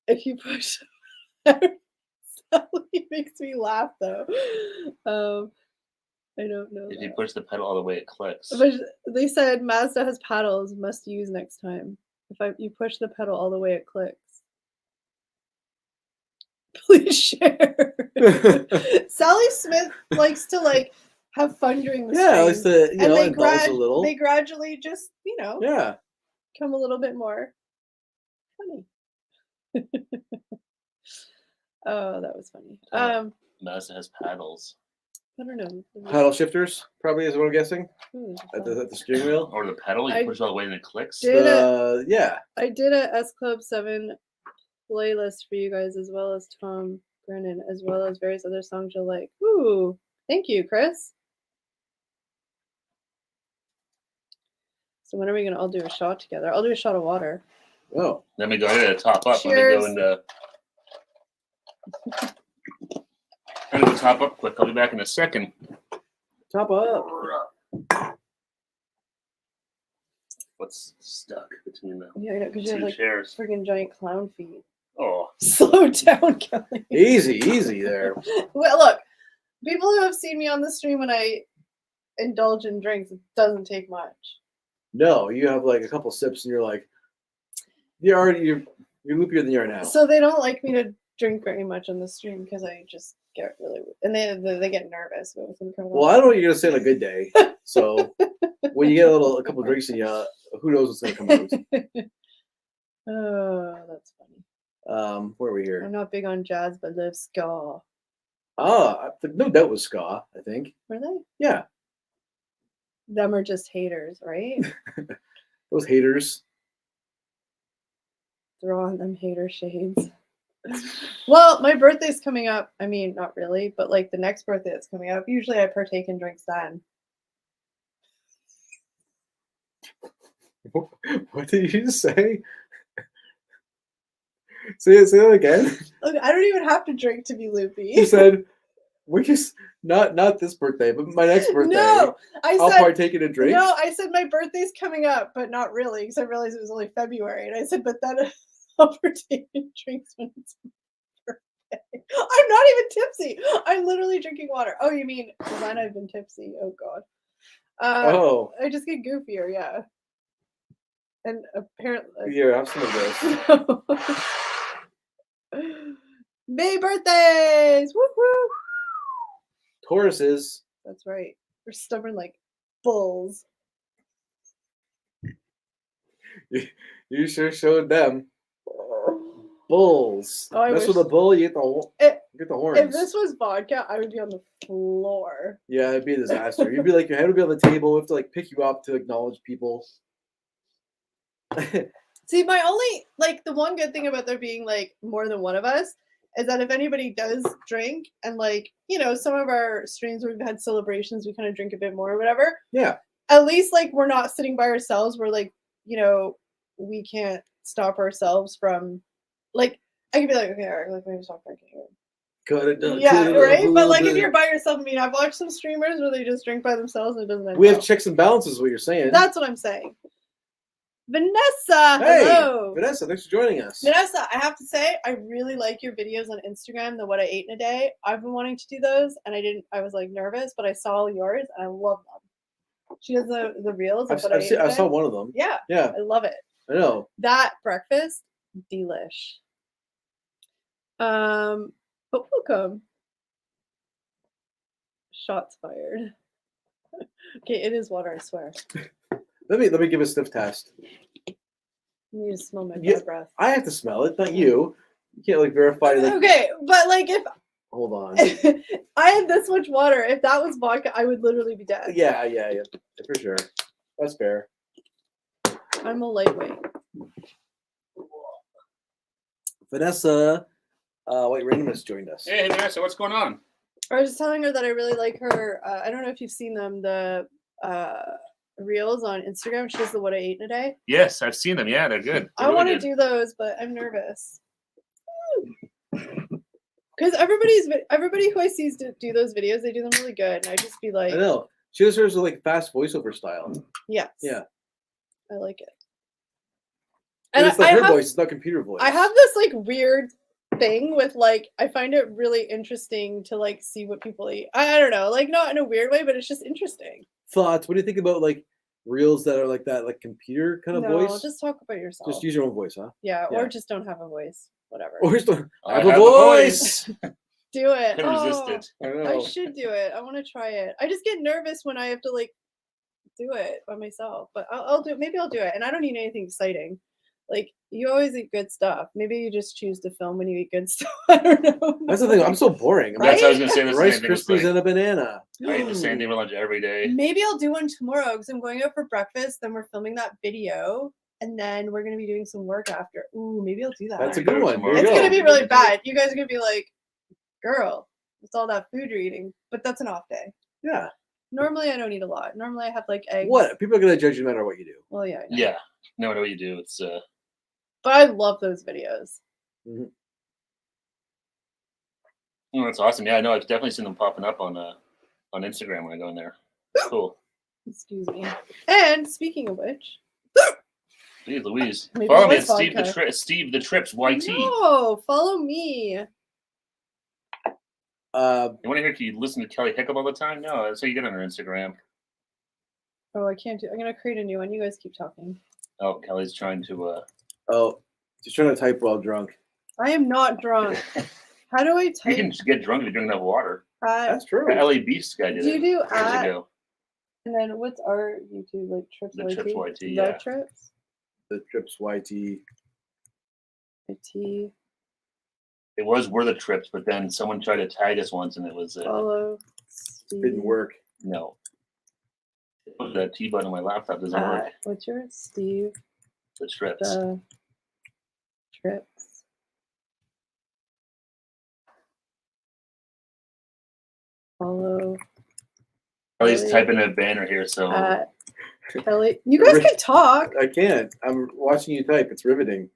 If you push, Sally makes me laugh though. I don't know. If you push the pedal all the way, it clicks. But they said Mazda has paddles, must use next time. If you push the pedal all the way, it clicks. Please share. Sally Smith likes to like have fun during the stream. Likes to indulge a little. They gradually just come a little bit more funny. Oh, that was funny. Mazda has paddles. I don't know. Paddle shifters, probably is what I'm guessing. At the steering wheel. Or the pedal, you push it all the way and it clicks. I did a S Club 7 playlist for you guys, as well as Tom Grennan, as well as various other songs you'll like. Ooh, thank you, Chris. So when are we going to all do a shot together? I'll do a shot of water. Oh. Let me go ahead and top up. Cheers. Let me go into... I'm going to top up quick. I'll be back in a second. Top up. What's stuck between the because you have like chairs? Friggin' giant clown feet. Oh. Slow down, Kelly. Easy there. Well, look, people who have seen me on the stream when I indulge in drinks, it doesn't take much. No, you have like a couple sips and you're like, you're loopier than you are now. So they don't like me to drink very much on the stream because I just get really, and they get nervous. Well, I don't know what you're gonna say on a good day. So when you get a couple drinks in you, who knows what's gonna come out? Oh, that's funny. Where are we here? I'm not big on jazz, but love ska. No doubt was ska, I think. Were they? Yeah. Them are just haters, right? Those haters. Throw on them hater shades. Well, my birthday's coming up. I mean, not really, but like the next birthday that's coming up. Usually I partake in drinks then. What did you just say? Say that again. Look, I don't even have to drink to be loopy. You said, we just not this birthday, but my next birthday. No, I'll partake in a drink. No, I said my birthday's coming up, but not really, because I realized it was only February. And I said, but then I'll partake in drinks when it's my birthday. I'm not even tipsy. I'm literally drinking water. Oh, you mean when I've been tipsy? Oh God. I just get goofier, yeah. And apparently, yeah, have some of this. May birthdays! Woo woo! Tauruses. That's right. We're stubborn like bulls. You sure showed them. Bulls. Oh, Mess with a bull, you get the. Get the horns. If this was vodka, I would be on the floor. Yeah, it'd be a disaster. You'd be like, your head would be on the table. We have to like pick you up to acknowledge people. See, my only, like, the one good thing about there being, like, more than one of us is that if anybody does drink and, like, you know, some of our streams where we've had celebrations, we kind of drink a bit more or whatever. Yeah. At least, like, we're not sitting by ourselves. We're, like, you know, we can't stop ourselves from, like, I could be like, okay, Eric, like, maybe stop drinking. Cut it down. Yeah, right? But, like, bit. if you're by yourself, I mean, I've watched some streamers where they just drink by themselves and it doesn't end We have well. checks and balances, what you're saying. That's what I'm saying. Vanessa, Hey, hello. Vanessa, thanks for joining us. Vanessa, I have to say, I really like your videos on Instagram, the what I ate in a day. I've been wanting to do those, and I was like nervous, but I saw yours, and I love them. She does the reels of what I ate in a I day. saw one of them. Yeah, Yeah. I love it. I know. That breakfast, delish. But welcome. Shots fired. Okay, it is water, I swear. Let me give a sniff test. I need to smell my Yeah, breath. I have to smell it, not you. You can't like verify. Like, Okay, but like if hold on. I had this much water, if that was vodka, I would literally be dead. Yeah, for sure. That's fair. I'm a lightweight. Vanessa, White Randomness joined us. Hey, Vanessa, what's going on? I was just telling her that I really like her. I don't know if you've seen them, the reels on Instagram. She does the what I ate in a day. Yes, I've seen them. Yeah, they're good. I want to do those, but I'm nervous. Because everybody who I see do those videos, they do them really good, and I just be like, I know. She does hers with like fast voiceover style. yes, Yeah. I like it. And And it's like her voice, it's not computer voice. I have this like weird thing with like I find it really interesting to like see what people eat. I don't know, like not in a weird way, but it's just interesting. Thoughts? What do you think about like reels that are like that, like computer kind of voice? Just talk about yourself. Just use your own voice, huh? Yeah, Yeah. or just don't have a voice. Whatever. Or just don't I have a voice. Do it. Can resist Oh, it. I I know. should do it. I want to try it. I just get nervous when I have to like do it by myself, but I'll do it. Maybe I'll do it, and I don't need anything exciting. Like you always eat good stuff. Maybe you just choose to film when you eat good stuff. I don't know. That's the thing. I'm so boring. I'm That's like, what I was gonna say. The Rice same thing. It's Krispies like, and a banana. I eat the same thing for lunch every day. Maybe I'll do one tomorrow because I'm going out for breakfast. Then we're filming that video, and then we're gonna be doing some work after. Ooh, maybe I'll do that. That's a good one. There you It's go. gonna be really bad. You guys are gonna be like, "Girl, it's all that food you're eating." But that's an off day. Yeah. Normally, I don't eat a lot. Normally, I have like eggs. What? People are gonna judge you no matter what you do. Well, yeah. I know. Yeah, no matter what you do, it's But I love those videos. Mhm. Oh, that's awesome. Yeah, I know. I've definitely seen them popping up on Instagram when I go in there. Cool. Excuse me. And speaking of which, Jeez Louise. Maybe Follow it me was at vodka. Steve the Trips YT. no, follow me. You want to hear? Can you listen to Kelly Hiccup all the time? No, that's how you get on her Instagram. Oh, I can't do. I'm gonna create a new one. You guys keep talking. Oh, Kelly's trying to. Oh, just trying to type while drunk. I am not drunk. How do I You type? can just get drunk if you drink enough water. That's true. The LA Beast guy did Do it you do years at- ago. And then what's our YouTube like Trips The YT? Trips YT, The yeah. Trips The Trips YT. YT. It was We're the Trips, but then someone tried to tag us once, and it was Follow. Didn't work. no. The T button on my laptop doesn't work. What's yours, Steve? The Trips. The Trips. Follow. Kelly's Kelly. typing a banner here, so Kelly. You guys can talk. I can't. I'm watching you type. It's riveting.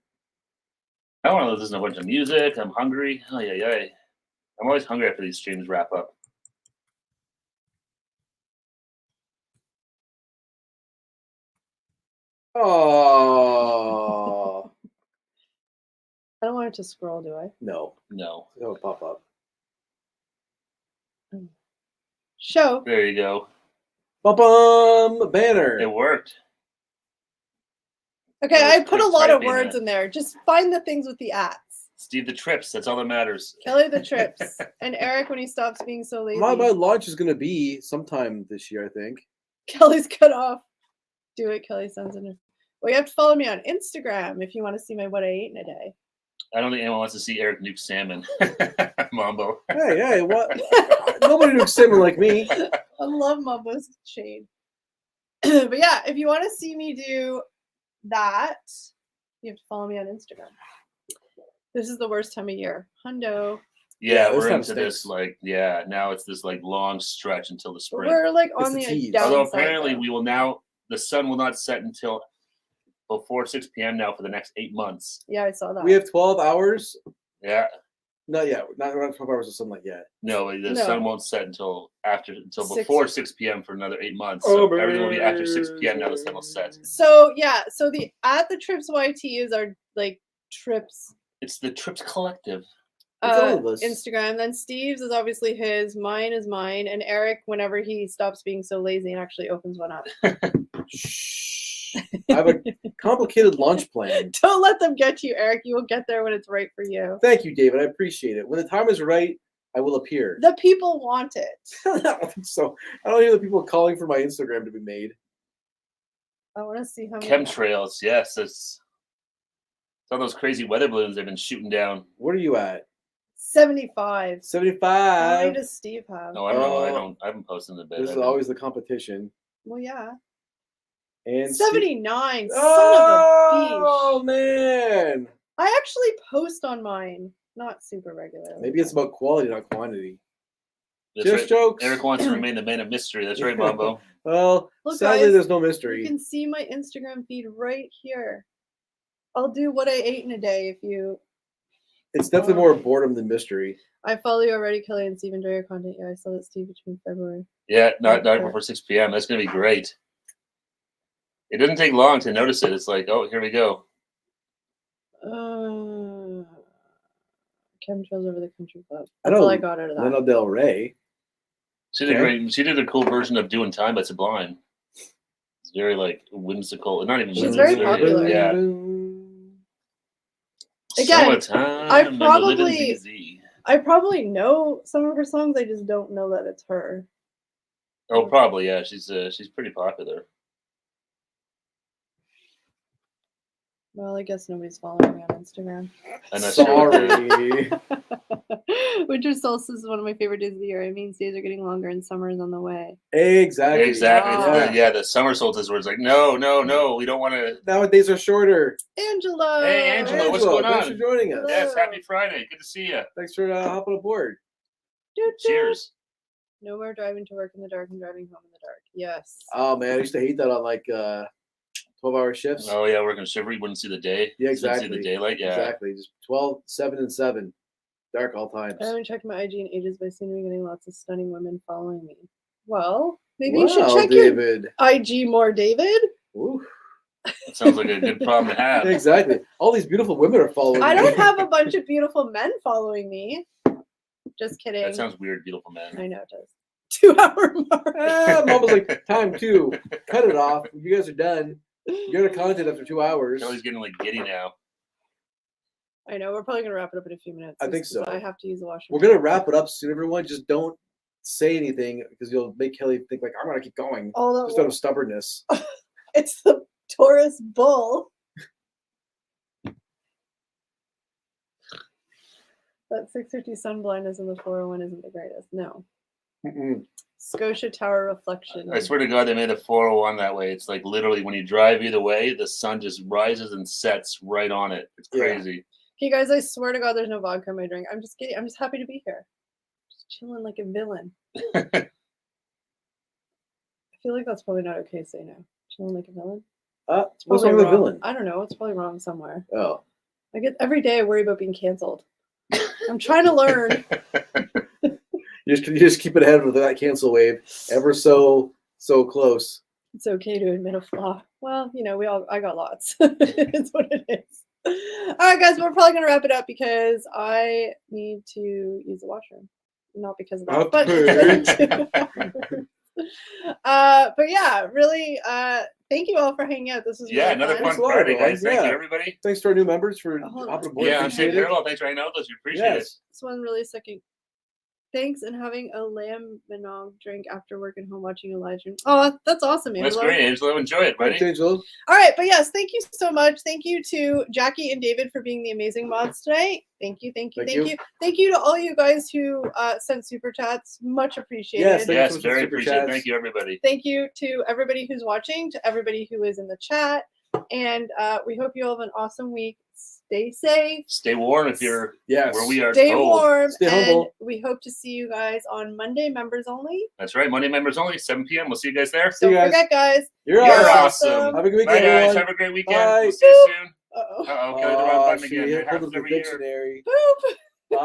I want to listen to a bunch of music. I'm hungry. Oh yeah, yeah. I'm always hungry after these streams wrap up. Oh I don't want it to scroll, do I? no, No. it'll pop up. Show. There you go. Bum banner. It worked. Okay, That was I put a quick lot of typing, words in there. Just find the things with the ats. Steve the Trips. That's all that matters. Kelly the Trips. And Eric when he stops being so lazy. My launch is gonna be sometime this year, I think. Kelly's cut off. Do it, Kelly sends in. Well, you have to follow me on Instagram if you want to see my what I ate in a day. I don't think anyone wants to see Eric nuke salmon. Mombo. Hey, what? Nobody nukes salmon like me. I love Mombo's shade. But yeah, if you want to see me do that, you have to follow me on Instagram. This is the worst time of year. Hundo. Yeah, we're into this now it's this long stretch until the spring. We're on the downside. Although apparently we will now, the sun will not set until before 6 p.m. now for the next 8 months. Yeah, I saw that. We have 12 hours. Yeah. Not yet. Not around 12 hours of sunlight yet. No, the sun won't set until before 6 p.m. for another 8 months. So everything will be after 6 p.m. Now the sun will set. So yeah, so the at the Trips YT is our Trips. It's the Trips Collective. Instagram. Then Steve's is obviously his. Mine is mine. And Eric, whenever he stops being so lazy and actually opens one up. Shh. I have a complicated launch plan. Don't let them get you, Eric. You will get there when it's right for you. Thank you, David. I appreciate it. When the time is right, I will appear. The people want it. I don't think so. I don't hear the people calling for my Instagram to be made. I want to see how many. Chemtrails, yes. It's all those crazy weather balloons they've been shooting down. What are you at? 75. 75. How many does Steve have? No, I don't know. I haven't posted in a bit. This is always the competition. Well, yeah. And 79. Son of a oh man! I actually post on mine, not super regularly. Maybe it's about quality, not quantity. That's Just right. jokes. Eric wants to remain the man of mystery. That's right, Mombo. Well, look, sadly, guys, there's no mystery. You can see my Instagram feed right here. I'll do what I ate in a day if you. It's definitely more boredom than mystery. I follow you already, Kelly, and Steve. Enjoy your content. Yeah, I saw that Steve between February. Yeah, not before 6 p.m. That's going to be great. It doesn't take long to notice it. It's like, oh, here we go. Chemtrails over the country club. That's all I got out of that. Lana Del Rey. She did great. She did a cool version of "Doing Time" by Sublime. It's very whimsical. Not even. She's very popular. Yeah. Again, Summertime, I probably know some of her songs. I just don't know that it's her. Oh, probably, yeah. She's pretty popular. Well, I guess nobody's following me on Instagram. Sorry. Winter solstice is one of my favorite days of the year. It means days are getting longer and summer is on the way. Exactly. The summer solstice where it's like, no, we don't want to. Nowadays are shorter. Angela. Hey, Angela, what's going on? Thanks for joining us. Hello. Yes, happy Friday. Good to see you. Thanks for hopping aboard. Cheers. No more driving to work in the dark and driving home in the dark. Yes. Oh, man. I used to hate that on 12-hour shifts. Oh, yeah, working shift. You wouldn't see the day. Yeah, exactly. You wouldn't see the daylight, yeah. Exactly. Just 12, 7, and 7. Dark all times. I haven't checked my IG in ages, but I seem to be getting lots of stunning women following me. Well, maybe you should check David. Your IG more, David. Ooh. That sounds like a good problem to have. Exactly. All these beautiful women are following me. I don't have a bunch of beautiful men following me. Just kidding. That sounds weird, beautiful man. I know it does. 2-hour mark. Mom was like, time 2. Cut it off. You guys are done. You're out of content after 2 hours. Kelly's getting giddy now. I know. We're probably going to wrap it up in a few minutes. I think so. I have to use the washroom. We're going to wrap it up soon, everyone. Just don't say anything because you'll make Kelly think I'm going to keep going. Just out of stubbornness. It's the Taurus bull. That 650 sun blindness in the 401 isn't the greatest. No. Mm-mm. Scotia Tower reflection. I swear to God, they made a 401 that way. It's like literally when you drive either way, the sun just rises and sets right on it. It's crazy. Okay, guys, I swear to God, there's no vodka in my drink. I'm just kidding. I'm just happy to be here. Just chilling like a villain. I feel like that's probably not okay to say now. Chilling like a villain. What's wrong with a villain? I don't know. It's probably wrong somewhere. Oh. Every day I worry about being canceled. I'm trying to learn. You just keep it ahead of that cancel wave, ever so close. It's okay to admit a flaw. Well, I got lots. It's what it is. All right, guys, we're probably gonna wrap it up because I need to use the washroom. Not because of that, but yeah, really. Thank you all for hanging out. This was really another fun. fun Friday, guys. Thank you, everybody. Thanks to our new members for hopping aboard. Yeah, I'm saying hello. Thanks for hanging out with us. We appreciate it. This one really second. Thanks, and having a lamb minog drink after work and home watching a live stream. Oh, that's awesome, Angelo. That's great, Angelo. Enjoy it, buddy. Thanks, Angelo. All right, but yes, thank you so much. Thank you to Jackie and David for being the amazing mods today. Thank you. Thank you to all you guys who sent super chats. Much appreciated. Yes, very appreciated. Thank you, everybody. Thank you to everybody who's watching, to everybody who is in the chat, and we hope you all have an awesome week. Stay safe. Stay warm if you're where we are. Stay cold. warm. Stay and humble. We hope to see you guys on Monday, members only. That's right. Monday members only, 7 p.m. We'll see you guys there. Don't forget, guys. You're awesome. Have a good weekend, Bye, guys. everyone. Have a great weekend. Bye. We'll see you soon. Uh-oh. Uh-oh. Kelly, the wrong button She again. hit It happens the every year. dictionary. Boop.